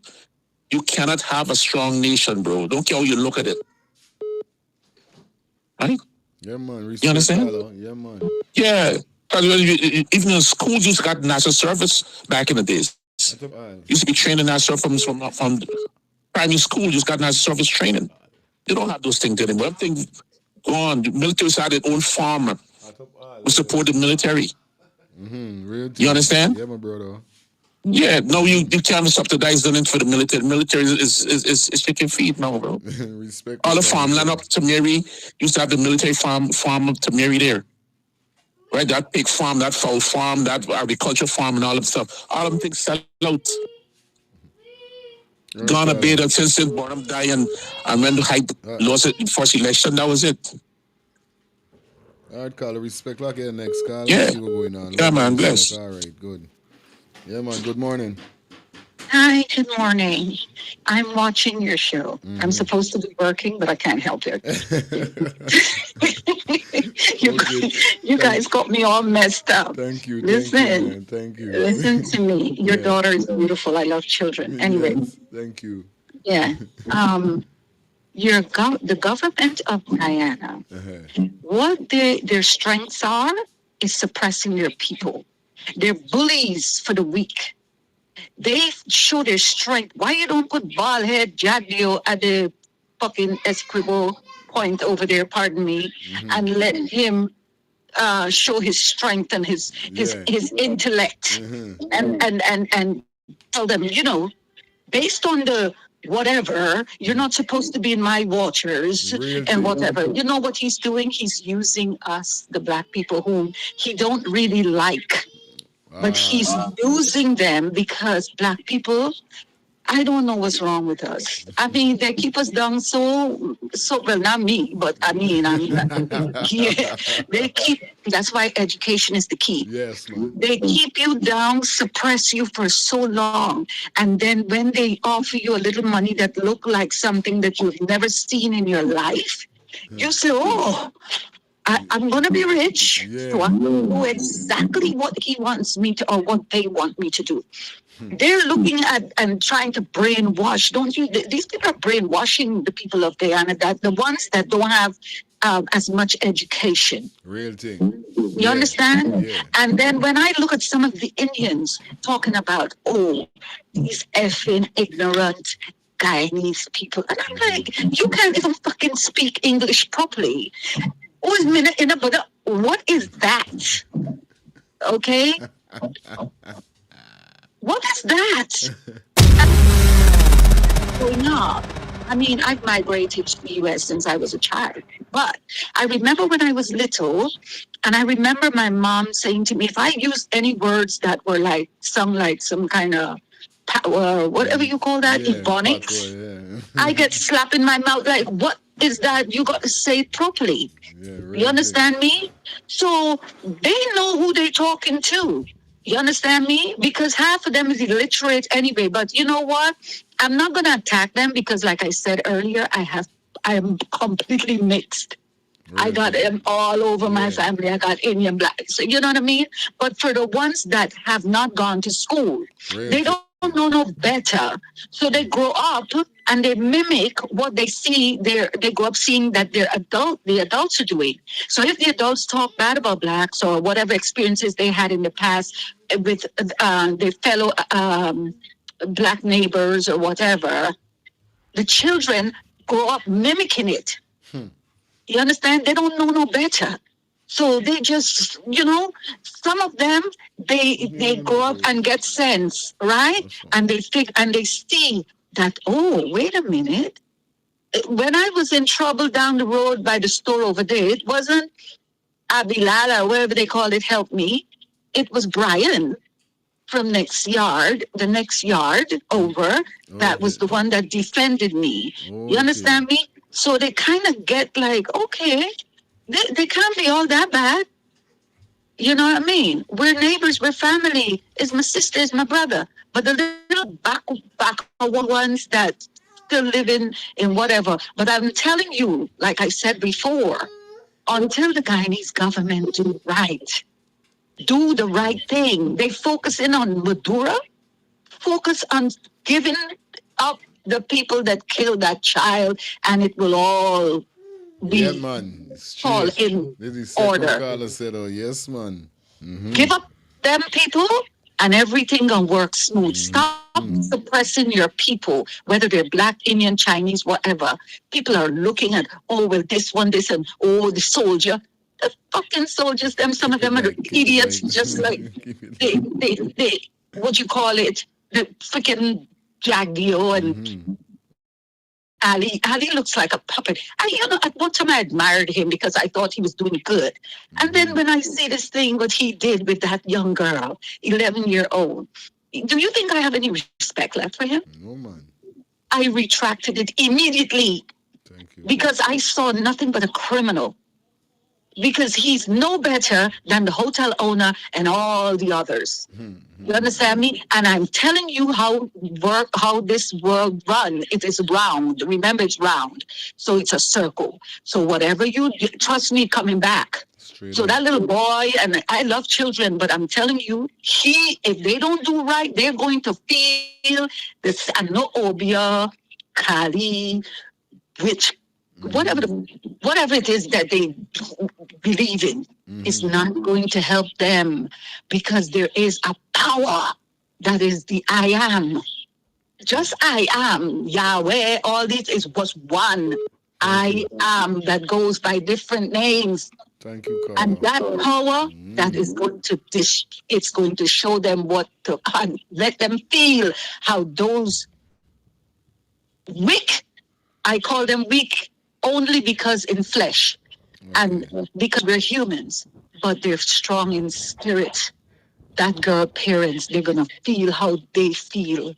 you cannot have a strong nation, bro. Don't care how you look at it. Right?
Yeah, man.
You understand?
Yeah, man.
Yeah. Even in schools, you got national service back in the days. Used to be training national service from primary school. You just got national service training. They don't have those things anymore. Everything gone. The military had their own farm. We support the military. You understand?
Yeah, my brother.
Yeah, no, you can't subsidize them for the military. The military is chicken feed now, bro.
Respect.
All the farmland up to Mary used to have the military farm up to Mary there. Right, that pig farm, that fowl farm, that agriculture farm, and all of stuff. All of them things sell out. Gone a bit since Bonham died and when the Hyde lost it in first election, that was it.
All right, Carl, respect. Like here next, Carl.
Yeah.
Let's see what's going on.
Yeah, man, bless.
All right, good. Yeah, man, good morning.
Hi, good morning. I'm watching your show. I'm supposed to be working, but I can't help it. You guys got me all messed up.
Thank you.
Listen.
Thank you.
Listen to me. Your daughter is beautiful. I love children. Anyway.
Yes, thank you.
Yeah. The government of Guyana, what their strengths are is suppressing their people. They're bullies for the weak. They show their strength. Why you don't put bald head Jadio at the fucking Escribo point over there, pardon me, and let him show his strength and his intellect and tell them, based on the whatever, you're not supposed to be in my waters and whatever. You know what he's doing? He's using us, the black people, whom he don't really like. But he's using them because black people, I don't know what's wrong with us. I mean, they keep us down so well, not me, but that's why education is the key.
Yes, man.
They keep you down, suppress you for so long. And then when they offer you a little money that look like something that you've never seen in your life, you say, oh, I'm going to be rich, so I'm going to do exactly what he wants me to, or what they want me to do. They're looking at and trying to brainwash, don't you? These people are brainwashing the people of Guyana, that the ones that don't have as much education.
Real thing.
You understand? Yeah. And then when I look at some of the Indians talking about, these effing ignorant Guyanese people, and I'm like, you can't even fucking speak English properly. What is that? Okay? What is that? Growing up, I mean, I've migrated to the US since I was a child. But I remember when I was little, and I remember my mom saying to me, if I used any words that were sung like some kind of
whatever you call that,
Yeah,
ebonics.
patois, yeah.
I get slapped in my mouth like, what is that? You got to say it properly.
Yeah,
You understand me? So they know who they're talking to. You understand me? Because half of them is illiterate anyway. But you know what? I'm not gonna attack them because, like I said earlier, I am completely mixed. I got them all over my family. I got Indian black. So you know what I mean? But for the ones that have not gone to school, they don't know no better. So they grow up and they mimic what they see. They grow up seeing that the adults are doing. So if the adults talk bad about blacks or whatever experiences they had in the past with their fellow black neighbors or whatever, the children grow up mimicking it. You understand? They don't know no better. So they just, some of them, they grow up and get sense, right? And they think and they see that, oh, wait a minute. When I was in trouble down the road by the store over there, it wasn't Abilala, wherever they call it, help me. It was Brian from the next yard over. That was the one that defended me. You understand me? So they kind of get like, okay, they can't be all that bad. You know what I mean? We're neighbors, we're family. It's my sister, it's my brother. But the little back ones that still living in whatever. But I'm telling you, like I said before, until the Guyanese government do the right thing, they focus in on Madura, focus on giving up the people that killed that child, and it will all be
Yeah, man.
all in
This is
order.
Carla said, oh, yes, man.
Give up them people, and everything gonna work smooth. Stop suppressing your people, whether they're black, Indian, Chinese, whatever. People are looking at, oh, well, this, and oh, the soldier. The fucking soldiers, some of them are idiots, just like they what you call it, the freaking Jagdio and Ali. Ali looks like a puppet. At one time I admired him because I thought he was doing good. And then when I see this thing, what he did with that young girl, 11-year-old, do you think I have any respect left for him?
No, man.
I retracted it immediately because I saw nothing but a criminal. Because he's no better than the hotel owner and all the others. You understand me? And I'm telling you how this world run. It is round. Remember, it's round. So it's a circle. So whatever you trust me, coming back. So that little boy, and I love children, but I'm telling you, if they don't do right, they're going to feel this Anoobia, Kali, which whatever it is that they believe in is not going to help them, because there is a power that is the I am. Just I am. Yahweh, all this was one. I am that goes by different names.
Thank you, Carla.
And that power that is going to it's going to show them what to, and let them feel how those weak, I call them weak only because in flesh and because we're humans, but they're strong in spirit. That girl parents, they're going to feel how they feel.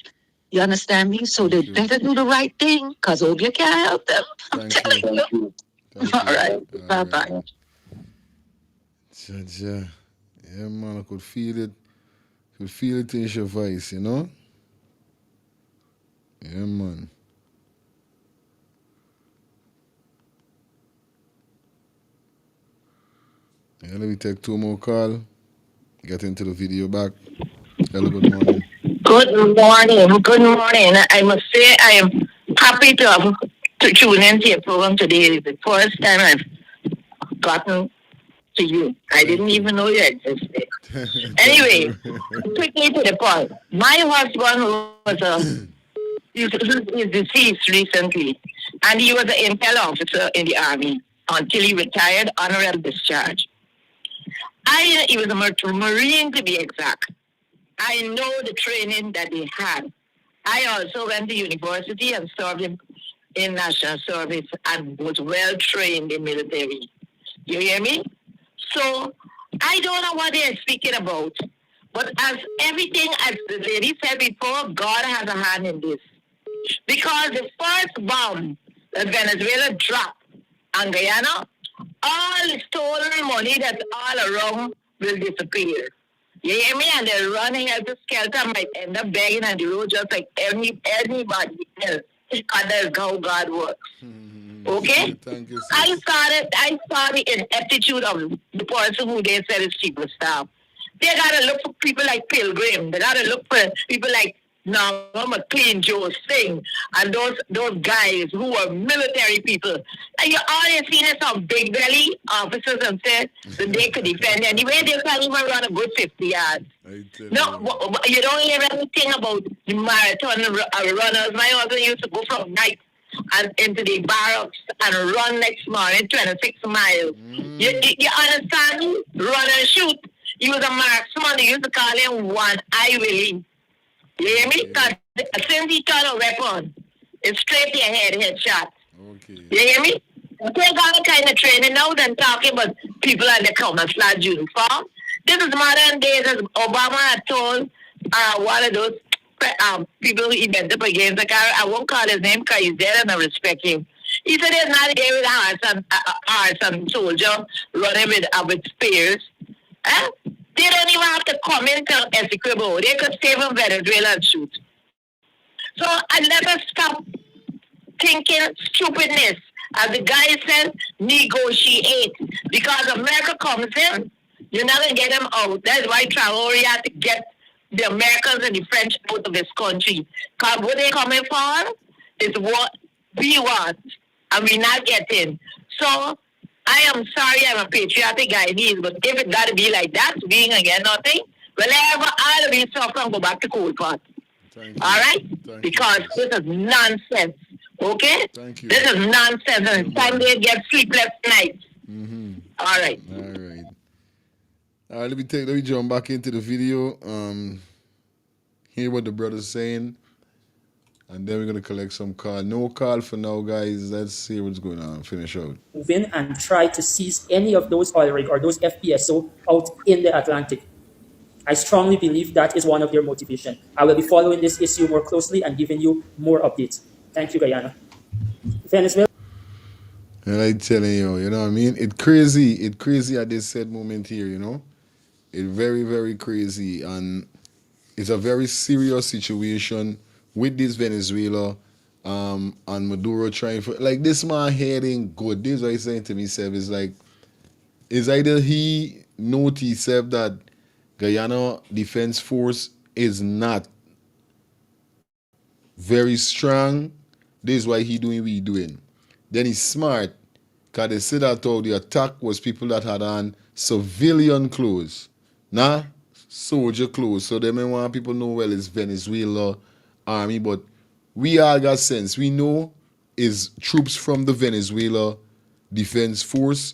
You understand me? So they better do the right thing, because Obia can't help them. I'm telling you. All right. Bye-bye.
Yeah, man, I could feel it. Could feel it in your voice, you know? Yeah, man. Yeah, let me take two more calls. Get into the video back. Hello, good morning.
Good morning. Good morning. I must say I am happy to tune into your program today. It's the first time I've gotten to you. I didn't even know you existed. Anyway, quickly to the point. My husband was he's deceased recently, and he was an intel officer in the Army until he retired honorable discharge. He was a Marine to be exact. I know the training that they had. I also went to university and served in national service and was well trained in military. You hear me? So I don't know what they're speaking about, But as everything, as the lady said before, God has a hand in this. Because the first bomb that Venezuela dropped on Guyana, all the stolen money that's all around will disappear. You hear me? And they're running as a skelter might end up begging on the road just like anybody else. Because that's how God works. Okay?
Thank you, sis.
I saw the ineptitude of the person who they said is chief of staff. They gotta look for people like Pilgrim. They gotta look for people like Norma McLean, Joe Singh, and those guys who are military people. And you always seen some big belly officers and said that they could defend anyway. They can't even run a good 50 yards. No, you don't hear anything about the marathon runners. My husband used to go from night and into the barracks and run next morning 26 miles. You understand me? Run and shoot. He was a marksman. They used to call him One Eye Willie. You hear me? Because since he turned a weapon, it's straight to your headshot. You hear me? They got a kind of training now than talking about people in the camouflage uniform. This is modern days, as Obama had told one of those people who he went up against the car. I won't call his name because he's dead and I respect him. He said there's not a day with hearts and soldier running with spears. Huh? They don't even have to come into Essequibo. They could stay from Venezuela and shoot. So I let us stop thinking stupidness. As the guy said, negotiate. Because America comes in, you're not going to get them out. That's why Traore had to get the Americans and the French out of this country. Because what they're coming for is what we want. And we're not getting. So I am sorry I'm a patriotic Guyanese, but if it got to be like that, we ain't going to get nothing. Whenever all of these suffer and go back to cold pot. All right? Because this is nonsense. Okay? This is nonsense, and it's time they get sleepless nights. All right.
All right. All right, let me jump back into the video. Hear what the brother's saying. And then we're gonna collect some call. No call for now, guys. Let's see what's going on. Finish out.
Move in and try to seize any of those oil rig or those FPSO out in the Atlantic. I strongly believe that is one of their motivation. I will be following this issue more closely and giving you more updates. Thank you, Guyana. Venezuela.
And I'm telling you, you know what I mean? It's crazy at this said moment here, you know? It's very, very crazy. And it's a very serious situation with this Venezuela and Maduro trying for, like, this man heading good. This is what he's saying to me, Seb, is like, it's either he noticed himself that Guyana Defense Force is not very strong. This is why he doing what he doing. Then he's smart, because they said that all the attack was people that had on civilian clothes, not soldier clothes. So they may want people know, well, it's Venezuela army, but we all got sense. We know is troops from the Venezuela Defense Force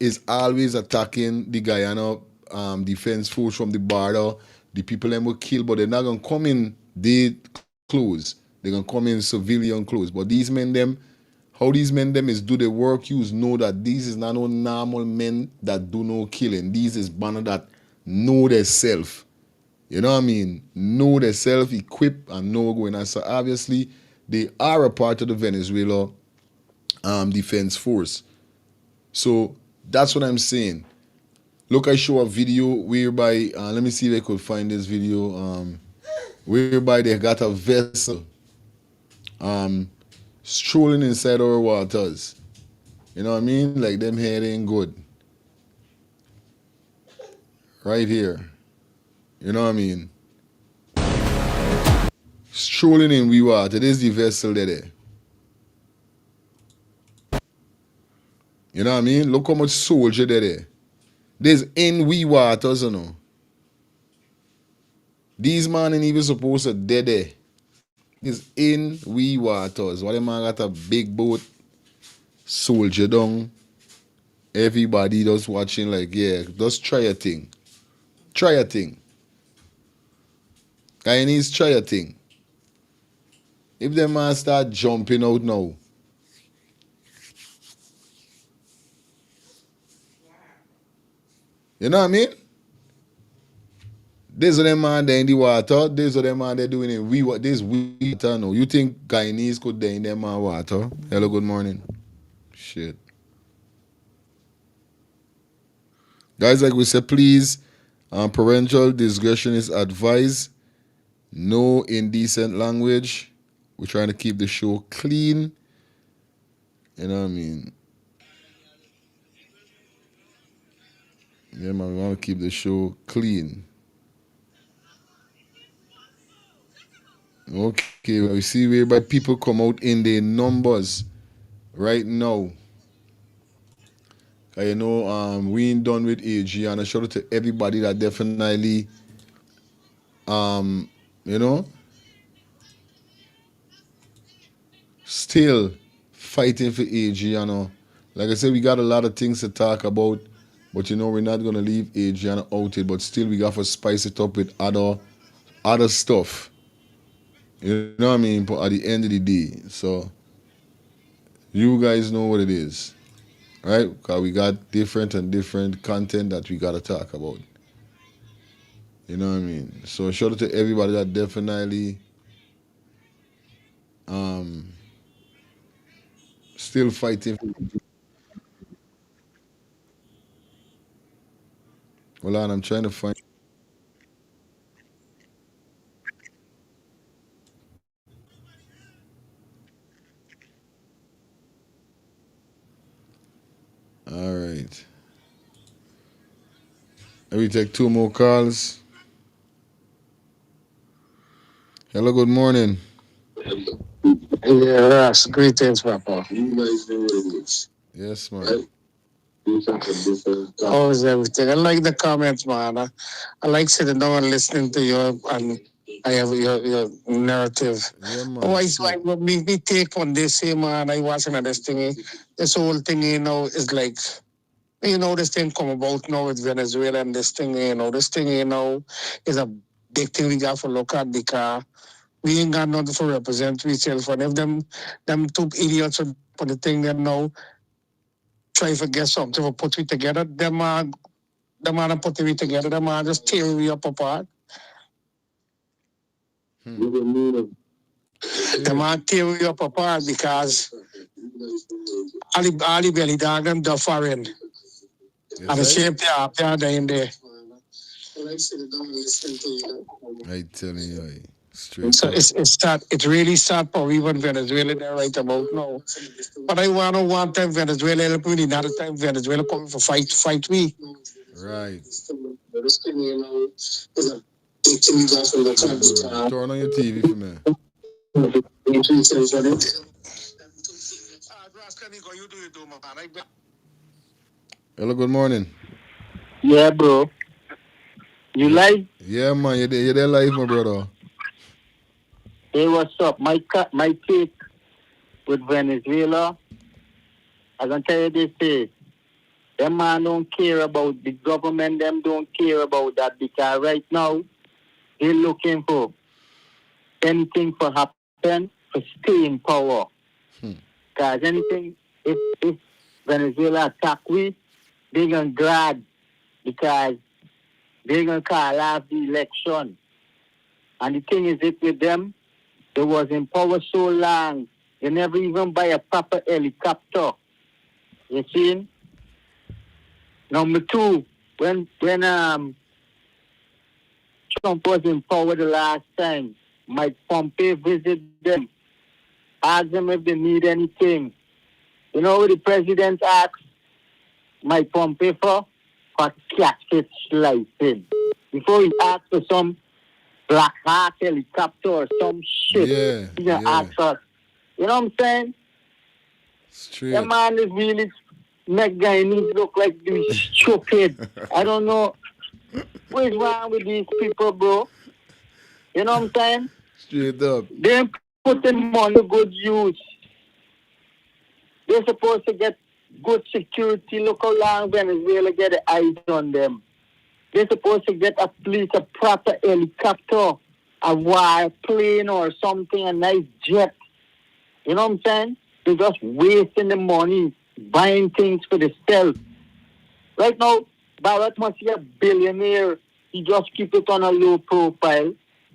is always attacking the Guyana Defense Force from the border. The people them will kill, but they're not going to come in their clothes. They're going to come in civilian clothes. But these men them, how these men them is do the work, you know that these is not no normal men that do no killing. These is banner that know their self. You know what I mean? Know their self, equip and know going on. So obviously they are a part of the Venezuela Defense Force. So that's what I'm saying. Look, I show a video whereby, let me see if I could find this video, whereby they got a vessel strolling inside our waters. You know what I mean? Like them head ain't good. Right here. You know what I mean? Strolling in we water. This is the vessel there. You know what I mean? Look how much soldier there. There's in we waters, you know. These man ain't even supposed to dead there. It's in we waters. What man got a big boat, soldier down. Everybody just watching like, yeah, just try a thing. Try a thing. Guyanese, try a thing. If the man start jumping out now, you know what I mean? There's of them man there in the water. There's of them man there doing it. This water now. You think Guyanese could there in them man water? Hello, good morning. Shit. Guys, like we said, please, parental discretion is advised. No indecent language. We're trying to keep the show clean. You know what I mean? Yeah, man, we want to keep the show clean. Okay, we see whereby people come out in their numbers right now. You know, we ain't done with AG, and I shout out to everybody that definitely, you know, still fighting for AG. You know, like I said, we got a lot of things to talk about, but you know, we're not gonna leave AG out it, but still, we got to spice it up with other stuff. You know what I mean? But at the end of the day, so you guys know what it is, right? Because we got different content that we gotta talk about. You know what I mean? So shout out to everybody that definitely still fighting. Hold on, I'm trying to find. All right. Let me take two more calls. Hello, good morning.
Yeah, that's greetings, Papa.
Yes, man.
How is everything? I like the comments, man. I like sitting down and listening to you, and I have your narrative.
Yeah, man.
Oh, it's like what me take on this, man. I watching this thing. This whole thing, is like, this thing come about now with Venezuela and this thing, this thing, is a big thing we got to look at because we ain't got nothing to represent ourselves. And if them two idiots on the thing there now try to get something to put it together, them man put it together, them man just tear we up apart. Them man tear we up apart because Ali Belly dog them the foreign. And the shape they are in there.
I telling you, straight
So
up.
it really start for even Venezuela there right about now. But I want to one time Venezuela help me, another time Venezuela coming for fight me.
Right. Turn on your TV for me. Hello, good morning.
Yeah, bro. You live?
Yeah, man. You're there live, my brother.
Hey, what's up? My take with Venezuela, I can tell you this is, them man don't care about the government, them don't care about that because right now, they're looking for anything for happen to stay in power. Because anything, if Venezuela attack we, they're going to grab because they're going to call off the election. And the thing is, it with them, they was in power so long, they never even buy a proper helicopter. You see? Number two, when Trump was in power the last time, Mike Pompeo visited them, asked them if they need anything. You know what the president asked Mike Pompeo for? For catfish slicing. Before he asked for some Black Hawk helicopter or some shit. He asked us. You know what I'm saying?
Straight.
That man is really make Guyanese look like these stupid. I don't know what is wrong with these people, bro. You know what I'm saying?
Straight up.
They're putting money to good use. They're supposed to get good security. Look how long Venezuela get the eyes on them. They're supposed to get at least a proper helicopter, a wire plane or something, a nice jet. You know what I'm saying? They're just wasting the money, buying things for themselves. Right now, Barrett must be a billionaire
he just keep it on a low profile.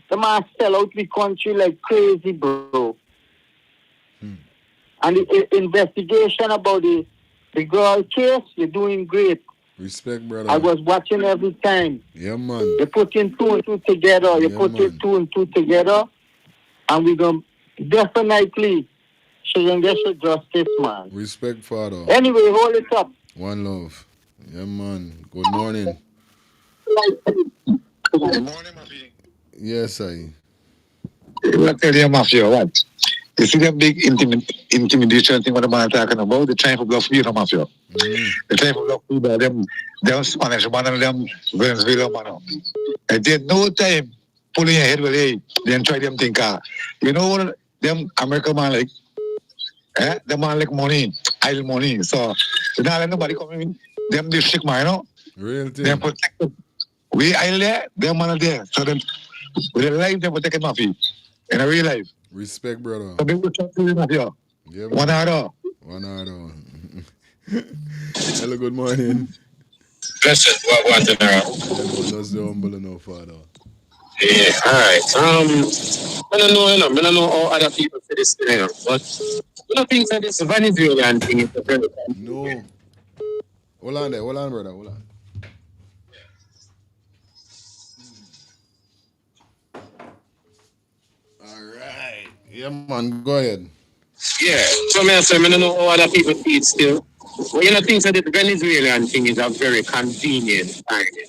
The man sell out the country like crazy, bro. And the investigation about the girl case, you're doing great.
Respect, brother.
I was watching every time.
Yeah, man.
You're putting two and two together. You're putting two and two together. And we're going to definitely get your justice, man.
Respect, father.
Anyway, hold it up.
One love. Yeah, man. Good morning.
Good morning, Mafia.
Yes, I.
What tell you, Mafia, what? You see that big intimidation thing what the man talking about? They're trying to bluff people, Mafia. They're trying to bluff people, them Spanish man and them Venezuela man. And they no time pulling your head with hey, then try them think, you know what them American man like? The man like money, idle money. So you don't let nobody come in, them district man, you know?
Real thing.
They're protected. We idle there, them man are there. So then with their life, they're protected, Mafia. In a real life.
Respect, brother.
So they will talk to you, Mafia.
Yeah,
One hour.
Hello, good morning.
Blessed, what general?
Yeah, man, that's the humble enough, father.
Yeah, alright. I don't know how other people say this thing, but you don't think that this Venezuelan thing is a very
No. Hold on there, brother, hold on. Alright. Yeah, man, go ahead.
Yeah, so I don't know how other people see it still. Well, you know, think that the Venezuelan thing is a very convenient timing.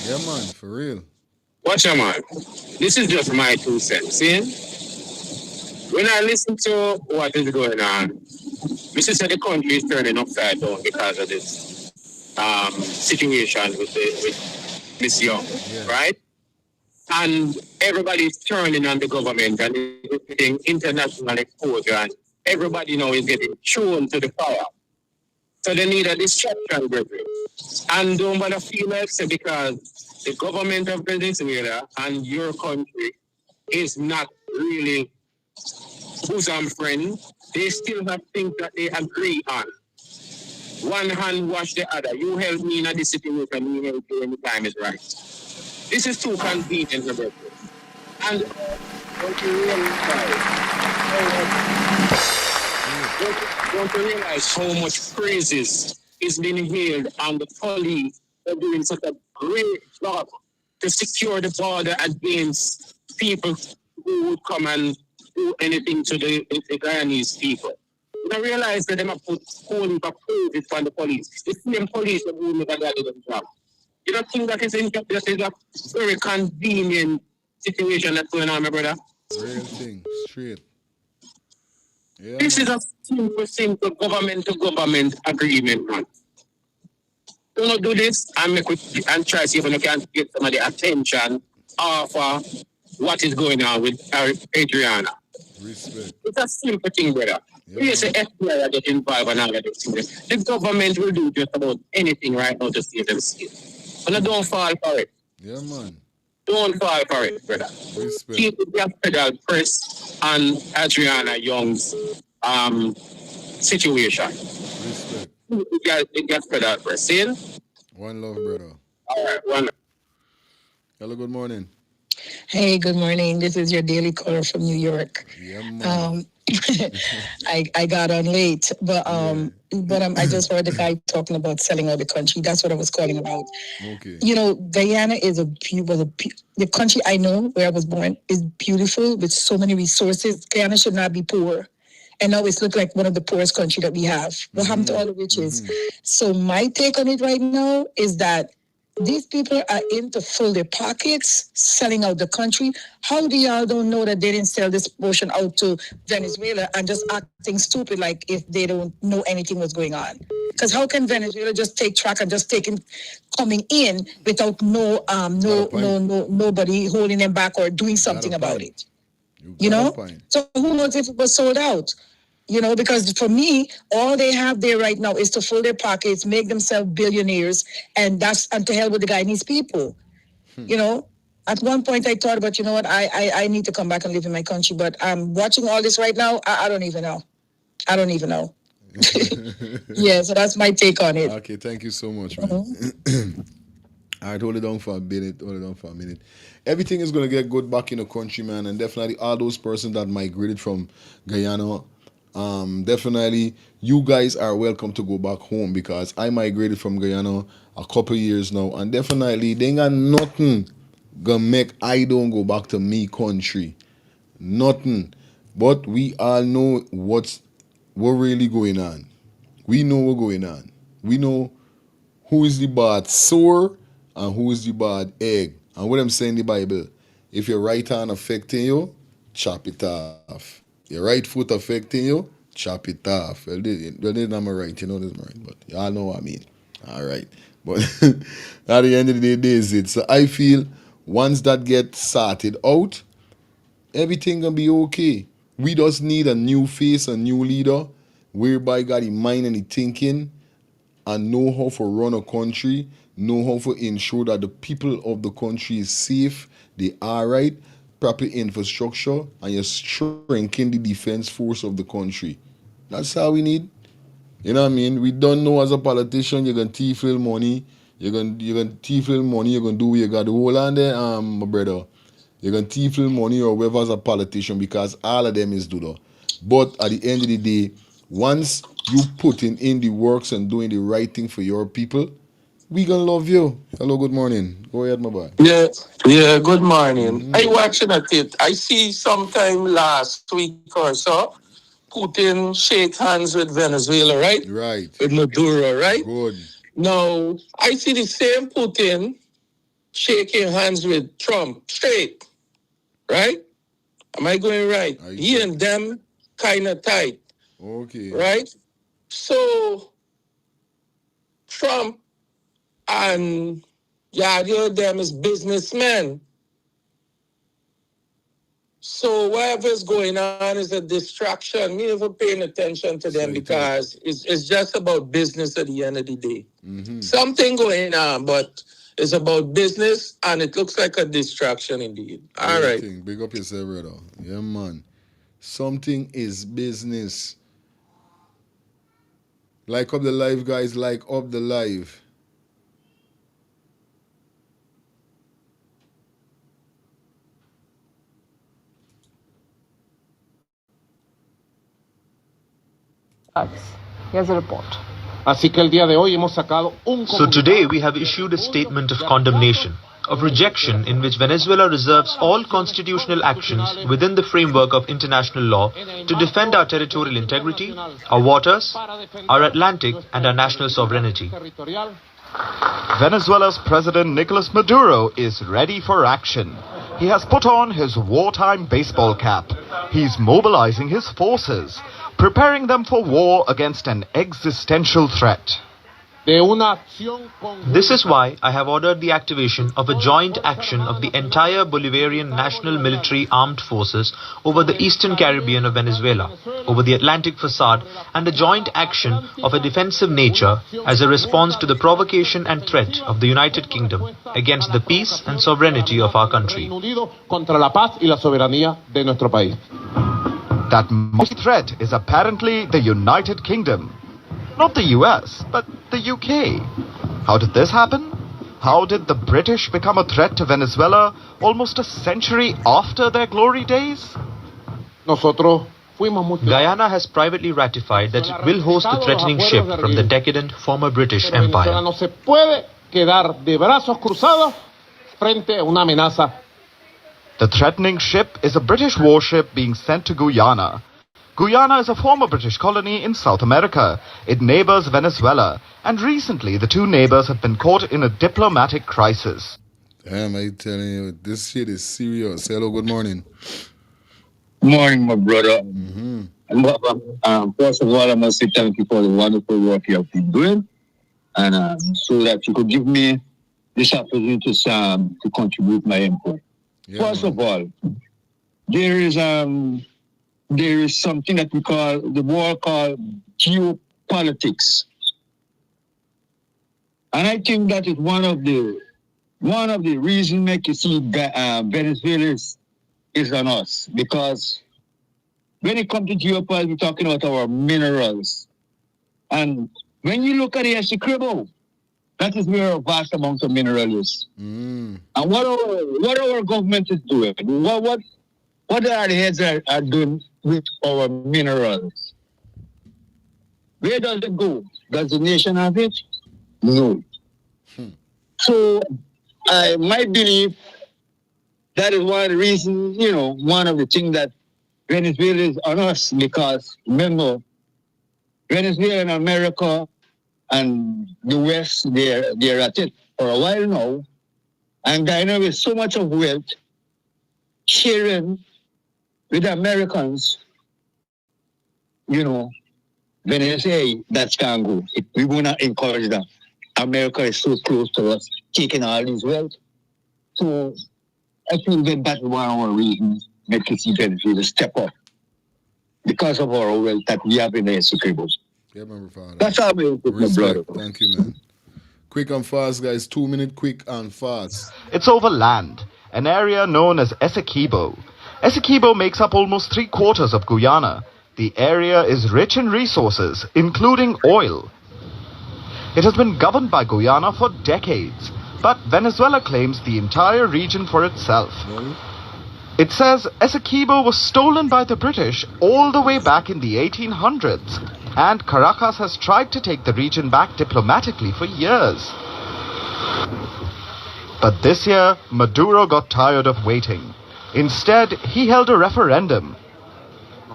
Yeah, man, for real.
Watch out, man. This is just my 2 cents, see? When I listen to what is going on, this is that the country is turning upside down because of this situation with Miss Young, right? And everybody's turning on the government and it's getting international exposure and everybody now is getting thrown to the fire. So they need a distraction, brethren. And don't want to feel upset because the government of Venezuela and your country is not really bosom friend. They still have things that they agree on. One hand wash the other. You help me in this situation, me help you anytime is right. This is too convenient, brethren. And don't you realize how much praises is being hailed on the police for doing such a great job to secure the border against people who would come and do anything to the Guyanese people. You don't realize that they have put whole heap of praises on the police. The same police that will never get the job. You don't think that is a very convenient situation that's going on, my brother?
Real thing, straight. Yeah,
this is a simple government-to-government agreement, man. Do not do this and try to see if you can get some of the attention of what is going on with Adriana.
Respect.
It's a simple thing, brother.
Yeah,
you say FBI are getting involved and all of this. The government will do just about anything right now to save them safe. And don't fall for it.
Yeah, man.
Don't fall for it, brother.
Respect.
Keep the pedal press on Adriana Young's situation.
Respect.
It gets pedal press. See?
One love, brother.
All right, one love.
Hello, good morning.
Hey, good morning. This is your daily caller from New York.
Yeah, man.
I got on late, but I just heard the guy talking about selling out the country. That's what I was calling about.
Okay.
You know, Guyana is the country I know where I was born is beautiful with so many resources. Guyana should not be poor. And now it's looked like one of the poorest countries that we have. What happened to all the riches? So my take on it right now is that these people are in to fill their pockets, selling out the country. How do y'all don't know that they didn't sell this portion out to Venezuela and just acting stupid like if they don't know anything was going on? Because how can Venezuela just take track and just coming in without nobody holding them back or doing something about it? You know? So who knows if it was sold out? You know, because for me, all they have there right now is to fill their pockets, make themselves billionaires, and to hell with the Guyanese people. You know, at one point I thought about, you know what, I need to come back and live in my country, but I'm watching all this right now. I don't even know. Yeah, so that's my take on it.
Okay, thank you so much, man. All right, hold it down for a minute. Hold it down for a minute. Everything is going to get good back in the country, man. And definitely all those persons that migrated from Guyana, definitely you guys are welcome to go back home because I migrated from Guyana a couple years now. And definitely they ain't got nothing gonna make I don't go back to me country. Nothing. But we all know what really going on. We know what's going on. We know who is the bad sower and who is the bad egg. And what I'm saying in the Bible, if your right hand affecting you, chop it off. Your right foot affecting you, chop it off. Well, this is not my right, you know this is my right, but y'all know what I mean. All right. But at the end of the day, this is it. So I feel once that gets sorted out, everything gonna be okay. We just need a new face, a new leader, whereby got the mind and the thinking and know how to run a country, know how to ensure that the people of the country is safe, they are right, proper infrastructure, and you're strengthening the defense force of the country. That's how we need. You know what I mean? We don't know as a politician, you're gonna thief little money, you're gonna thief little money, you're gonna do what you got to hold on there, my brother. You're gonna thief little money or whoever as a politician because all of them is doodle. But at the end of the day, once you putting in the works and doing the right thing for your people, we gonna love you. Hello, good morning. Go ahead, my boy.
Yeah, good morning. I watching at it. I see sometime last week or so, Putin shake hands with Venezuela, right?
Right.
With Maduro, right?
Good.
Now, I see the same Putin shaking hands with Trump straight, right? Am I going right? He and them kind of tight,
Okay.
right? So, Trump and the of them is businessmen. So whatever's going on is a distraction. Me never paying attention to them because it's just about business at the end of the day. Something going on, but it's about business and it looks like a distraction indeed. All right.
Big up yourself, brother. Yeah, man. Something is business. Like up the live, guys. Like up the live.
Here's a report.
So today we have issued a statement of condemnation, of rejection in which Venezuela reserves all constitutional actions within the framework of international law to defend our territorial integrity, our waters, our Atlantic and our national sovereignty.
Venezuela's President Nicolas Maduro is ready for action. He has put on his wartime baseball cap. He's mobilizing his forces, preparing them for war against an existential threat.
This is why I have ordered the activation of a joint action of the entire Bolivarian National Military Armed Forces over the Eastern Caribbean of Venezuela, over the Atlantic facade, and a joint action of a defensive nature as a response to the provocation and threat of the United Kingdom against the peace and sovereignty of our country.
That most threat is apparently the United Kingdom. Not the US, but the UK. How did this happen? How did the British become a threat to Venezuela almost a century after their glory days?
Guyana has privately ratified that it will host the threatening ship from the decadent former British Empire.
The threatening ship is a British warship being sent to Guyana. Guyana is a former British colony in South America. It neighbors Venezuela, and recently the two neighbors have been caught in a diplomatic crisis.
Damn, I telling you, this shit is serious. Hello, good morning.
Morning, my brother. First of all, I must say thank you for the wonderful work you have been doing, and so that you could give me this opportunity to contribute my input. First of all, there is something that we call the war called geopolitics, and I think that is one of the reasons make you see Venezuela is on us, because when it comes to geopolitics, we're talking about our minerals, and when you look at the Essequibo, That is where a vast amount of mineral is. And what our government is doing, what our heads are doing with our minerals? Where does it go? Does the nation have it? No. So I might believe that is one of the reasons, one of the things that Venezuela is on us, because remember, Venezuela and America and the West, they're at it for a while now. And Guyana with so much of wealth, sharing with the Americans, when they say that's can't go, we will not encourage that. America is so close to us, taking all these wealth. So I think that's one of our reasons make us see Venezuela step up because of our wealth that we have in the Essequibo.
Yeah, remember, Father.
That's how we
Respect. Thank you, man. Quick and fast, guys. 2 minute quick and fast.
It's over land, an area known as Essequibo. Essequibo makes up almost 3/4 of Guyana. The area is rich in resources, including oil. It has been governed by Guyana for decades, but Venezuela claims the entire region for itself. It says Essequibo was stolen by the British all the way back in the 1800s, and Caracas has tried to take the region back diplomatically for years. But this year, Maduro got tired of waiting. Instead, he held a referendum.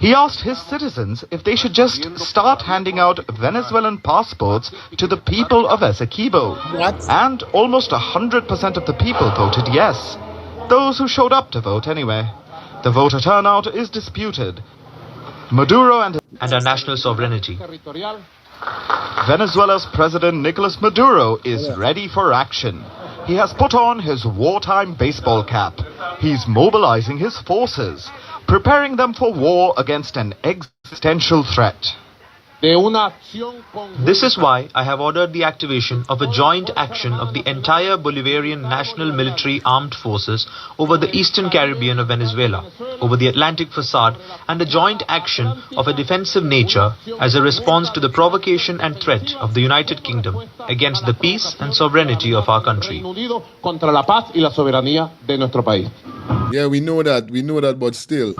He asked his citizens if they should just start handing out Venezuelan passports to the people of Essequibo. And almost 100% of the people voted yes. Those who showed up to vote anyway. The voter turnout is disputed. Maduro and
our national sovereignty.
Venezuela's President Nicolas Maduro is ready for action. He has put on his wartime baseball cap. He's mobilizing his forces, preparing them for war against an existential threat.
This is why I have ordered the activation of a joint action of the entire Bolivarian National Military Armed Forces over the Eastern Caribbean of Venezuela, over the Atlantic facade, and a joint action of a defensive nature as a response to the provocation and threat of the United Kingdom against the peace and sovereignty of our country.
Yeah, we know that, but still.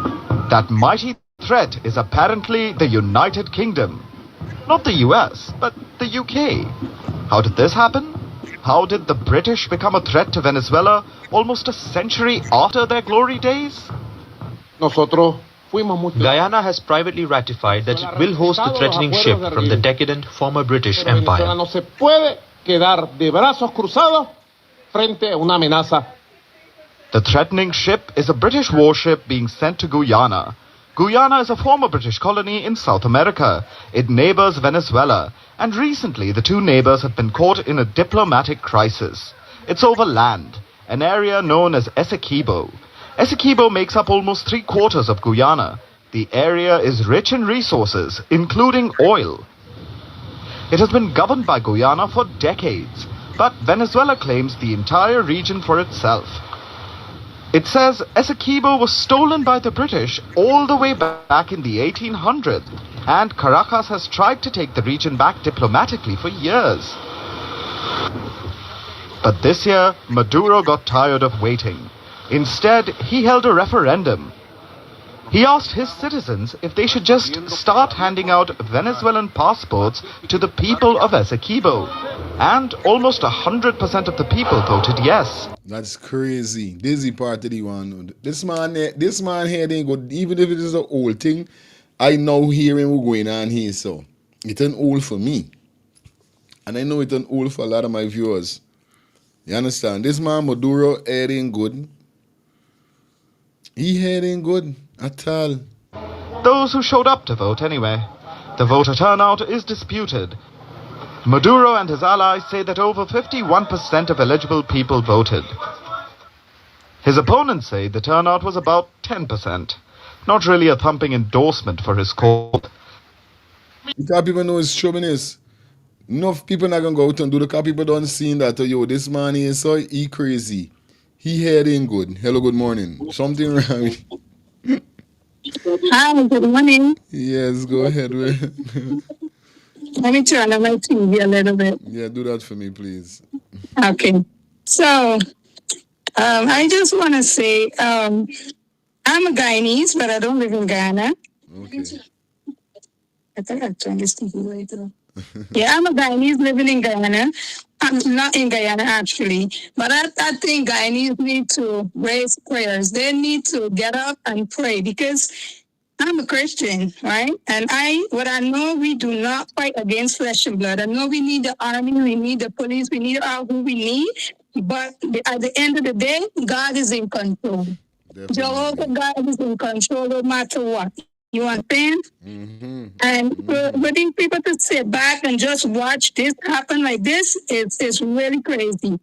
That mighty threat is apparently the United Kingdom. Not the US, but the UK. How did this happen? How did the British become a threat to Venezuela almost a century after their glory days?
Guyana has privately ratified that it will host the threatening ship from the decadent former British Empire.
The threatening ship is a British warship being sent to Guyana. Guyana is a former British colony in South America. It neighbors Venezuela, and recently the two neighbors have been caught in a diplomatic crisis. It's over land, an area known as Essequibo. Essequibo makes up almost 3/4 of Guyana. The area is rich in resources, including oil. It has been governed by Guyana for decades, but Venezuela claims the entire region for itself. It says Essequibo was stolen by the British all the way back in the 1800s, and Caracas has tried to take the region back diplomatically for years. But this year, Maduro got tired of waiting. Instead, he held a referendum. He asked his citizens if they should just start handing out Venezuelan passports to the people of Essequibo. And almost 100% of the people voted yes.
That's crazy. This is the part of the one. This man here ain't good. Even if it is an old thing, I now hearing what's going on here. So it's an old for me. And I know it's an old for a lot of my viewers. You understand? This man Maduro head ain't good. He head ain't good at all.
Those who showed up to vote anyway. The voter turnout is disputed. Maduro and his allies say that over 51% of eligible people voted. His opponents say the turnout was about 10%. Not really a thumping endorsement for his cause.
Because people know it's chauvinist. Enough people not gonna go out and do the because people don't see that, yo, this man is so he crazy. He head ain't good. Hello, good morning. Something wrong.
Hi, good morning.
Yes, go ahead.
Let me turn on my TV a little bit.
Yeah, do that for me, please.
Okay. So, I just want to say, I'm a Guyanese, but I don't live in Guyana.
Okay.
I think I turned this TV later. Yeah, I'm a Guyanese living in Guyana. I'm not in Guyana actually, but I think Guyanese need to raise prayers. They need to get up and pray because I'm a Christian, right? And what I know, we do not fight against flesh and blood. I know we need the army, we need the police, we need all who we need. But at the end of the day, God is in control. Jehovah God is in control no matter what. You understand? And for these people to sit back and just watch this happen like this is really crazy.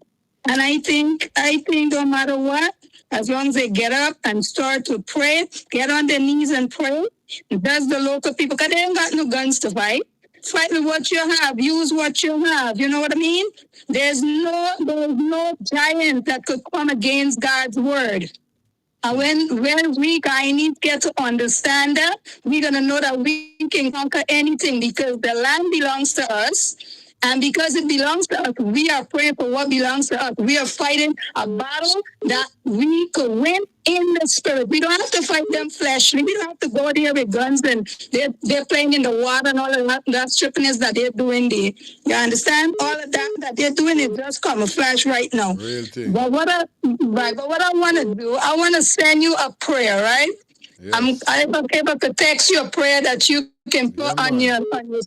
And I think no matter what, as long as they get up and start to pray, get on their knees and pray, that's the local people, because they ain't got no guns to fight. Fight with what you have, use what you have. You know what I mean? There's no giant that could come against God's word. And when we Guyanese get to understand that, we're gonna know that we can conquer anything because the land belongs to us. And because it belongs to us, we are praying for what belongs to us. We are fighting a battle that we could win in the spirit. We don't have to fight them fleshly. We don't have to go there with guns and they're playing in the water and all of that strippiness that they're doing there. You understand? All of that they're doing is just camouflage right now.
Real thing.
But what I want to do, I want to send you a prayer, right? Yes. I'm able to text you a prayer that you can put on your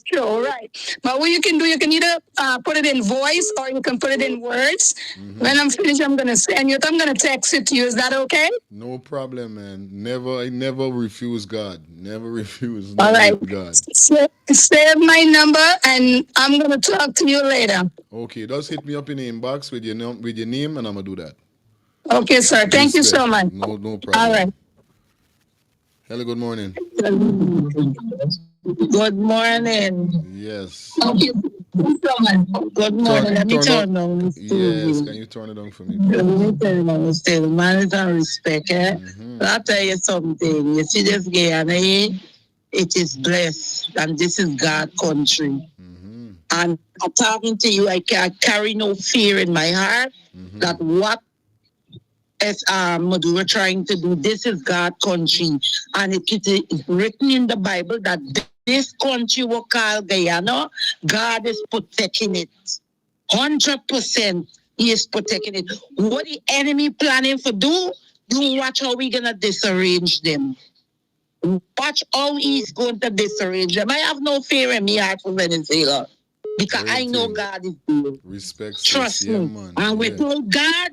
show, right? But what you can do, you can either put it in voice or you can put it in words. When I'm finished, I'm gonna send you. I'm gonna text it to you. Is that okay?
No problem, man. I never refuse God. Never refuse.
All right.
God.
Save my number, and I'm gonna talk to you later.
Okay, just hit me up in the inbox with your name, and I'm gonna do that.
Okay, sir. Thank you so much.
No problem.
All right.
Hello, good morning.
Good morning.
Yes.
Okay. Good morning. Let me turn on.
Yes, can you turn it on for me?
Let me turn on the still. Manners and respect, eh? I'll tell you something. You see this Guyana, it is blessed, and this is God's country. And I'm talking to you, I carry no fear in my heart that what as Maduro trying to do, this is God's country. And it is written in the Bible that this country we call Guyana, God is protecting it. 100% He is protecting it. What the enemy planning to do, you watch how we're going to disarrange them. Watch how he's going to disarrange them. I have no fear in me heart for Venezuela. Because I know God is good.
Respect.
Trust me. Man. And without God,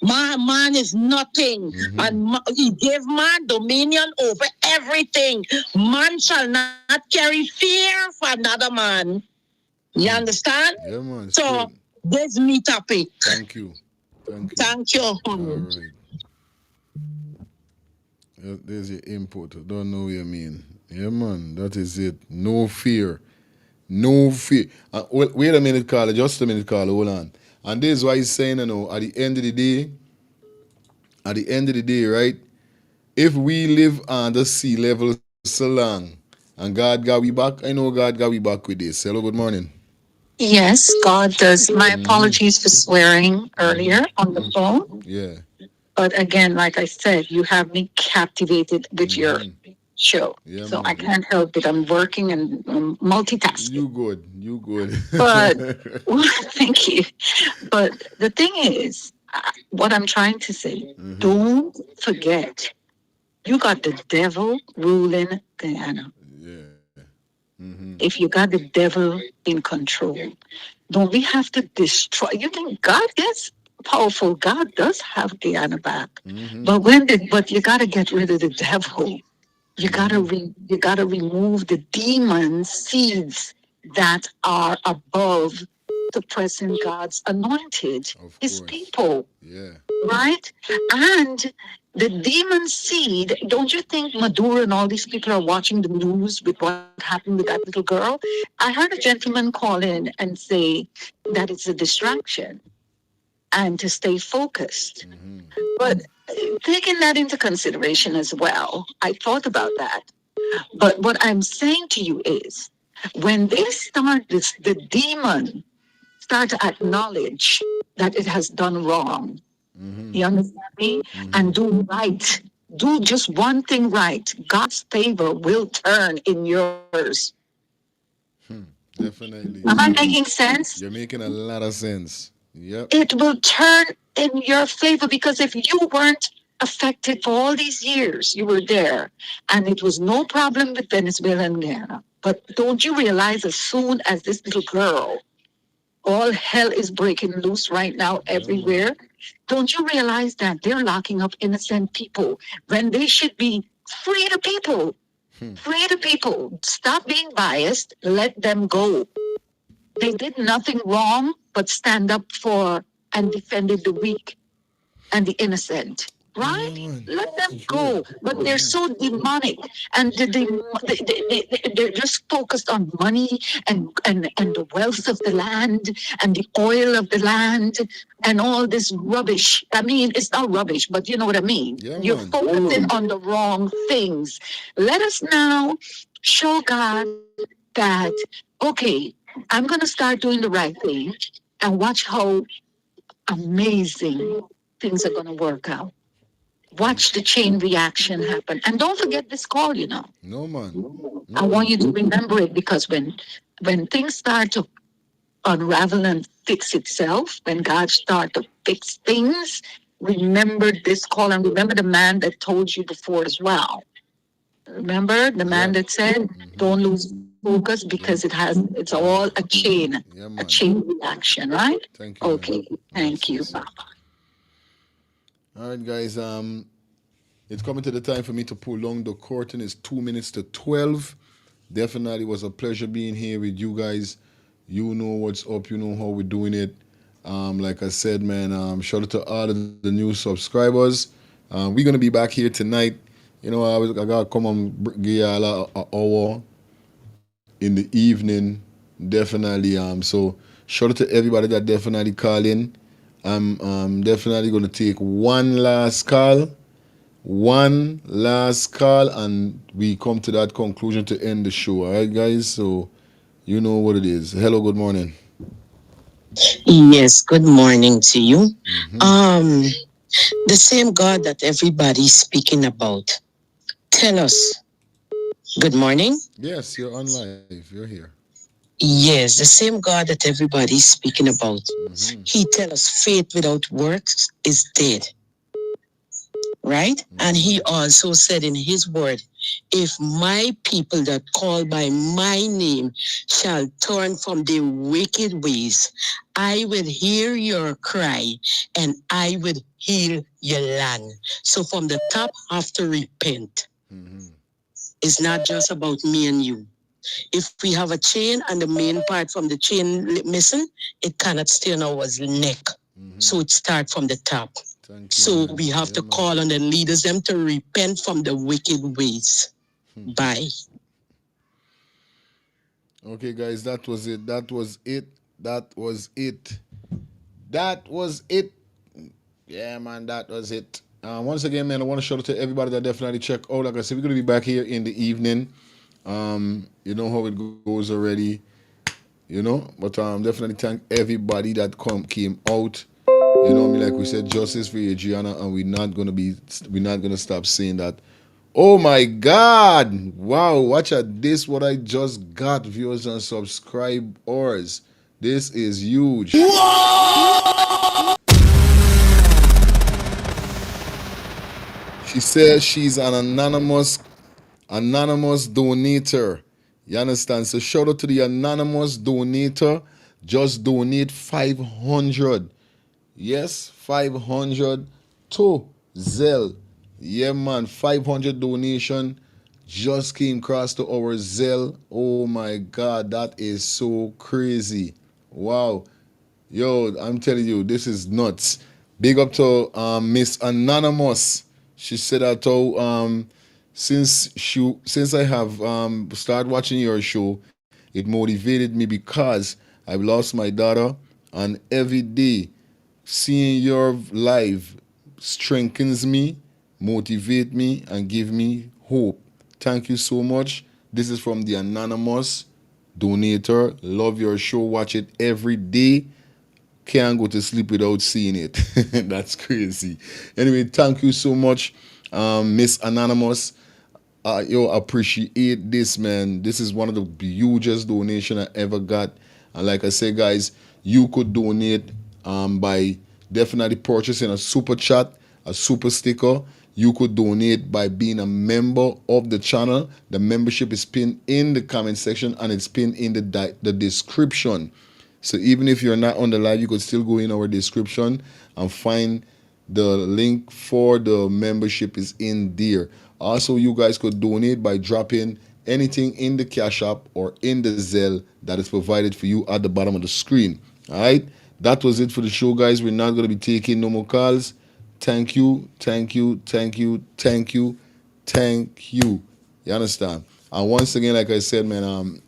man is nothing. And he gave man dominion over everything. Man shall not carry fear for another man. You understand?
Yeah, man.
So, there's me topic.
Thank you.
Thank you.
All right. There's your input. I don't know what you mean. Yeah, man. That is it. No fear. No fear. Wait a minute, Carla. Just a minute, Carla. Hold on. And this is why he's saying, at the end of the day, right? If we live under sea level so long, and God got we back, I know God got we back with this. Hello, good morning.
Yes, God does. My apologies for swearing earlier on the phone.
Yeah.
But again, like I said, you have me captivated with your show.
Yeah,
so
man.
I can't help it. I'm working and multitasking.
You good.
But thank you. But the thing is, what I'm trying to say, don't forget, you got the devil ruling Guyana.
Yeah.
If you got the devil in control, don't we have to destroy? You think God is powerful? God does have Guyana back, but you got to get rid of the devil. You gotta remove the demon seeds that are above the present God's anointed, His people.
Yeah.
Right? And the demon seed, don't you think Maduro and all these people are watching the news with what happened with that little girl? I heard a gentleman call in and say that it's a distraction and to stay focused. But taking that into consideration as well, I thought about that. But what I'm saying to you is, When they start this, the demon start to acknowledge that it has done wrong. You understand me? And do right. Do just one thing right. God's favor will turn in yours.
Definitely.
Am I making sense?
You're making a lot of sense. Yep.
It will turn in your favor because if you weren't affected for all these years, you were there and it was no problem with Venezuela and Guyana. But don't you realize as soon as this little girl, all hell is breaking loose right now everywhere? Don't you realize that they're locking up innocent people when they should be free the people? Free the people. Stop being biased. Let them go. They did nothing wrong but stand up for and defended the weak and the innocent. Right? Let them go. But they're so demonic and they're just focused on money and the wealth of the land and the oil of the land and all this rubbish. I mean, it's not rubbish, but you know what I mean. You're focusing on the wrong things. Let us now show God that, okay, I'm going to start doing the right thing and watch how amazing things are going to work out. Watch the chain reaction happen. And don't forget this call, you know.
No, man.
I want you to remember it because when things start to unravel and fix itself, when God starts to fix things, remember this call and remember the man that told you before as well. Remember the man that said, don't lose focus because it's all a chain reaction, right?
Thank you.
Okay, thank you.
All right, guys. It's coming to the time for me to pull long the curtain. It's 2 minutes to 12. Definitely was a pleasure being here with you guys. You know what's up. You know how we're doing it. Like I said, man, shout out to all of the new subscribers. We're gonna be back here tonight. You know, I gotta come and give y'all an hour in the evening. Definitely. So shout out to everybody that definitely call in. I'm definitely gonna take one last call, and we come to that conclusion to end the show. All right, guys. So you know what it is. Hello, good morning.
Yes, good morning to you. The same God that everybody's speaking about. Tell us. Good morning.
Yes, you're on live. You're here.
Yes, the same God that everybody's speaking about. He tell us faith without works is dead. Right? And he also said in his word, if my people that call by my name shall turn from their wicked ways, I will hear your cry and I will heal your land. So from the top, have to repent. It's not just about me and you. If we have a chain and the main part from the chain missing, it cannot stay on our neck. So it starts from the top. So we have to call on the leaders them to repent from the wicked ways. Bye.
Okay, guys, that was it. That was it. That was it. That was it. Yeah, man, that was it. Once again, man, I want to shout out to everybody that definitely check out. Like I said, we're going to be back here in the evening. You know how it goes already. You know, but definitely thank everybody that came out. You know what I mean? Like we said, justice for Adriana, and we're not gonna stop saying that. Oh my God! Wow, watch at this what I just got, viewers and subscribers. This is huge. She says she's an anonymous donator. You understand? So shout out to the anonymous donator. Just donate 500. Yes, 500 to Zelle. Yeah, man, 500 donation just came across to our Zelle. Oh my God, that is so crazy. Wow. Yo, I'm telling you, this is nuts. Big up to Miss Anonymous. She said that since I have started watching your show, it motivated me because I've lost my daughter, and every day seeing your live strengthens me, motivate me, and give me hope. Thank you so much. This is from the Anonymous. donator. Love your show. Watch it every day. Can't go to sleep without seeing it. That's crazy. Anyway, thank you so much, Miss Anonymous. Yo, appreciate this, man. This is one of the hugest donation I ever got. And like I said, guys, you could donate by definitely purchasing a super chat, a super sticker. You could donate by being a member of the channel. The membership is pinned in the comment section and it's pinned in the description. So even if you're not on the live, you could still go in our description and find the link for the membership is in there. Also, you guys could donate by dropping anything in the Cash App or in the Zelle that is provided for you at the bottom of the screen. All right, that was it for the show, guys. We're not going to be taking no more calls. Thank you, thank you, thank you, thank you, thank you. You understand? And once again, like I said, man,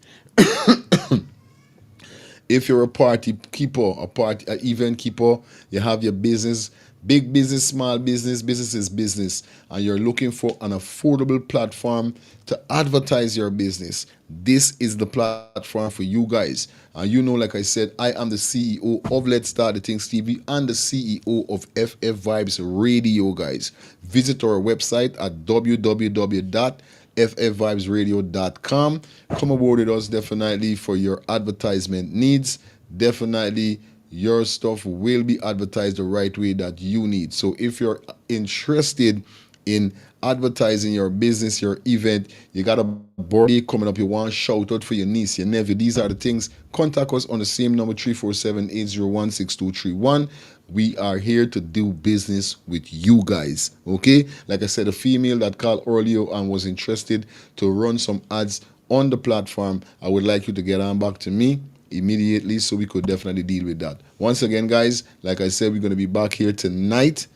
if you're a party keeper, an event keeper, you have your business, big business, small business, business is business, and you're looking for an affordable platform to advertise your business, this is the platform for you guys. And you know, like I said, I am the CEO of Let's Start the Things TV and the CEO of FF Vibes Radio, guys. Visit our website at www.ffvibesradio.com. Come aboard with us definitely for your advertisement needs. Definitely your stuff will be advertised the right way that you need. So if you're interested in advertising your business, your event, you got a birthday coming up, you want a shout out for your niece, your nephew, these are the things, contact us on the same number, 347-801-6231. We are here to do business with you guys, okay? Like I said, a female that called earlier and was interested to run some ads on the platform, I would like you to get on back to me immediately so we could definitely deal with that. Once again, guys, like I said, we're going to be back here tonight.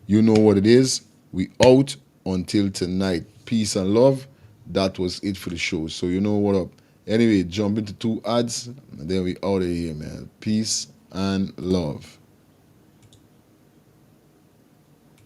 You know what it is. We out until tonight. Peace and love. That was it for the show. So you know what up. Anyway, jump into 2 ads and then we out of here, man. Peace and love.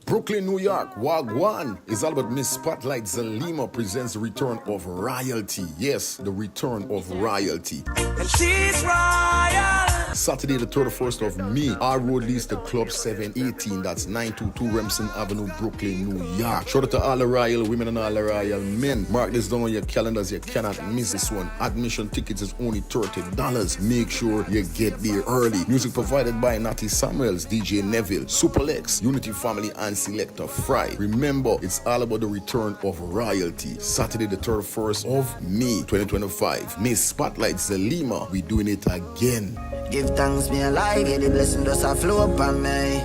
Brooklyn, New York, Wagwan is all about Miss Spotlight Zalima presents the return of royalty. Yes, the return of royalty. And she's royal. Saturday the 31st of May, our road leads to Club 718. That's 922 Remsen Avenue, Brooklyn, New York. Shout out to all the royal women and all the royal men. Mark this down on your calendars. You cannot miss this one. Admission tickets is only $30. Make sure you get there early. Music provided by Natty Samuels, DJ Neville, Superlex, Unity Family, and Selector Fry. Remember, it's all about the return of royalty. Saturday the 31st of May 2025. Miss Spotlight Zalima, we doing it again.
Give thanks, me alive, yeah, the blessing does a flow upon me.